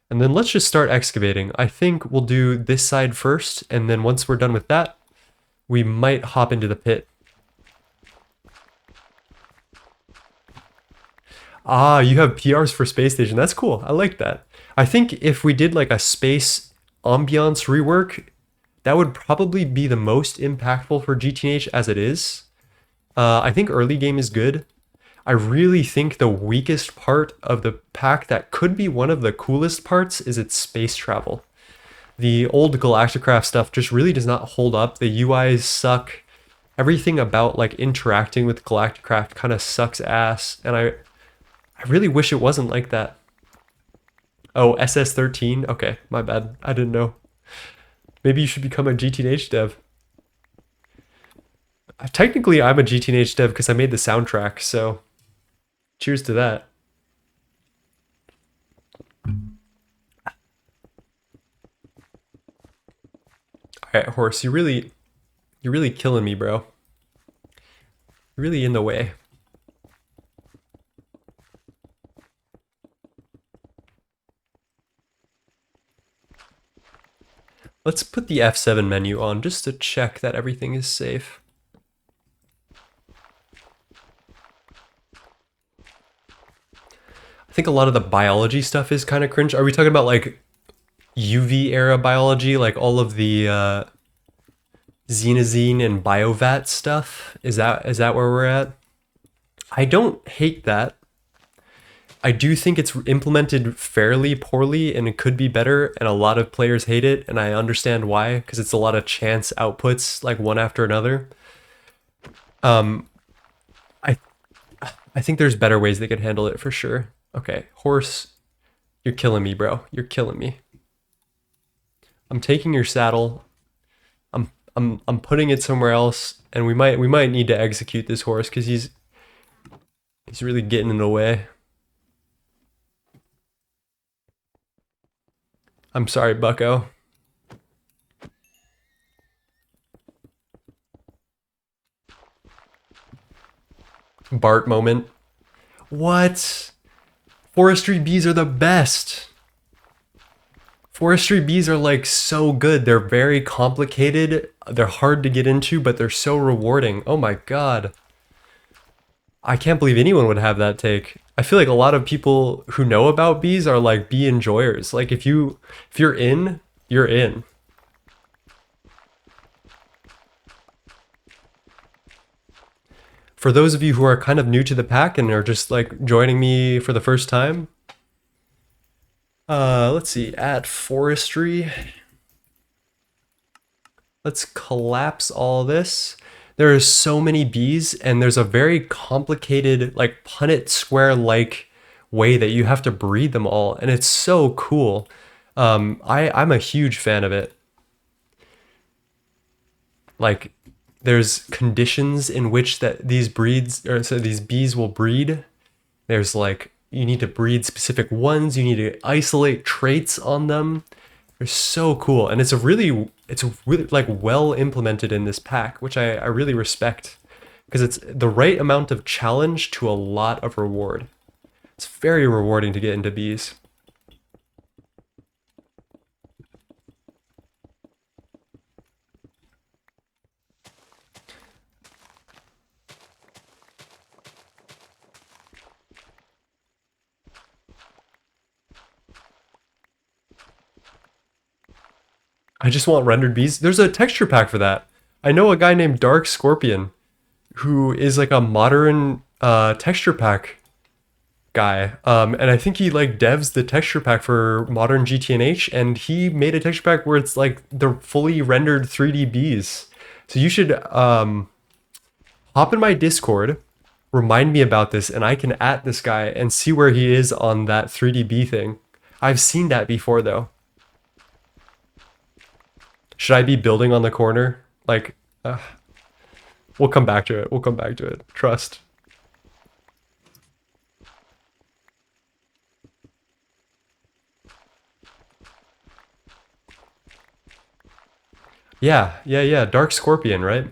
And then let's just start excavating. I think we'll do this side first, and then once we're done with that, we might hop into the pit. Ah, you have PRs for Space Station. That's cool. I like that. I think if we did like a space ambiance rework, that would probably be the most impactful for GTNH as it is. I think early game is good. I really think the weakest part of the pack that could be one of the coolest parts is its space travel. The old Galacticraft stuff just really does not hold up. The UIs suck. Everything about like interacting with Galacticraft kind of sucks ass, and I really wish it wasn't like that. Oh, SS13? Okay, my bad. I didn't know. Maybe you should become a GTNH dev. Technically, I'm a GTNH dev because I made the soundtrack, so cheers to that. Alright, Horse, you're really killing me, bro. You're really in the way. Let's put the F7 menu on just to check that everything is safe. I think a lot of the biology stuff is kind of cringe. Are we talking about like UV era biology, like all of the xenazine and biovat stuff? Is that where we're at? I don't hate that. I do think it's implemented fairly poorly and it could be better, and a lot of players hate it, and I understand why, because it's a lot of chance outputs, like one after another. Um, I I think there's better ways they could handle it for sure. Okay, Horse, you're killing me, bro. You're killing me. I'm taking your saddle. I'm putting it somewhere else, and we might need to execute this horse because he's really getting in the way. I'm sorry, Bucko. Bart moment. What? Forestry bees are the best. Forestry bees are like so good. They're very complicated. They're hard to get into, but they're so rewarding. Oh my god. I can't believe anyone would have that take. I feel like a lot of people who know about bees are like bee enjoyers. Like if you're in, you're in. For those of you who are kind of new to the pack and are just like joining me for the first time, let's see, add forestry. Let's collapse all this. There are so many bees, and there's a very complicated, like Punnett square-like way that you have to breed them all, and it's so cool. I'm a huge fan of it. Like, there's conditions in which that these breeds, or so these bees will breed. There's like, you need to breed specific ones. You need to isolate traits on them. They're so cool, and it's really like well implemented in this pack, which I really respect because it's the right amount of challenge to a lot of reward. It's very rewarding to get into bees. I just want rendered bees. There's a texture pack for that. I know a guy named Dark Scorpion who is like a modern texture pack guy. And I think he like devs the texture pack for modern GTNH, and he made a texture pack where it's like the fully rendered 3D bees. So you should hop in my Discord, remind me about this, and I can at this guy and see where he is on that 3D bee thing. I've seen that before though. Should I be building on the corner? Like, we'll come back to it. We'll come back to it. Trust. Yeah. Dark Scorpion, right?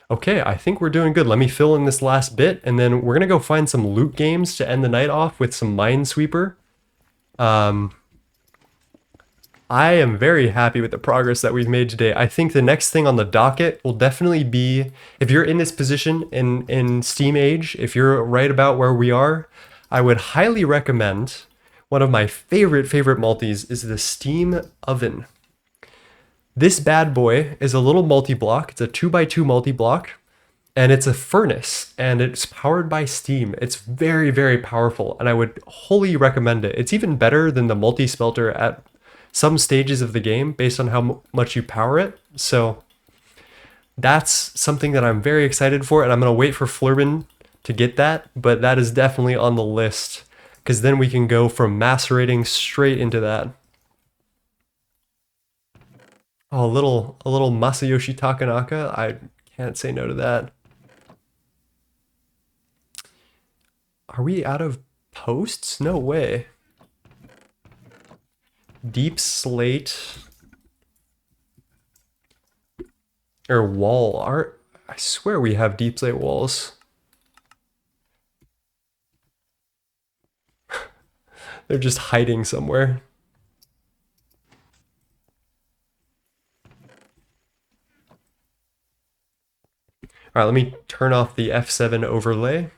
Okay, I think we're doing good. Let me fill in this last bit, and then we're gonna go find some loot games to end the night off with some minesweeper. Um, I am very happy with the progress that we've made today. I think the next thing on the docket will definitely be, if you're in this position in Steam Age, if you're right about where we are, I would highly recommend, one of my favorite multis is the Steam Oven. This bad boy is a little multi-block. It's a 2x2 multi-block, and it's a furnace, and it's powered by steam. It's very powerful, and I would wholly recommend it. It's even better than the multi-smelter at some stages of the game based on how much you power it. So that's something that I'm very excited for, and I'm going to wait for Flurbin to get that, but that is definitely on the list, because then we can go from macerating straight into that. Oh, a little Masayoshi Takanaka. I can't say no to that. Are we out of posts? No way. Deep slate or wall art. I swear we have deep slate walls. They're just hiding somewhere. All right, let me turn off the F7 overlay.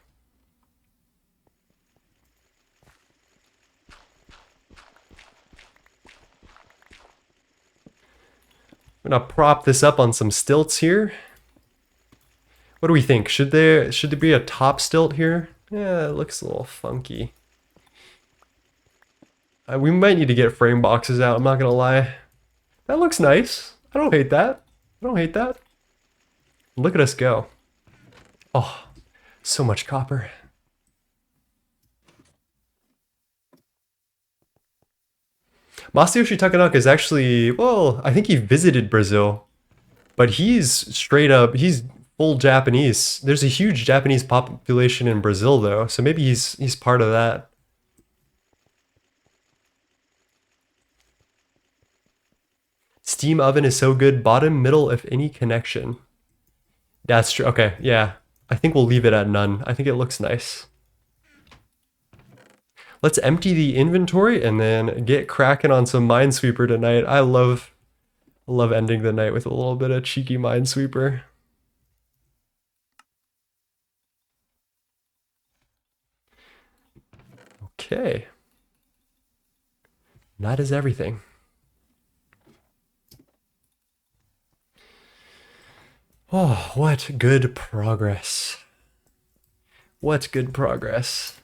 I'm gonna prop this up on some stilts here. What do we think? Should there be a top stilt here? Yeah, it looks a little funky. We might need to get frame boxes out, I'm not gonna lie. That looks nice. I don't hate that. I don't hate that. Look at us go. Oh, so much copper. Masayoshi Takanaka is actually, well, I think he visited Brazil, but he's straight up, he's full Japanese. There's a huge Japanese population in Brazil though, so maybe he's part of that. Steam oven is so good, bottom, middle, if any connection. That's true. Okay, yeah. I think we'll leave it at none. I think it looks nice. Let's empty the inventory and then get cracking on some minesweeper tonight. I love ending the night with a little bit of cheeky minesweeper. Okay. That is everything. Oh, what good progress. What good progress.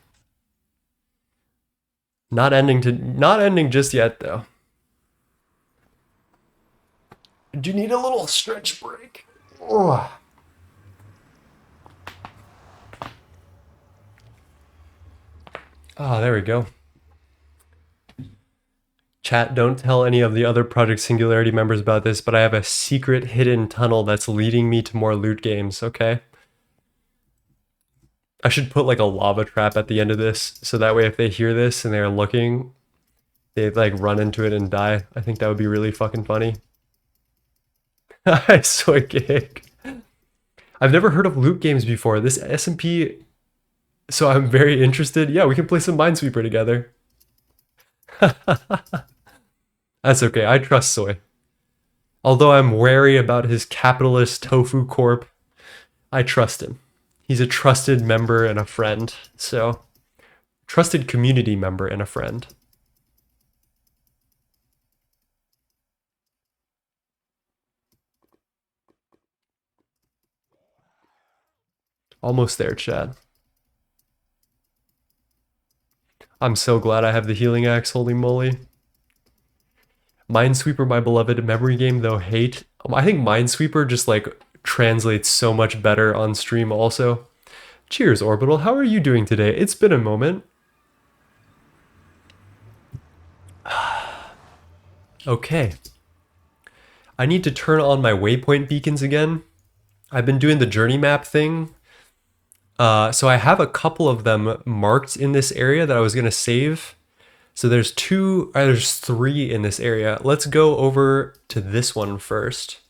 Not ending just yet though. Do you need a little stretch break? Oh. Ah, there we go. Chat, don't tell any of the other Project Singularity members about this, but I have a secret hidden tunnel that's leading me to more loot games, okay? I should put like a lava trap at the end of this, so that way if they hear this and they're looking, they like run into it and die. I think that would be really fucking funny. I soy cake. I've never heard of loot games before. This SMP, so I'm very interested. Yeah, we can play some Minesweeper together. That's okay, I trust Soy. Although I'm wary about his capitalist tofu corp, I trust him. He's a trusted member and a friend, so trusted community member and a friend. Almost there, Chad. I'm so glad I have the healing axe, holy moly. Minesweeper, my beloved memory game, though hate. I think Minesweeper just like translates so much better on stream also. Cheers, Orbital. How are you doing today? It's been a moment. Okay. I need to turn on my waypoint beacons again. I've been doing the journey map thing. So I have a couple of them marked in this area that I was going to save. So there's there's three in this area. Let's go over to this one first.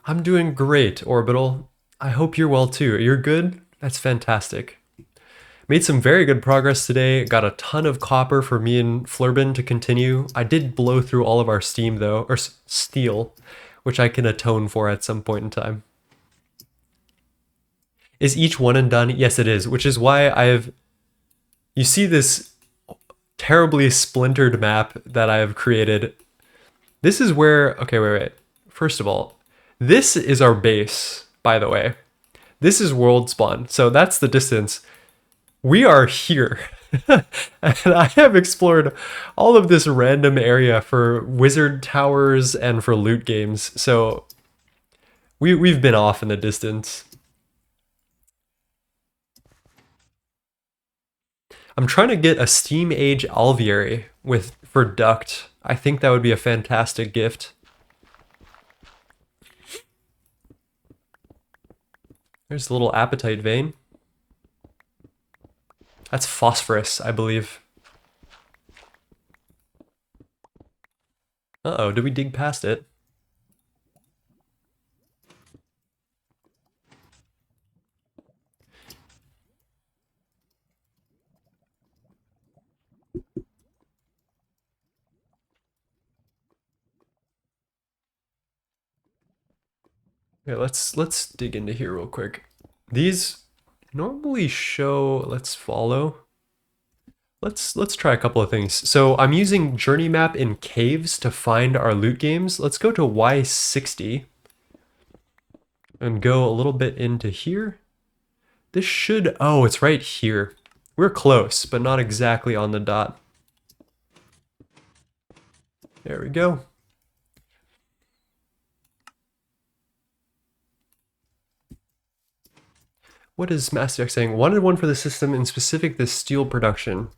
I'm doing great, Orbital. I hope you're well too. You're good? That's fantastic. Made some very good progress today. Got a ton of copper for me and Flurbin to continue. I did blow through all of our steam though, or steel, which I can atone for at some point in time. Is each one and done? Yes, it is, which is why you see this terribly splintered map that I have created. This is where, okay, wait. First of all, this is our base, by the way. This is world spawn, so that's the distance. We are here. And I have explored all of this random area for wizard towers and for loot games, so we've been off in the distance. I'm trying to get a Steam Age Alviary for Duct. I think that would be a fantastic gift. There's a little appetite vein. That's phosphorus, I believe. Uh-oh, did we dig past it? Okay, let's dig into here real quick. These normally show, let's follow. Let's try a couple of things. So I'm using journey map in caves to find our loot games. Let's go to Y60 and go a little bit into here. This should, oh, it's right here. We're close, but not exactly on the dot. There we go. What is Master saying? Wanted one for the system, in specific the steel production.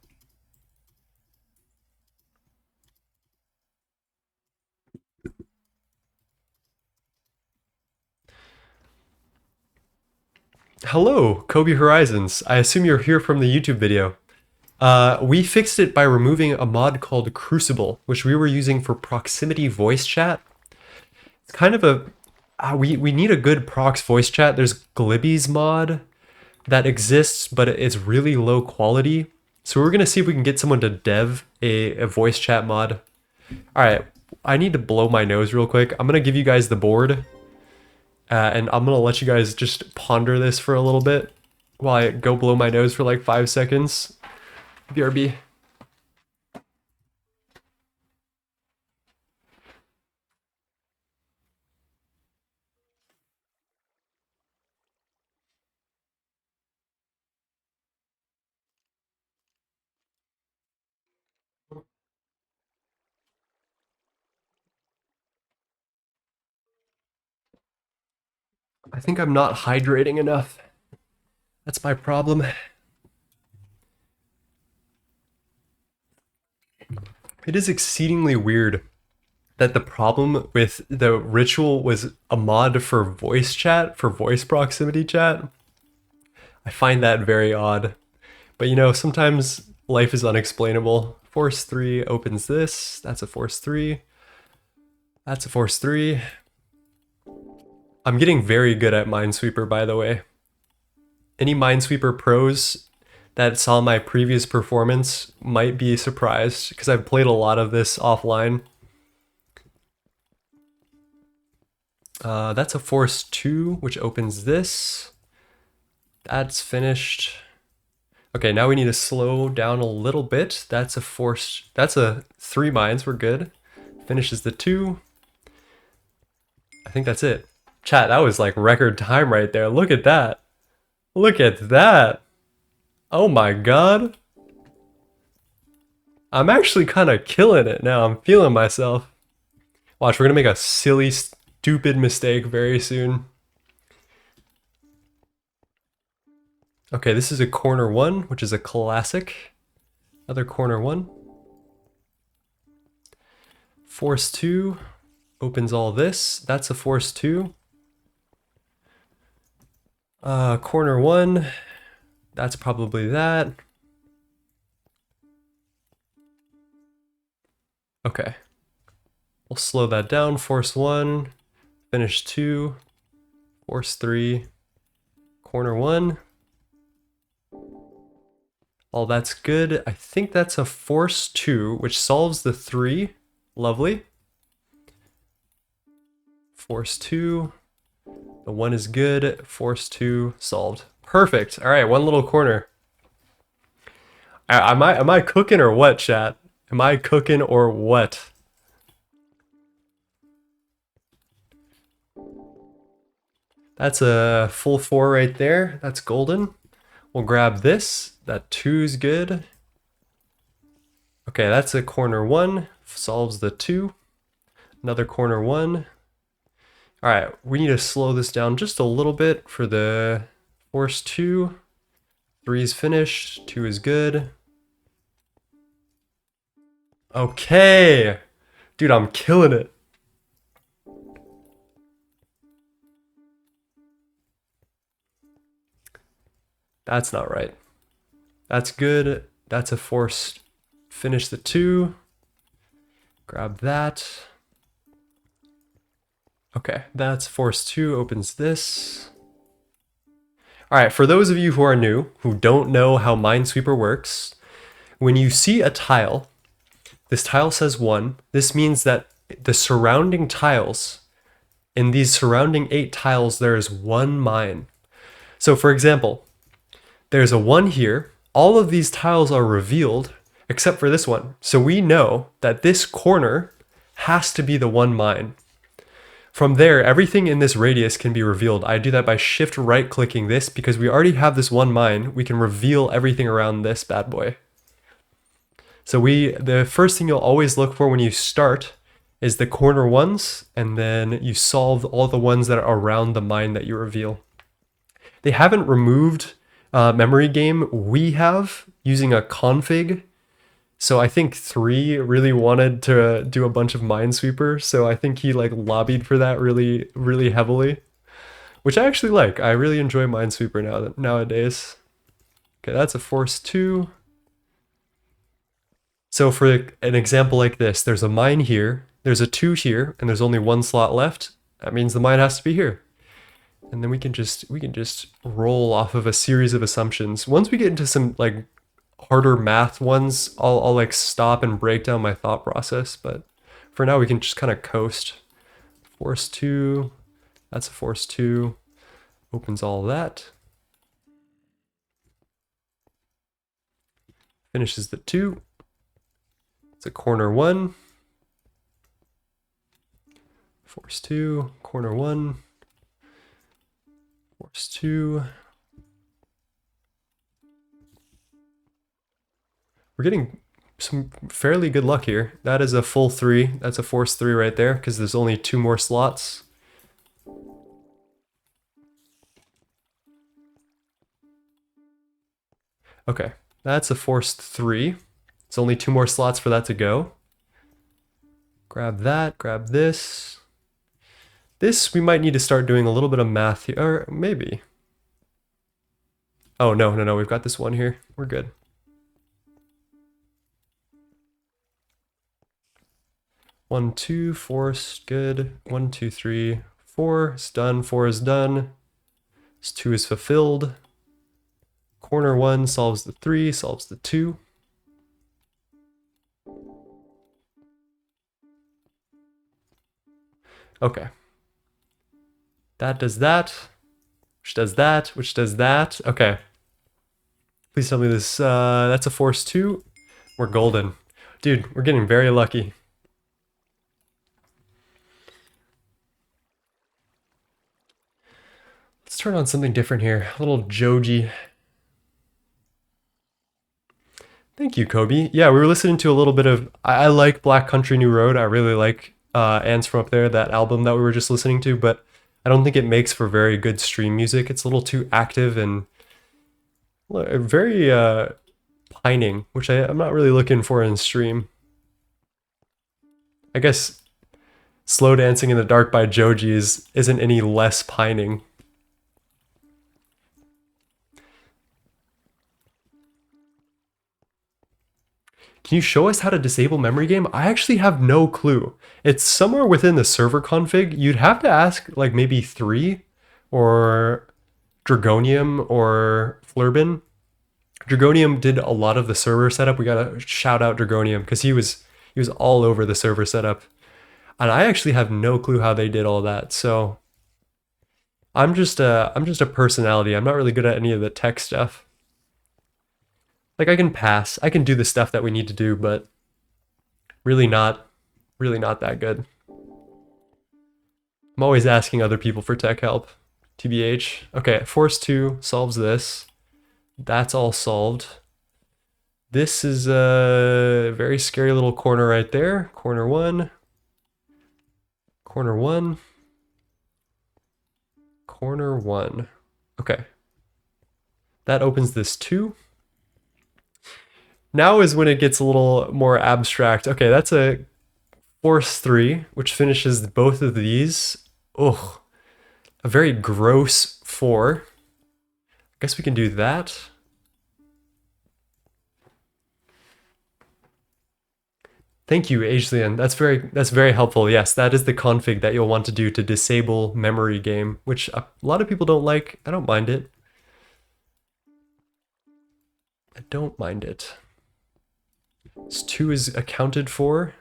Hello, Kobe Horizons. I assume you're here from the YouTube video. We fixed it by removing a mod called Crucible, which we were using for proximity voice chat. It's kind of a... we need a good prox voice chat. There's Glibby's mod that exists, but it's really low quality. So we're going to see if we can get someone to dev a voice chat mod. All right, I need to blow my nose real quick. I'm going to give you guys the board. And I'm going to let you guys just ponder this for a little bit while I go blow my nose for like 5 seconds. BRB. I think I'm not hydrating enough. That's my problem. It is exceedingly weird that the problem with the ritual was a mod for voice chat, for voice proximity chat. I find that very odd. But you know, sometimes life is unexplainable. Force 3 opens this. That's a Force 3. That's a Force 3. I'm getting very good at Minesweeper, by the way. Any Minesweeper pros that saw my previous performance might be surprised, because I've played a lot of this offline. That's a Force 2, which opens this. That's finished. Okay, now we need to slow down a little bit. That's a Force, that's a 3 mines, we're good. Finishes the 2. I think that's it. Chat, that was like record time right there. Look at that. Look at that. Oh my god. I'm actually kind of killing it now. I'm feeling myself. Watch, we're gonna make a silly, stupid mistake very soon. Okay, this is a corner 1, which is a classic. Another corner 1. Force 2 opens all this. That's a Force 2. Corner 1. That's probably that. Okay. We'll slow that down. Force 1. finish 2, force 3, corner 1. All that's good. I think that's a force 2, which solves the 3. Lovely. Force 2. The 1 is good. Force 2 solved. Perfect. All right, one little corner. Am I cooking or what, chat? Am I cooking or what? That's a full 4 right there. That's golden. We'll grab this. That 2's good. Okay, that's a corner 1. Solves the 2. Another corner 1. All right, we need to slow this down just a little bit for the force 2. 3 is finished. 2 is good. Okay. Dude, I'm killing it. That's not right. That's good. That's a force. Finish the 2. Grab that. Okay, that's force 2. Opens this. All right, for those of you who are new, who don't know how Minesweeper works, when you see a tile, this tile says 1. This means that the surrounding tiles, in these surrounding 8 tiles, there is 1 mine. So for example, there's a 1 here. All of these tiles are revealed except for this one. So we know that this corner has to be the 1 mine. From there, everything in this radius can be revealed. I do that by shift right clicking this because we already have this 1 mine. We can reveal everything around this bad boy. So the first thing you'll always look for when you start is the corner ones, and then you solve all the ones that are around the mine that you reveal. They haven't removed memory game. We have using a config. So I think 3 really wanted to do a bunch of minesweeper. So I think he like lobbied for that really, really heavily, which I actually like. I really enjoy minesweeper nowadays. Okay, that's a force 2. So for an example like this, there's a mine here, there's a 2 here, and there's only 1 slot left. That means the mine has to be here. And then we can just roll off of a series of assumptions. Once we get into some like harder math ones, I'll like stop and break down my thought process. But for now, we can just kind of coast. Force 2, that's a force 2. Opens all that. Finishes the 2. It's a corner 1. Force 2, corner 1. Force 2. We're getting some fairly good luck here. That is a full 3. That's a force 3 right there because there's only 2 more slots. Okay, that's a force 3. It's only 2 more slots for that to go. Grab that, grab this. This, we might need to start doing a little bit of math here, or maybe. Oh, no, we've got this 1 here. We're good. One, 2, force, good. 1, 2, 3, 4 is done. 4 is done. This 2 is fulfilled. Corner 1 solves the 3, solves the 2. Okay. That does that, which does that, which does that. Okay. Please tell me this, that's a force 2. We're golden. Dude, we're getting very lucky. Let's turn on something different here. A little Joji. Thank you, Kobe. Yeah, we were listening to a little bit of, I like Black Country New Road. I really like Ants From Up There, that album that we were just listening to, but I don't think it makes for very good stream music. It's a little too active and very pining, which I'm not really looking for in stream. I guess Slow Dancing in the Dark by Joji isn't any less pining. Can you show us how to disable memory game? I actually have no clue. It's somewhere within the server config. You'd have to ask like maybe 3 or Dragonium or Flurbin. Dragonium did a lot of the server setup. We gotta shout out Dragonium because he was all over the server setup. And I actually have no clue how they did all that. So I'm just a personality. I'm not really good at any of the tech stuff. Like I can pass. I can do the stuff that we need to do, but really not that good. I'm always asking other people for tech help. TBH. Okay, Force 2 solves this. That's all solved. This is a very scary little corner right there. Corner 1. Corner 1. Corner 1. Okay. That opens this 2. Now is when it gets a little more abstract. Okay, that's a Force 3, which finishes both of these. Ugh. A very gross 4. I guess we can do that. Thank you, Agelien. That's very helpful. Yes, that is the config that you'll want to do to disable memory game, which a lot of people don't like. I don't mind it. I don't mind it. This 2 is accounted for.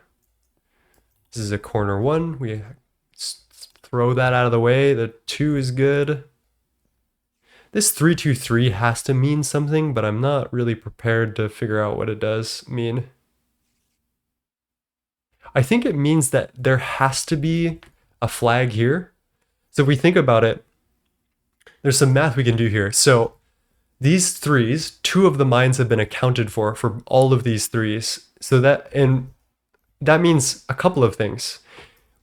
This is a corner 1. We throw that out of the way. The 2 is good. This 323 has to mean something, but I'm not really prepared to figure out what it does mean. I think it means that there has to be a flag here. So if we think about it, there's some math we can do here. So these 3s, 2 of the mines have been accounted for all of these 3s. So that means a couple of things.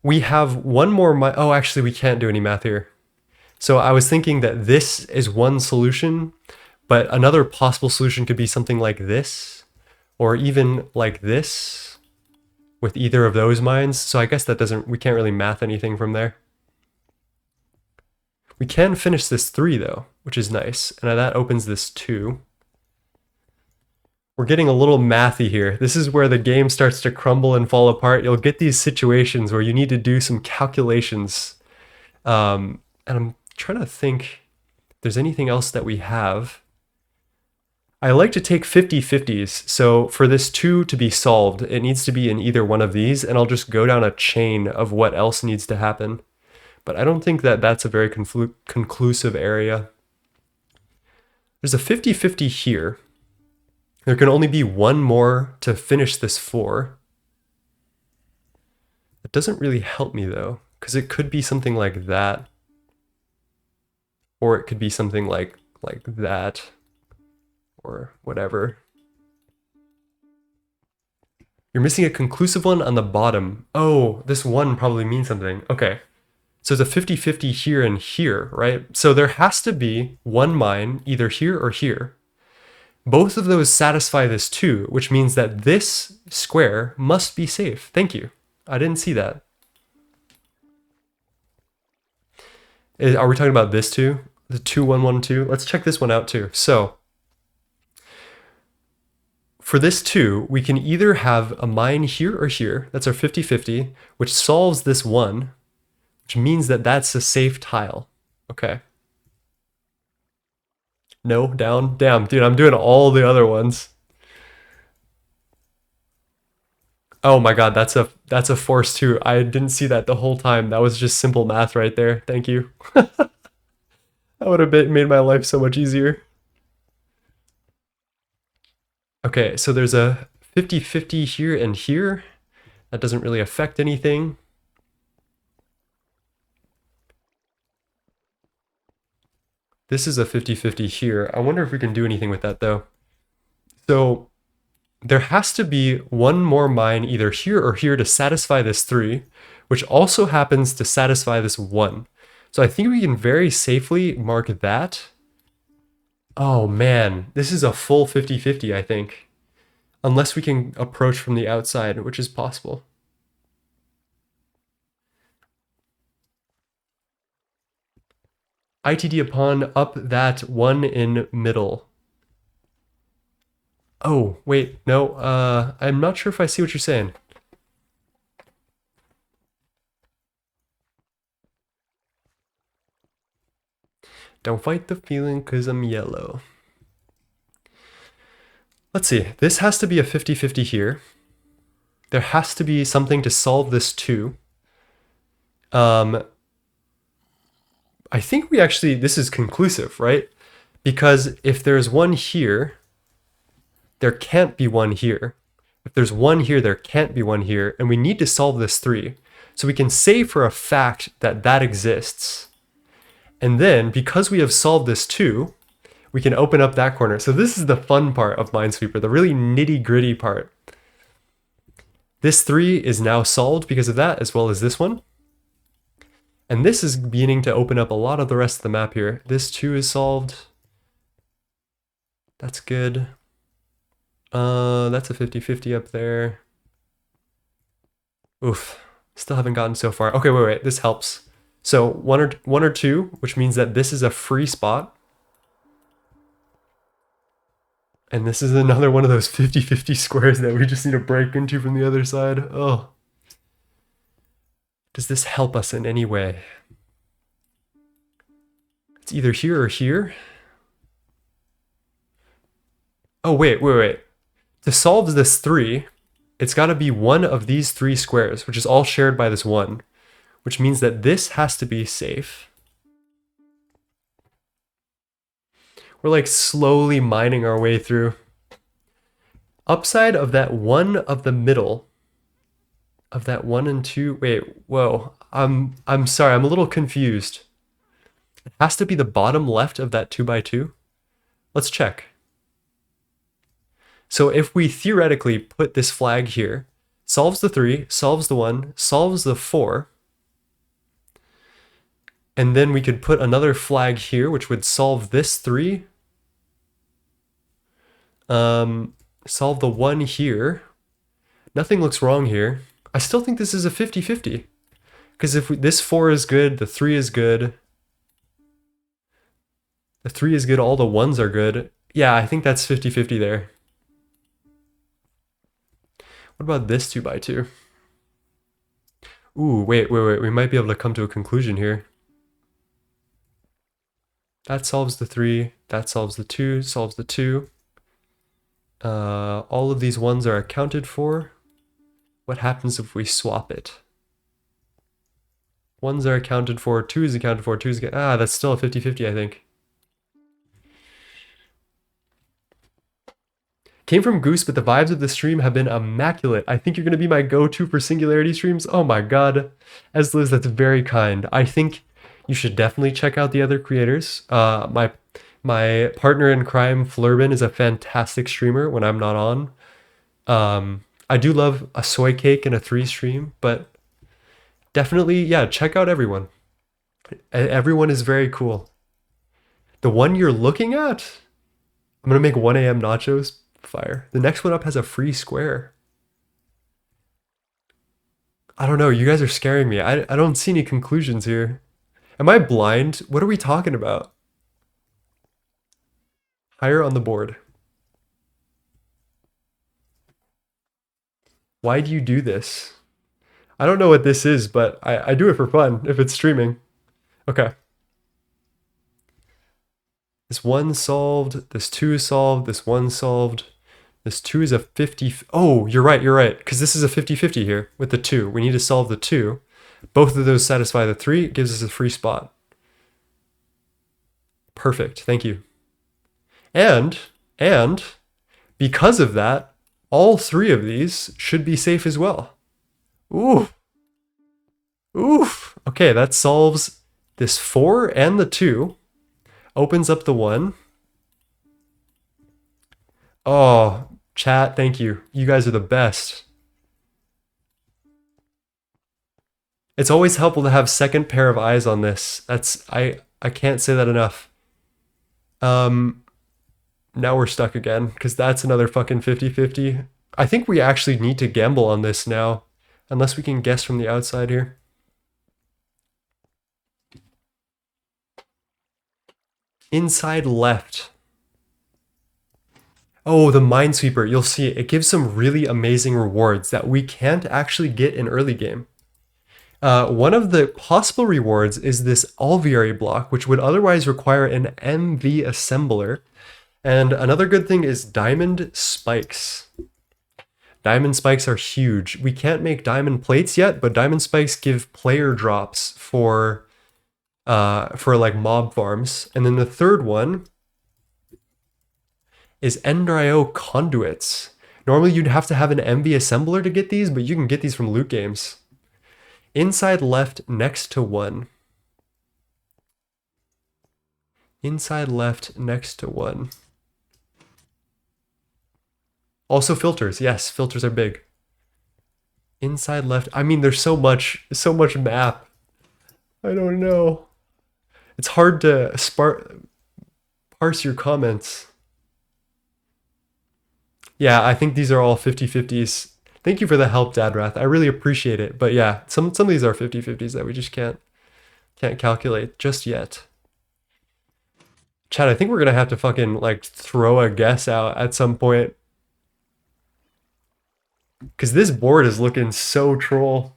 We have one more mine. Oh, actually, we can't do any math here. So I was thinking that this is one solution, but another possible solution could be something like this, or even like this with either of those mines. So I guess we can't really math anything from there. We can finish this 3 though, which is nice. And that opens this 2. We're getting a little mathy here. This is where the game starts to crumble and fall apart. You'll get these situations where you need to do some calculations. And I'm trying to think if there's anything else that we have. I like to take 50-50s. So for this 2 to be solved, it needs to be in either one of these, and I'll just go down a chain of what else needs to happen. But I don't think that that's a very conclusive area. There's a 50-50 here. There can only be one more to finish this 4. It doesn't really help me though, because it could be something like that. Or it could be something like that. Or whatever. You're missing a conclusive one on the bottom. Oh, this 1 probably means something. Okay. So it's a 50-50 here and here, right? So there has to be one mine either here or here. Both of those satisfy this 2, which means that this square must be safe. Thank you. I didn't see that. Are we talking about this 2? The 2112? Let's check this one out too. So for this 2, we can either have a mine here or here. That's our 50-50, which solves this 1, which means that that's a safe tile. Okay. No, down, damn, dude, I'm doing all the other ones. Oh my god, that's a force 2. I didn't see that the whole time. That was just simple math right there. Thank you. That would have made my life so much easier. Okay, so there's a 50-50 here and here. That doesn't really affect anything. This is a 50-50 here. I wonder if we can do anything with that though. So there has to be one more mine either here or here to satisfy this 3, which also happens to satisfy this 1. So I think we can very safely mark that. Oh man, this is a full 50-50, I think. Unless we can approach from the outside, which is possible. ITD upon up that 1 in middle. Oh, wait, no, I'm not sure if I see what you're saying. Don't fight the feeling because I'm yellow. Let's see, this has to be a 50-50 here. There has to be something to solve this too. I think we actually, this is conclusive, right? Because if there's one here, there can't be one here. If there's one here, there can't be one here. And we need to solve this 3. So we can say for a fact that that exists. And then, because we have solved this 2, we can open up that corner. So this is the fun part of Minesweeper, the really nitty-gritty part. This 3 is now solved because of that, as well as this one. And this is beginning to open up a lot of the rest of the map here. This 2 is solved. That's good. That's a 50-50 up there. Oof. Still haven't gotten so far. Okay, wait. This helps. So one or two, which means that this is a free spot. And this is another one of those 50-50 squares that we just need to break into from the other side. Oh. Does this help us in any way? It's either here or here. Oh, wait. To solve this 3, it's got to be one of these 3 squares, which is all shared by this 1, which means that this has to be safe. We're like slowly mining our way through. Upside of that 1 of the middle, of that 1 and 2, wait, whoa, I'm sorry, I'm a little confused. It has to be the bottom left of that 2x2. Let's check. So if we theoretically put this flag here, solves the 3, solves the 1, solves the 4, and then we could put another flag here, which would solve this 3. Solve the 1 here. Nothing looks wrong here. I still think this is a 50-50. Because if this 4 is good, the 3 is good. The 3 is good, all the 1s are good. Yeah, I think that's 50-50 there. What about this 2x2? Ooh, wait. We might be able to come to a conclusion here. That solves the 3. That solves the 2. Solves the 2. All of these 1s are accounted for. What happens if we swap it? 1s are accounted for. 2 is accounted for. 2 is that's still a 50-50, I think. Came from Goose, but the vibes of the stream have been immaculate. I think you're going to be my go-to for Singularity streams. Oh my god. As Liz, that's very kind. I think you should definitely check out the other creators. My partner in crime, Flurbin, is a fantastic streamer when I'm not on. I do love a soy cake and a 3 stream, but definitely, yeah, check out everyone. Everyone is very cool. The one you're looking at, I'm going to make 1 a.m. nachos. Fire. The next one up has a free square. I don't know. You guys are scaring me. I don't see any conclusions here. Am I blind? What are we talking about? Higher on the board. Why do you do this? I don't know what this is, but I do it for fun if it's streaming. Okay. This 1 solved. This 2 is solved. This 1 solved. This 2 is a 50. Oh, you're right. Because this is a 50-50 here with the 2. We need to solve the 2. Both of those satisfy the 3. It gives us a free spot. Perfect. Thank you. And because of that, all 3 of these should be safe as well. Ooh. Oof. Okay, that solves this 4 and the 2. Opens up the 1. Oh, chat, thank you. You guys are the best. It's always helpful to have second pair of eyes on this. I can't say that enough. Now we're stuck again, because that's another fucking 50-50. I think we actually need to gamble on this now, unless we can guess from the outside here. Inside left. Oh, the minesweeper. You'll see it gives some really amazing rewards that we can't actually get in early game. One of the possible rewards is this alveary block, which would otherwise require an MV assembler. And another good thing is diamond spikes. Diamond spikes are huge. We can't make diamond plates yet, but diamond spikes give player drops for like mob farms. And then the third one is Ender.io conduits. Normally you'd have to have an MV assembler to get these, but you can get these from loot games. Inside left next to one. Inside left next to one. Also filters. Yes, filters are big. Inside left. I mean, there's so much map. I don't know. It's hard to parse your comments. Yeah, I think these are all 50-50s. Thank you for the help, Dadrath. I really appreciate it. But yeah, some of these are 50-50s that we just can't calculate just yet. Chad, I think we're gonna have to fucking like throw a guess out at some point. Because this board is looking so troll.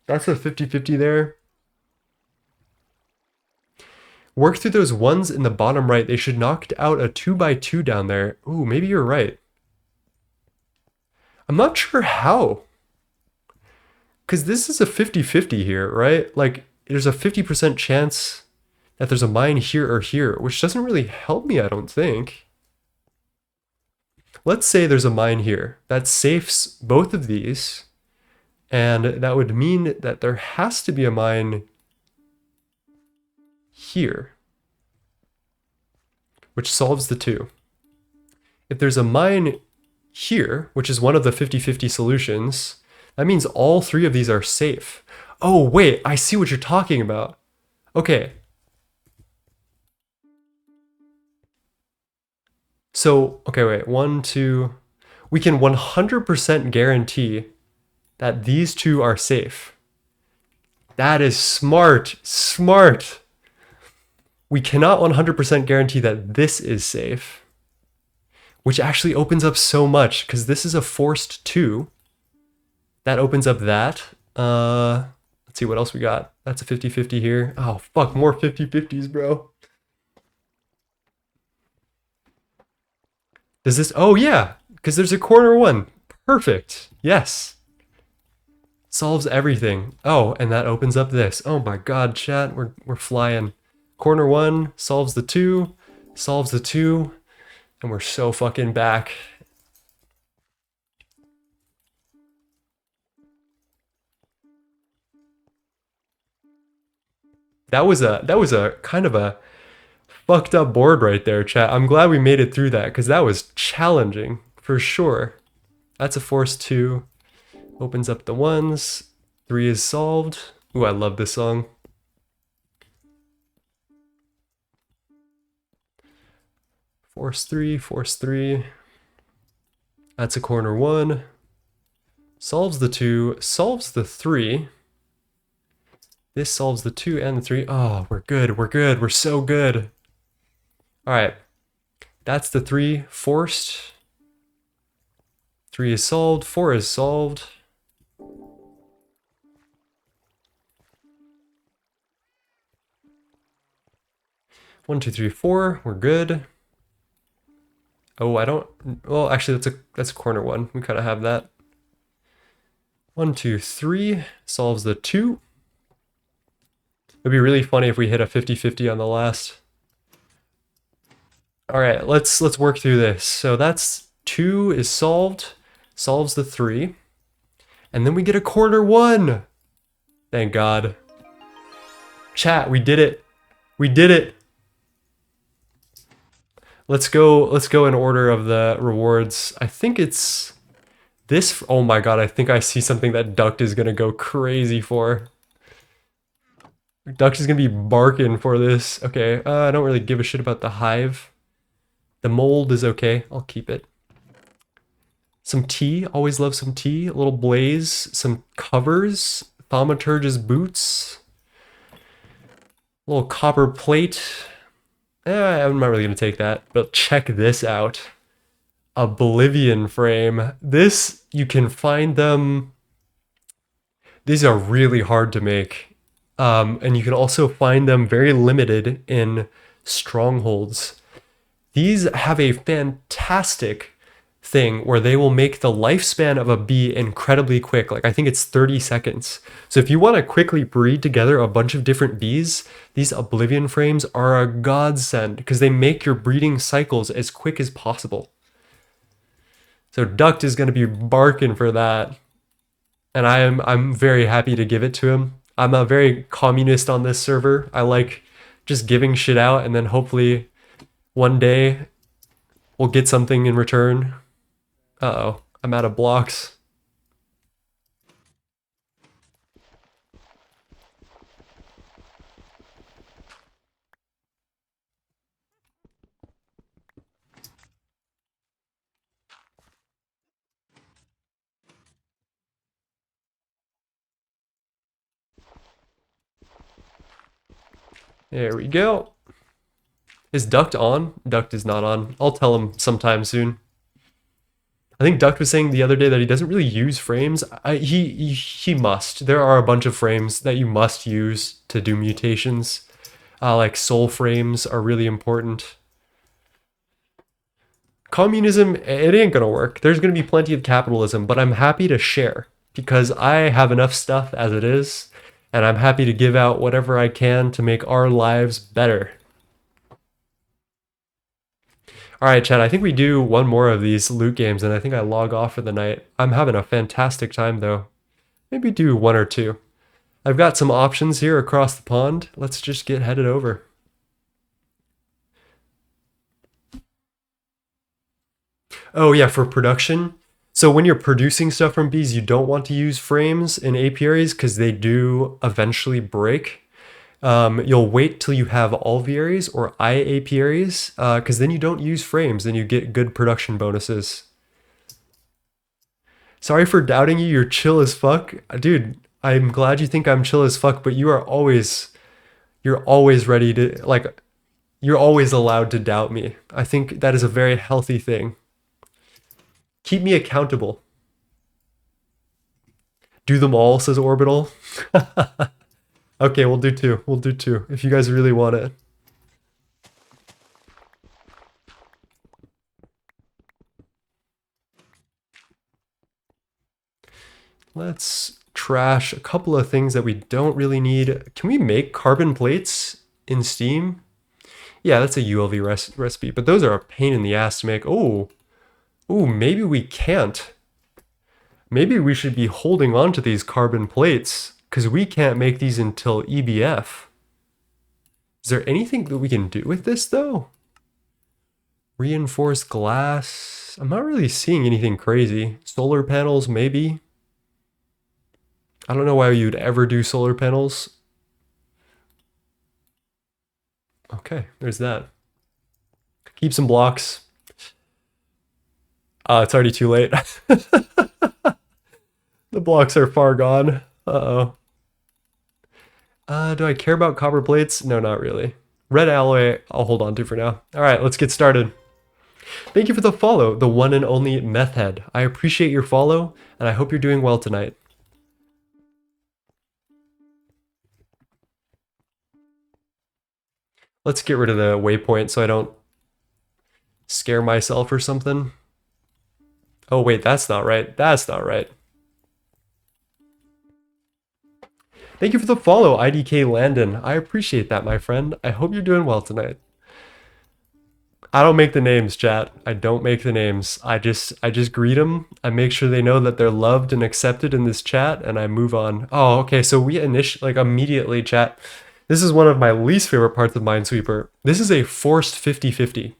That's a 50-50 there. Work through those ones in the bottom right. They should knock out a 2x2 down there. Ooh, maybe you're right. I'm not sure how. Because this is a 50-50 here, right? Like, there's a 50% chance that there's a mine here or here, which doesn't really help me, I don't think. Let's say there's a mine here. That safes both of these. And that would mean that there has to be a mine here, which solves the two. If there's a mine here, which is one of the 50-50 solutions, that means all three of these are safe. Oh, wait, I see what you're talking about. Okay. So, okay, wait, 1, 2. We can 100% guarantee that these two are safe. That is smart, smart. We cannot 100% guarantee that this is safe, which actually opens up so much because this is a forced 2. That opens up that. Let's see what else we got. That's a 50-50 here. Oh, fuck, more 50-50s, bro. Does this, oh yeah, because there's a corner 1. Perfect, yes. Solves everything. Oh, and that opens up this. Oh my god, chat, we're flying. Corner 1 solves the 2, and we're so fucking back. That was a kind of a fucked up board right there, chat. I'm glad we made it through that because that was challenging for sure. That's a force 2. Opens up the ones. 3 is solved. Ooh, I love this song. Force 3, force 3. That's a corner 1. Solves the 2, solves the 3. This solves the 2 and the 3. Oh, we're good, we're so good. Alright, that's the 3 forced. 3 is solved, 4 is solved. One, two, three, 4, we're good. Oh, I don't, well, actually that's a corner 1. We kind of have that. 1, 2, 3 solves the 2. It'd be really funny if we hit a 50-50 on the last. All right, let's work through this. So that's 2 is solved, solves the 3. And then we get a corner 1. Thank God. Chat, we did it. We did it. Let's go in order of the rewards. I think it's this. Oh my God, I think I see something that Duct is gonna go crazy for. Duct is gonna be barking for this. Okay, I don't really give a shit about the hive. The mold is okay, I'll keep it. Some tea, always love some tea. A little blaze, some covers, thaumaturge's boots. A little copper plate. I'm not really gonna take that, but check this out. Oblivion frame. This, you can find them. These are really hard to make. And you can also find them very limited in strongholds. These have a fantastic thing where they will make the lifespan of a bee incredibly quick. Like I think it's 30 seconds. So if you want to quickly breed together a bunch of different bees, these oblivion frames are a godsend because they make your breeding cycles as quick as possible. So Duct is going to be barking for that. And I'm very happy to give it to him. I'm a very communist on this server. I like just giving shit out and then hopefully one day we'll get something in return. Uh-oh, I'm out of blocks. There we go. Is Duct on? Duct is not on. I'll tell him sometime soon. I think Duct was saying the other day that he doesn't really use frames. He must. There are a bunch of frames that you must use to do mutations. Like soul frames are really important. Communism, it ain't gonna work. There's gonna be plenty of capitalism, but I'm happy to share because I have enough stuff as it is, and I'm happy to give out whatever I can to make our lives better. All right, Chad, I think we do one more of these loot games, and I think I log off for the night. I'm having a fantastic time, though. Maybe do one or two. I've got some options here across the pond. Let's just get headed over. Oh, yeah, for production. So when you're producing stuff from bees, you don't want to use frames in apiaries because they do eventually break. You'll wait till you have alvearies or eye apiaries because then you don't use frames and you get good production bonuses. Sorry for doubting you. You're chill as fuck. Dude, I'm glad you think I'm chill as fuck, but you're always ready to, like, you're always allowed to doubt me. I think that is a very healthy thing. Keep me accountable. Do them all, says Orbital. Okay, we'll do two. We'll do two if you guys really want it. Let's trash a couple of things that we don't really need. Can we make carbon plates in Steam? Yeah, that's a ULV recipe, but those are a pain in the ass to make. Oh, maybe we can't. Maybe we should be holding on to these carbon plates because we can't make these until EBF. Is there anything that we can do with this though? Reinforced glass. I'm not really seeing anything crazy. Solar panels, maybe. I don't know why you'd ever do solar panels. Okay, there's that. Keep some blocks. It's already too late. The blocks are far gone. Uh-oh. Do I care about copper plates? No, not really. Red alloy, I'll hold on to for now. All right, let's get started. Thank you for the follow, the one and only Meth Head. I appreciate your follow, and I hope you're doing well tonight. Let's get rid of the waypoint so I don't scare myself or something. Oh, wait, that's not right. That's not right. Thank you for the follow, IDK Landon. I appreciate that, my friend. I hope you're doing well tonight. I don't make the names, chat. I don't make the names. I just greet them. I make sure they know that they're loved and accepted in this chat, and I move on. Oh, okay. So we immediately, chat. This is one of my least favorite parts of Minesweeper. This is a forced 50-50.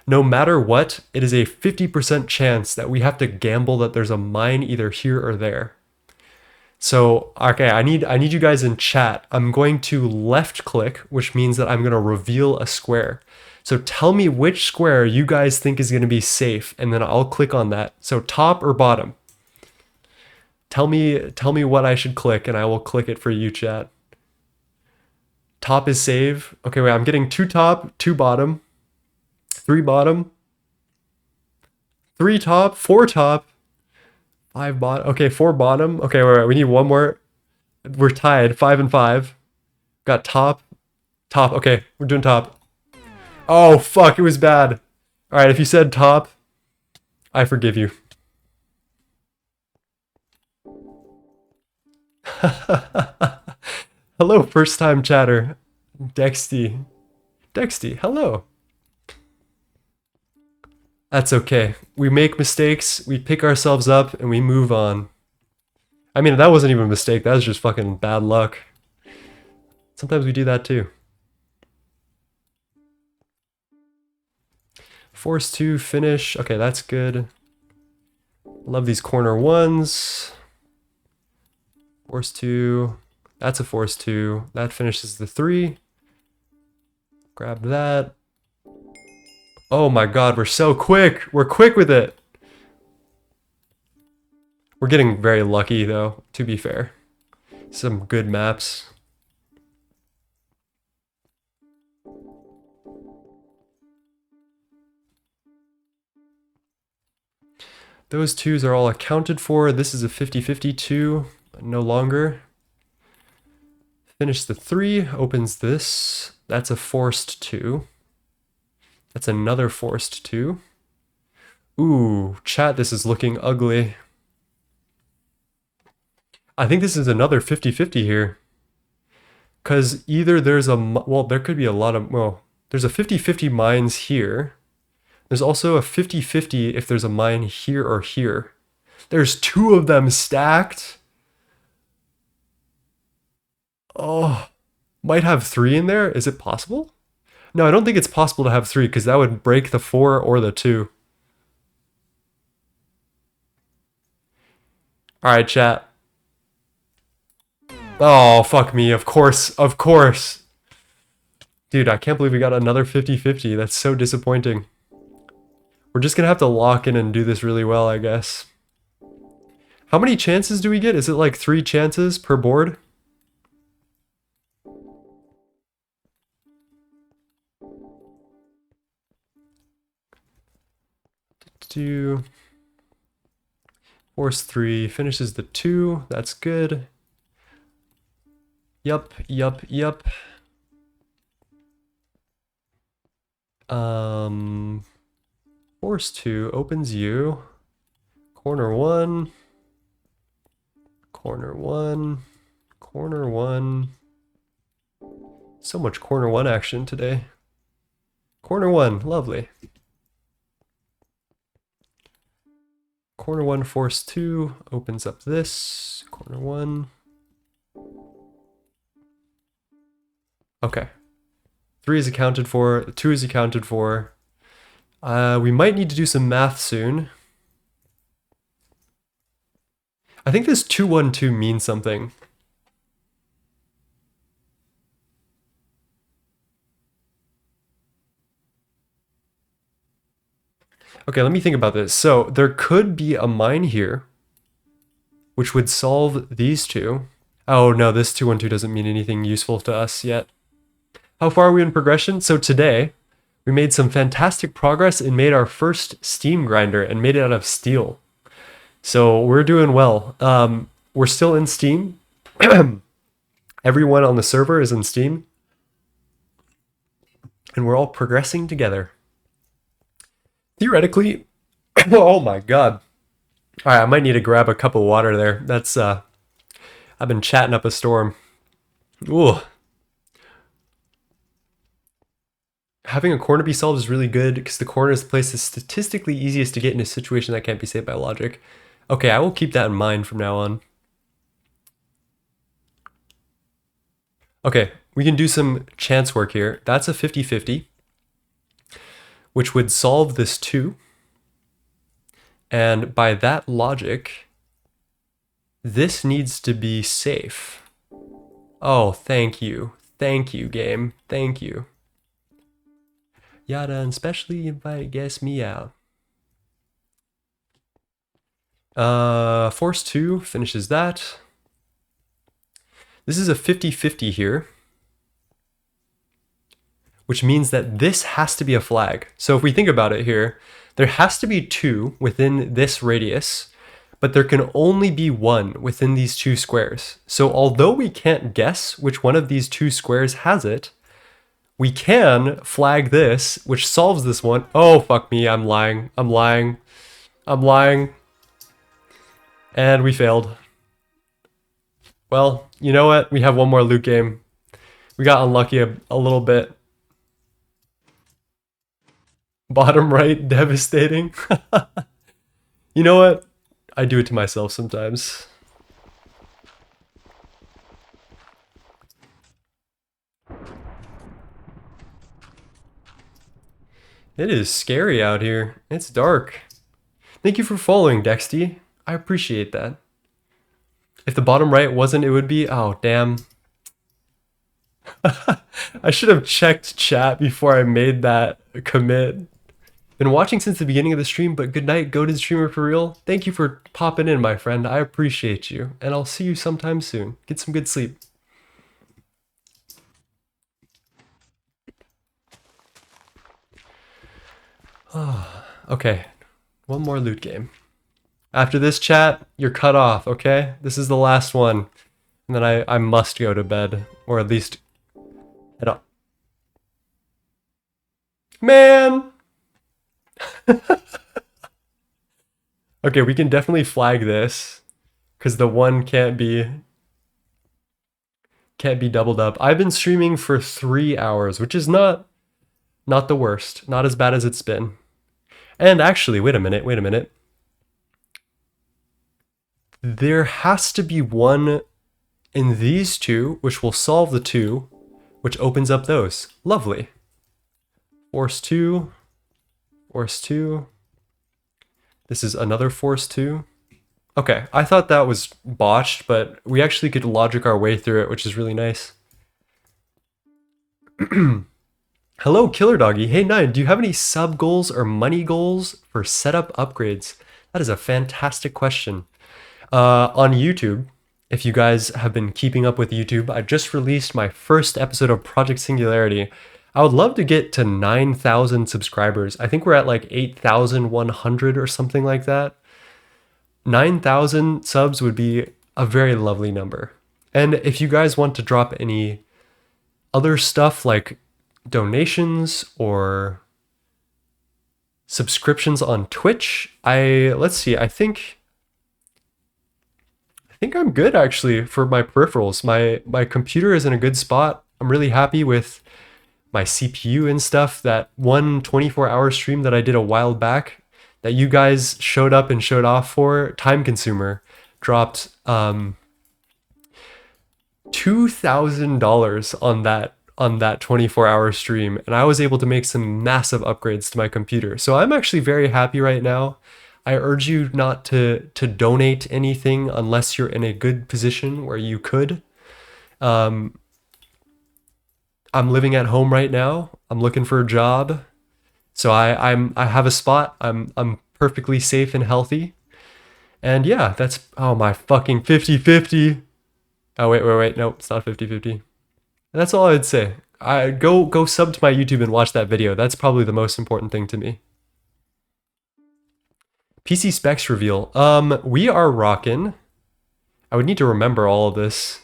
No matter what, it is a 50% chance that we have to gamble that there's a mine either here or there. So, okay, I need you guys in chat. I'm going to left click, which means that I'm going to reveal a square. So tell me which square you guys think is going to be safe, and then I'll click on that. So top or bottom? Tell me what I should click, and I will click it for you, chat. Top is save. Okay, wait, I'm getting 2 top, 2 bottom, 3 bottom, 3 top, 4 top, 5 bottom. Okay, 4 bottom. Okay, wait, we need one more. We're tied, 5 and 5. Got top, top. Okay, we're doing top. Oh, fuck, it was bad. All right, if you said top, I forgive you. Hello, first time chatter. Dexty. Dexty, hello. That's okay. We make mistakes, we pick ourselves up, and we move on. I mean, that wasn't even a mistake. That was just fucking bad luck. Sometimes we do that too. Force 2, finish. Okay, that's good. Love these corner ones. Force 2. That's a force 2. That finishes the 3. Grab that. Oh my god, we're so quick! We're quick with it! We're getting very lucky though, to be fair. Some good maps. Those 2s are all accounted for. This is a 50-50 2, no longer. Finish the 3, opens this. That's a forced 2. That's another forced 2. Ooh, chat, this is looking ugly. I think this is another 50-50 here. Because either there's a, well, there could be a lot of, well, there's a 50-50 mines here. There's also a 50-50 if there's a mine here or here. There's 2 of them stacked. Oh, might have 3 in there. Is it possible? No, I don't think it's possible to have 3 because that would break the 4 or the 2. All right, chat. Oh, fuck me. Of course. Of course. Dude, I can't believe we got another 50-50. That's so disappointing. We're just gonna have to lock in and do this really well, I guess. How many chances do we get? Is it like 3 chances per board? Two. Force 3 finishes the 2. That's good. Yup, yup, yup. Force 2 opens you. Corner 1. Corner 1. Corner 1. So much corner 1 action today. Corner 1, lovely. Corner 1, force 2 opens up this. Corner 1. Okay. 3 is accounted for. 2 is accounted for. We might need to do some math soon. I think this 2-1-2 means something. Okay, let me think about this. So there could be a mine here, which would solve these 2. Oh no, this 2-1-2 doesn't mean anything useful to us yet. How far are we in progression? So today, we made some fantastic progress and made our first steam grinder and made it out of steel. So we're doing well. We're still in Steam. Everyone on the server is in Steam. And we're all progressing together. Theoretically, oh my god. All right, I might need to grab a cup of water there. That's, I've been chatting up a storm. Ooh. Having a corner be solved is really good because the corner is the place that's statistically easiest to get in a situation that can't be saved by logic. Okay, I will keep that in mind from now on. Okay, we can do some chance work here. That's a 50-50, which would solve this 2. And by that logic, this needs to be safe. Oh, thank you. Thank you, game. Thank you. Yada and specially invited guess me out. Force 2 finishes that. This is a 50-50 here, which means that this has to be a flag. So if we think about it here, there has to be 2 within this radius, but there can only be 1 within these 2 squares. So although we can't guess which one of these 2 squares has it, we can flag this, which solves this one. Oh, fuck me, I'm lying. I'm lying. I'm lying. And we failed. Well, you know what? We have one more loot game. We got unlucky a little bit. Bottom right, devastating. You know what? I do it to myself sometimes. It is scary out here. It's dark. Thank you for following, Dexty. I appreciate that. If the bottom right wasn't, it would be... Oh, damn. I should have checked chat before I made that commit. Been watching since the beginning of the stream, but good night, go to the streamer for real. Thank you for popping in, my friend. I appreciate you, and I'll see you sometime soon. Get some good sleep. Okay, one more loot game. After this chat, you're cut off, okay? This is the last one. And then I must go to bed, or at least head up. Man! Okay, we can definitely flag this, because the one can't be doubled up. I've been streaming for 3 hours, which is not the worst. Not as bad as it's been. And actually, wait a minute. There has to be one in these 2, which will solve the 2, which opens up those. Lovely. Force 2. Force 2. This is another force 2. Okay, I thought that was botched, but we actually could logic our way through it, which is really nice. Hello, Killer Doggy. Hey, Nine, do you have any sub goals or money goals for setup upgrades? That is a fantastic question. On YouTube, if you guys have been keeping up with YouTube, I just released my first episode of Project Singularity. I would love to get to 9,000 subscribers. I think we're at like 8,100 or something like that. 9,000 subs would be a very lovely number. And if you guys want to drop any other stuff like donations or subscriptions on Twitch, let's see, I think I'm good actually for my peripherals. My computer is in a good spot. I'm really happy with my CPU and stuff. That one 24-hour stream that I did a while back that you guys showed up and showed off for, time consumer, dropped $2,000 on that 24-hour stream, and I was able to make some massive upgrades to my computer. So I'm actually very happy right now. I urge you not to donate anything unless you're in a good position where you could. I'm living at home right now. I'm looking for a job. So I have a spot. I'm perfectly safe and healthy. And yeah, that's, oh my fucking 50-50. Oh wait, no, it's not 50-50. That's all I'd say. Go sub to my YouTube and watch that video. That's probably the most important thing to me. PC specs reveal. We are rocking, I would need to remember all of this,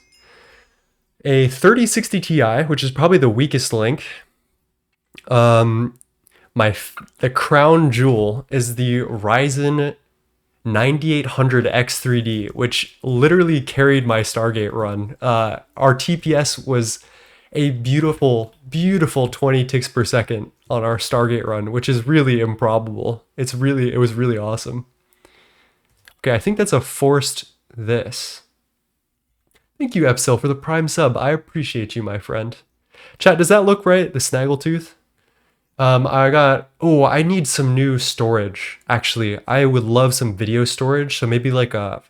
a 3060 Ti, which is probably the weakest link. The crown jewel is the Ryzen 9800 X3D, which literally carried my Stargate run. Our TPS was a beautiful 20 ticks per second on our Stargate run, which is really improbable. It was really awesome. Okay, I think that's a forced this. Thank you, Epsil, for the prime sub. I appreciate you, my friend. Chat, does that look right? The snaggletooth? I need some new storage. Actually, I would love some video storage. So maybe like a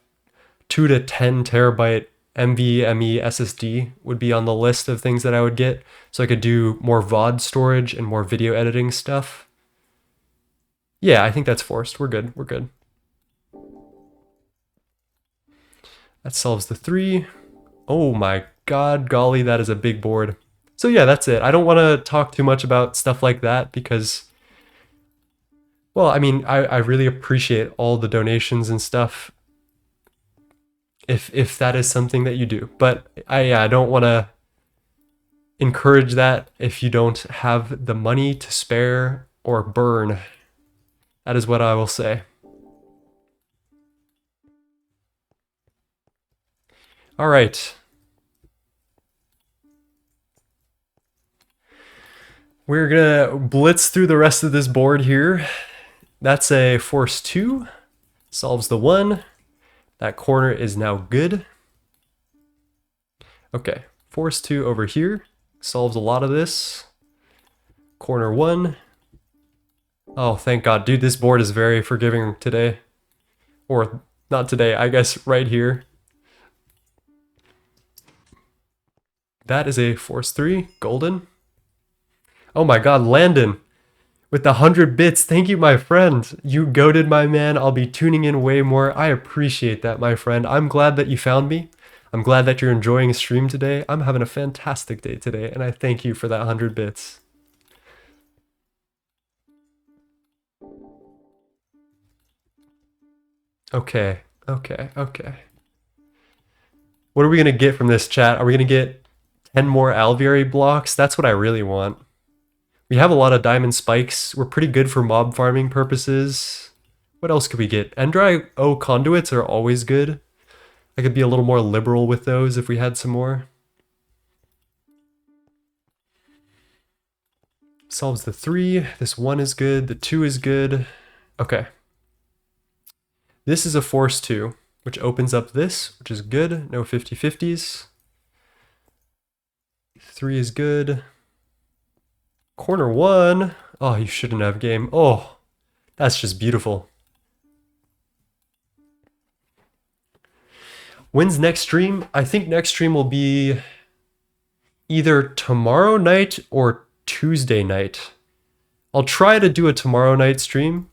2 to 10 terabyte NVMe SSD would be on the list of things that I would get. So I could do more VOD storage and more video editing stuff. Yeah, I think that's forced. We're good. That solves the 3. Oh my god, golly, that is a big board. So yeah, that's it. I don't want to talk too much about stuff like that because, well, I mean, I really appreciate all the donations and stuff if that is something that you do. But I don't want to encourage that if you don't have the money to spare or burn. That is what I will say. All right. We're gonna blitz through the rest of this board here. That's a force 2. Solves the 1. That corner is now good. Okay, force 2 over here. Solves a lot of this. Corner 1. Oh, thank God. Dude, this board is very forgiving today. Or not today, I guess right here. That is a force 3. Golden. Oh my God, Landon. With the 100 bits, thank you, my friend. You goated, my man. I'll be tuning in way more. I appreciate that, my friend. I'm glad that you found me. I'm glad that you're enjoying a stream today. I'm having a fantastic day today, and I thank you for that 100 bits. Okay. What are we gonna get from this, chat? Are we gonna get 10 more alveary blocks? That's what I really want. We have a lot of diamond spikes. We're pretty good for mob farming purposes. What else could we get? Endri O conduits are always good. I could be a little more liberal with those if we had some more. Solves the 3. This 1 is good. The 2 is good. Okay. This is a force 2, which opens up this, which is good. No 50-50s. 3 is good. Corner 1. Oh, you shouldn't have game. Oh, that's just beautiful. When's next stream? I think next stream will be either tomorrow night or Tuesday night. I'll try to do a tomorrow night stream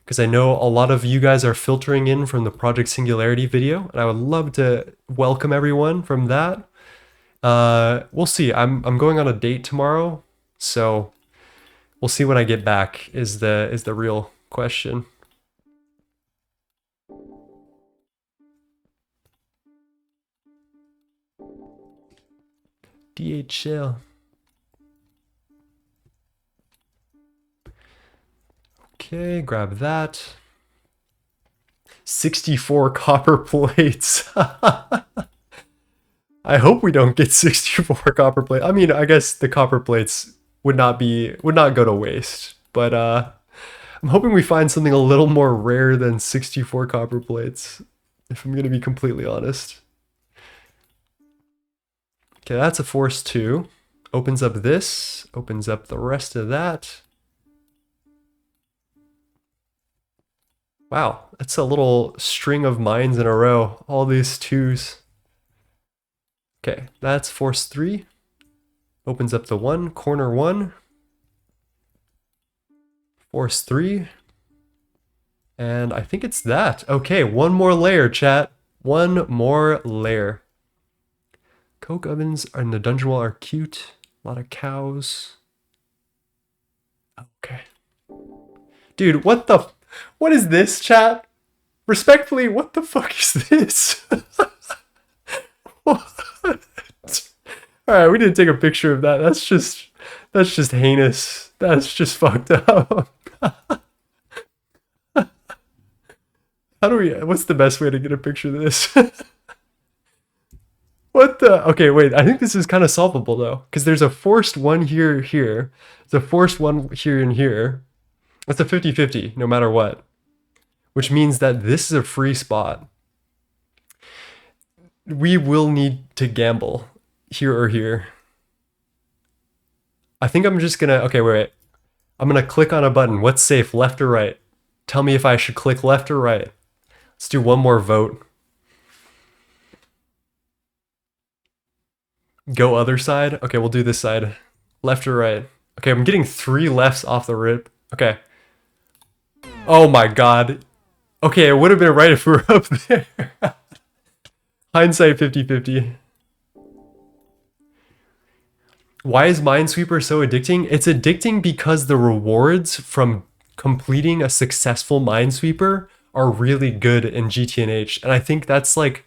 because I know a lot of you guys are filtering in from the Project Singularity video, and I would love to welcome everyone from that. We'll see. I'm going on a date tomorrow, so we'll see when I get back is the real question. DHL. Okay, grab that. 64 copper plates. I hope we don't get 64 copper plates. I mean, I guess the copper plates would not go to waste, but I'm hoping we find something a little more rare than 64 copper plates, if I'm going to be completely honest. Okay, that's a force 2. Opens up this, opens up the rest of that. Wow, that's a little string of mines in a row, all these 2s. Okay, that's force 3. Opens up the 1, corner 1. Force 3. And I think it's that. Okay, one more layer, chat. One more layer. Coke ovens in the dungeon wall are cute. A lot of cows. Okay. Dude, what is this, chat? Respectfully, what the fuck is this? Alright, we didn't take a picture of that. That's just heinous. That's just fucked up. What's the best way to get a picture of this? What the? Okay, wait. I think this is kind of solvable though, because there's a forced 1 here. There's a forced 1 here and here. That's a 50-50, no matter what. Which means that this is a free spot. We will need to gamble here or here. I think I'm just gonna. Okay, wait. I'm gonna click on a button. What's safe, left or right? Tell me if I should click left or right. Let's do one more vote. Go other side? Okay, we'll do this side. Left or right? Okay, I'm getting 3 lefts off the rip. Okay. Oh my God. Okay, it would have been right if we were up there. Hindsight 50-50. Why is Minesweeper so addicting? It's addicting because the rewards from completing a successful Minesweeper are really good in GTNH. And I think that's like,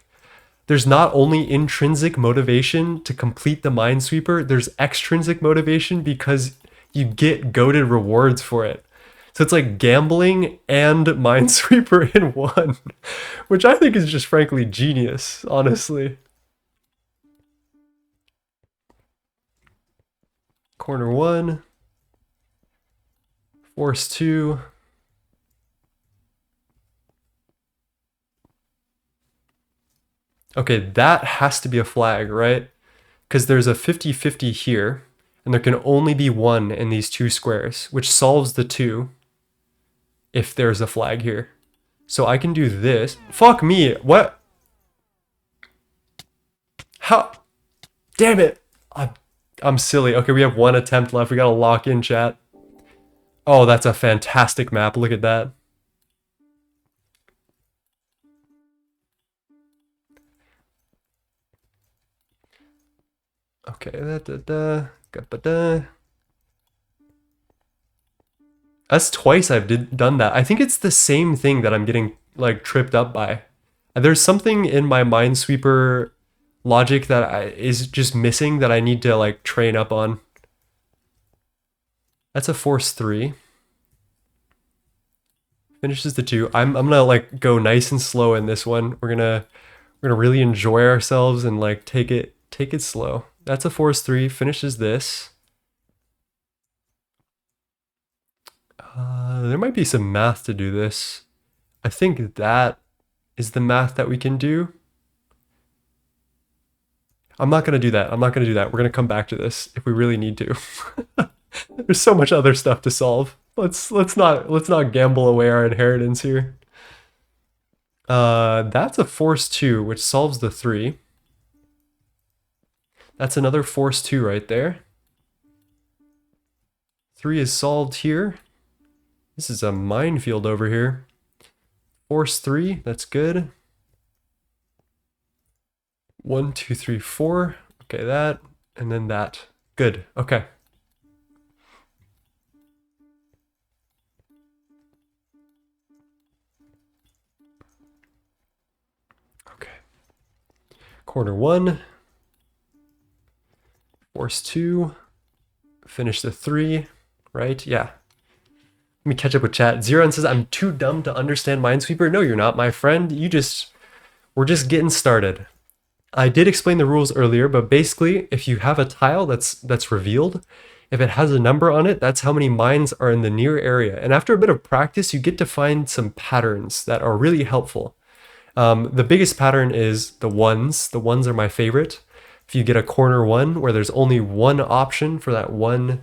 there's not only intrinsic motivation to complete the Minesweeper, there's extrinsic motivation because you get goated rewards for it. So it's like gambling and Minesweeper in one, which I think is just frankly genius, honestly. Corner 1, force 2. Okay, that has to be a flag, right? Because there's a 50-50 here, and there can only be one in these two squares, which solves the two if there's a flag here. So I can do this. Fuck me, what? How? Damn it! I'm silly. Okay, we have one attempt left. We gotta lock in, chat. Oh, that's a fantastic map. Look at that. Okay, that's twice I've done that. I think it's the same thing that I'm getting like tripped up by. There's something in my Minesweeper logic that is just missing that I need to like train up on. That's a force 3. Finishes the 2. I'm gonna like go nice and slow in this one. We're gonna really enjoy ourselves and like take it slow. That's a force 3. Finishes this. There might be some math to do this. I think that is the math that we can do. I'm not gonna do that. I'm not gonna do that. We're gonna come back to this if we really need to. There's so much other stuff to solve. Let's not gamble away our inheritance here. That's a force 2, which solves the 3. That's another force 2 right there. 3 is solved here. This is a minefield over here. Force 3, that's good. 1, 2, 3, 4. Okay, that, and then that. Good, okay. Okay. Corner 1. Force 2. Finish the 3, right? Yeah. Let me catch up with chat. Zeron says, I'm too dumb to understand Minesweeper. No, you're not, my friend. We're just getting started. I did explain the rules earlier, but basically, if you have a tile that's revealed, if it has a number on it, that's how many mines are in the near area. And after a bit of practice, you get to find some patterns that are really helpful. The biggest pattern is the ones. The ones are my favorite. If you get a corner 1 where there's only one option for that one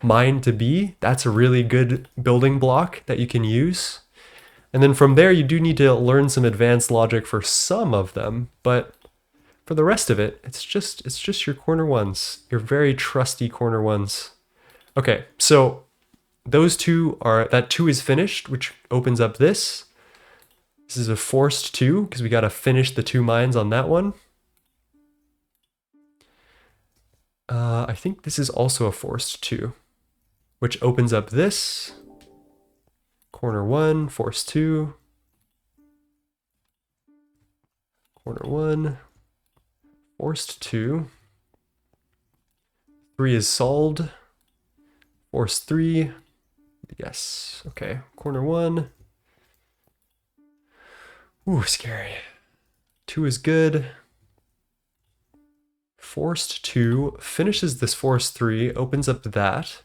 mine to be, that's a really good building block that you can use. And then from there, you do need to learn some advanced logic for some of them, but for the rest of it, it's just your corner 1s, your very trusty corner 1s. Okay, so those two are, that 2 is finished, which opens up this. This is a forced 2, because we got to finish the 2 mines on that one. I think this is also a forced 2, which opens up this. Corner 1, force 2. Corner 1, forced 2. 3 is solved. Force 3. Yes. Okay. Corner 1. Ooh, scary. 2 is good. Forced 2 finishes this force 3, opens up that.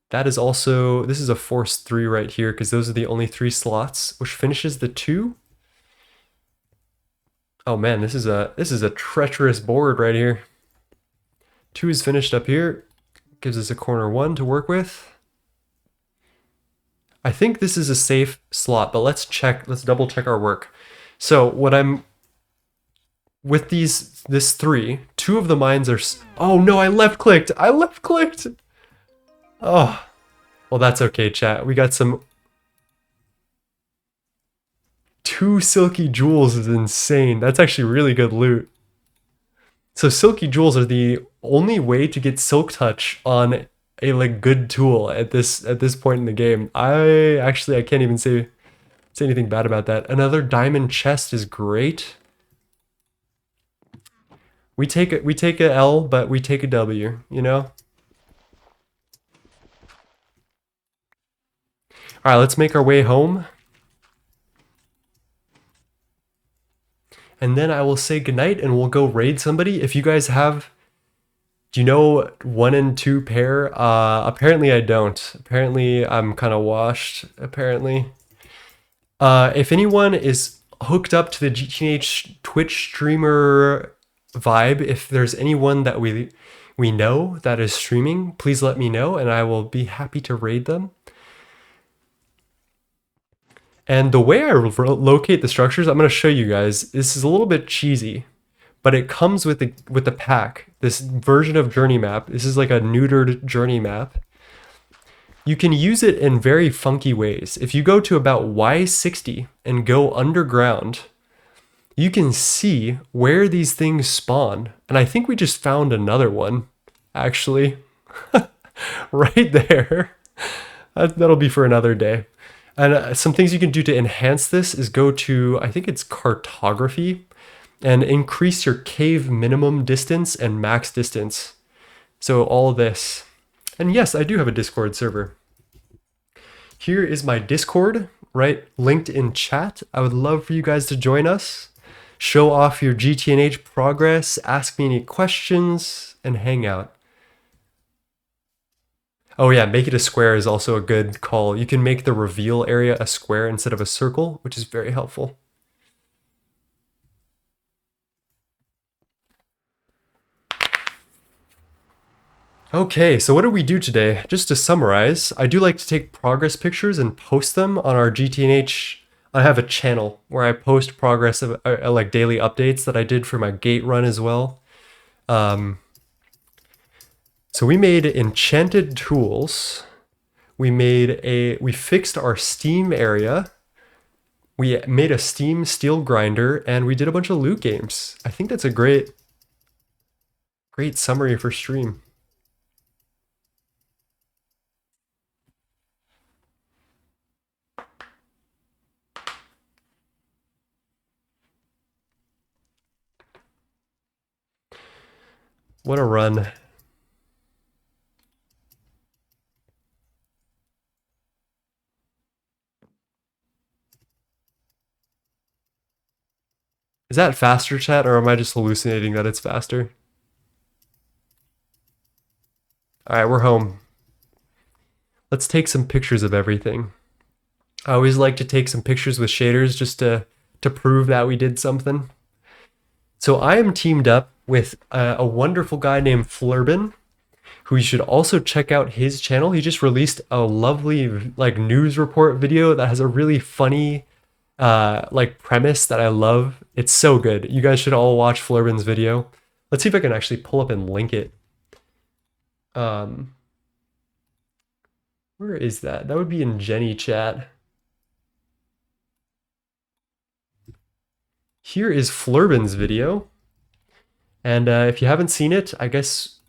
That is also, this is a force 3 right here because those are the only 3 slots, which finishes the 2. Oh man, this is a treacherous board right here. 2 is finished up here. Gives us a corner 1 to work with. I think this is a safe slot, but let's double check our work. So what I'm, with this 3, 2 of the mines are, oh no, I left clicked. Oh, well that's okay, chat. We got some, 2 silky jewels is insane. That's actually really good loot. So silky jewels are the only way to get silk touch on a like good tool at this point in the game. I can't even say anything bad about that. Another diamond chest is great. We take a L, but we take a W, you know? All right, let's make our way home. And then I will say goodnight and we'll go raid somebody. If you guys have, do you know 1 and 2 pair? Apparently I don't. Apparently I'm kind of washed, apparently. If anyone is hooked up to the GTNH Twitch streamer vibe, if there's anyone that we know that is streaming, please let me know and I will be happy to raid them. And the way I locate the structures, I'm going to show you guys. This is a little bit cheesy, but it comes with the pack. This version of journey map. This is like a neutered journey map. You can use it in very funky ways. If you go to about Y60 and go underground, you can see where these things spawn. And I think we just found another one, actually. Right there. That'll be for another day. And some things you can do to enhance this is go to, I think it's cartography, and increase your cave minimum distance and max distance. So all this. And yes, I do have a Discord server. Here is my Discord, right, linked in chat. I would love for you guys to join us. Show off your GTNH progress, ask me any questions, and hang out. Oh yeah, make it a square is also a good call. You can make the reveal area a square instead of a circle, which is very helpful. Okay, so what did we do today? Just to summarize, I do like to take progress pictures and post them on our GTNH. I have a channel where I post progress of like daily updates that I did for my gate run as well. So we made enchanted tools. We fixed our steam area. We made a steam steel grinder and we did a bunch of loot games. I think that's a great summary for stream. What a run. Is that faster, chat, or am I just hallucinating that it's faster? All right, we're home. Let's take some pictures of everything. I always like to take some pictures with shaders just to prove that we did something. So I am teamed up with a wonderful guy named Flurbin, who you should also check out his channel. He just released a lovely like news report video that has a really funny like premise that I love. It's so good. You guys should all watch Flurbin's video. Let's see if I can actually pull up and link it. Where is that? That would be in Jenny chat. Here is Flurbin's video. And if you haven't seen it, I guess,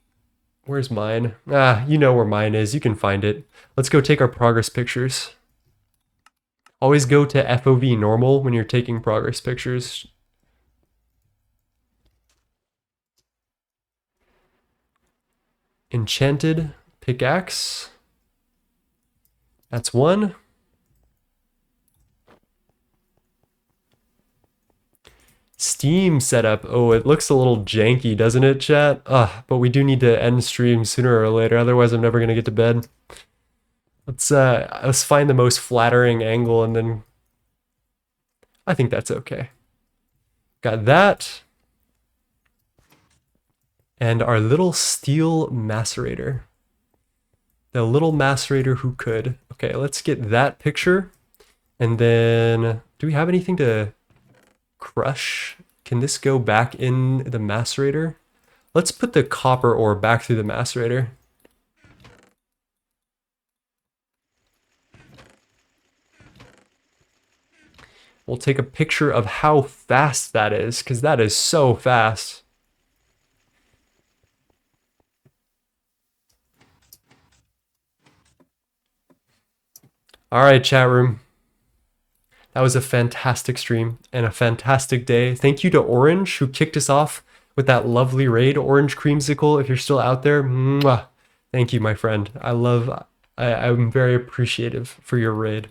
where's mine? You know where mine is. You can find it. Let's go take our progress pictures. Always go to FOV normal when you're taking progress pictures. Enchanted pickaxe. That's one. Steam setup. Oh, it looks a little janky, doesn't it, chat? But we do need to end stream sooner or later, otherwise I'm never gonna get to bed. Let's find the most flattering angle and then I think that's okay. Got that. And our little steel macerator. The little macerator who could. Okay, let's get that picture. And then, do we have anything to crush? Can this go back in the macerator? Let's put the copper ore back through the macerator. We'll take a picture of how fast that is, because that is so fast. All right, chat room. That was a fantastic stream and a fantastic day. Thank you to Orange who kicked us off with that lovely raid. Orange Creamsicle, if you're still out there, mwah. Thank you, my friend. I'm very appreciative for your raid.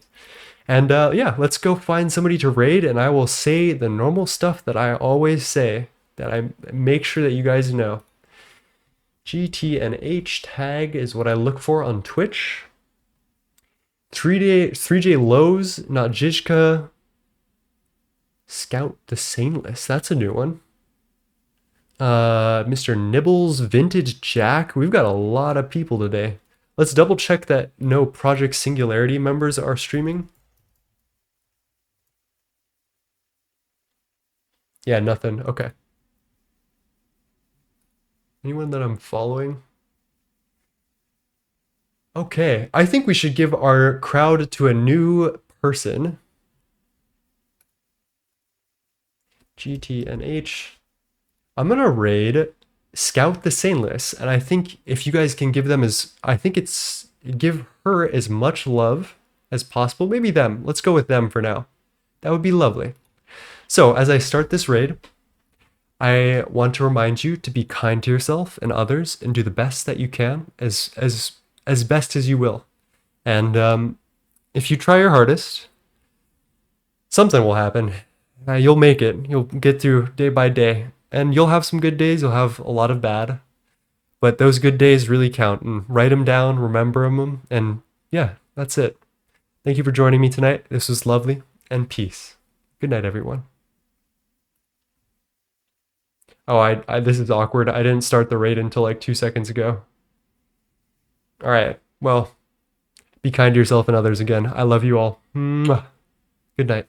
And yeah, let's go find somebody to raid, and I will say the normal stuff that I always say, that I make sure that you guys know. GTNH tag is what I look for on Twitch. 3J Lowe's, not Jishka. Scout the Saneless, that's a new one. Mr. Nibbles, Vintage Jack. We've got a lot of people today. Let's double check that no Project Singularity members are streaming. Yeah, nothing. Okay. Anyone that I'm following? Okay, I think we should give our crowd to a new person. GTNH. I'm gonna raid Scout the Saneless, and I think if you guys can give them give her as much love as possible. Maybe them. Let's go with them for now. That would be lovely. So as I start this raid, I want to remind you to be kind to yourself and others and do the best that you can as best as you will. And if you try your hardest, something will happen. You'll make it. You'll get through day by day. And you'll have some good days. You'll have a lot of bad. But those good days really count. And write them down, remember them. And yeah, that's it. Thank you for joining me tonight. This was lovely. And peace. Good night, everyone. Oh, this is awkward. I didn't start the raid until like 2 seconds ago. All right. Well, be kind to yourself and others again. I love you all. Mwah. Good night.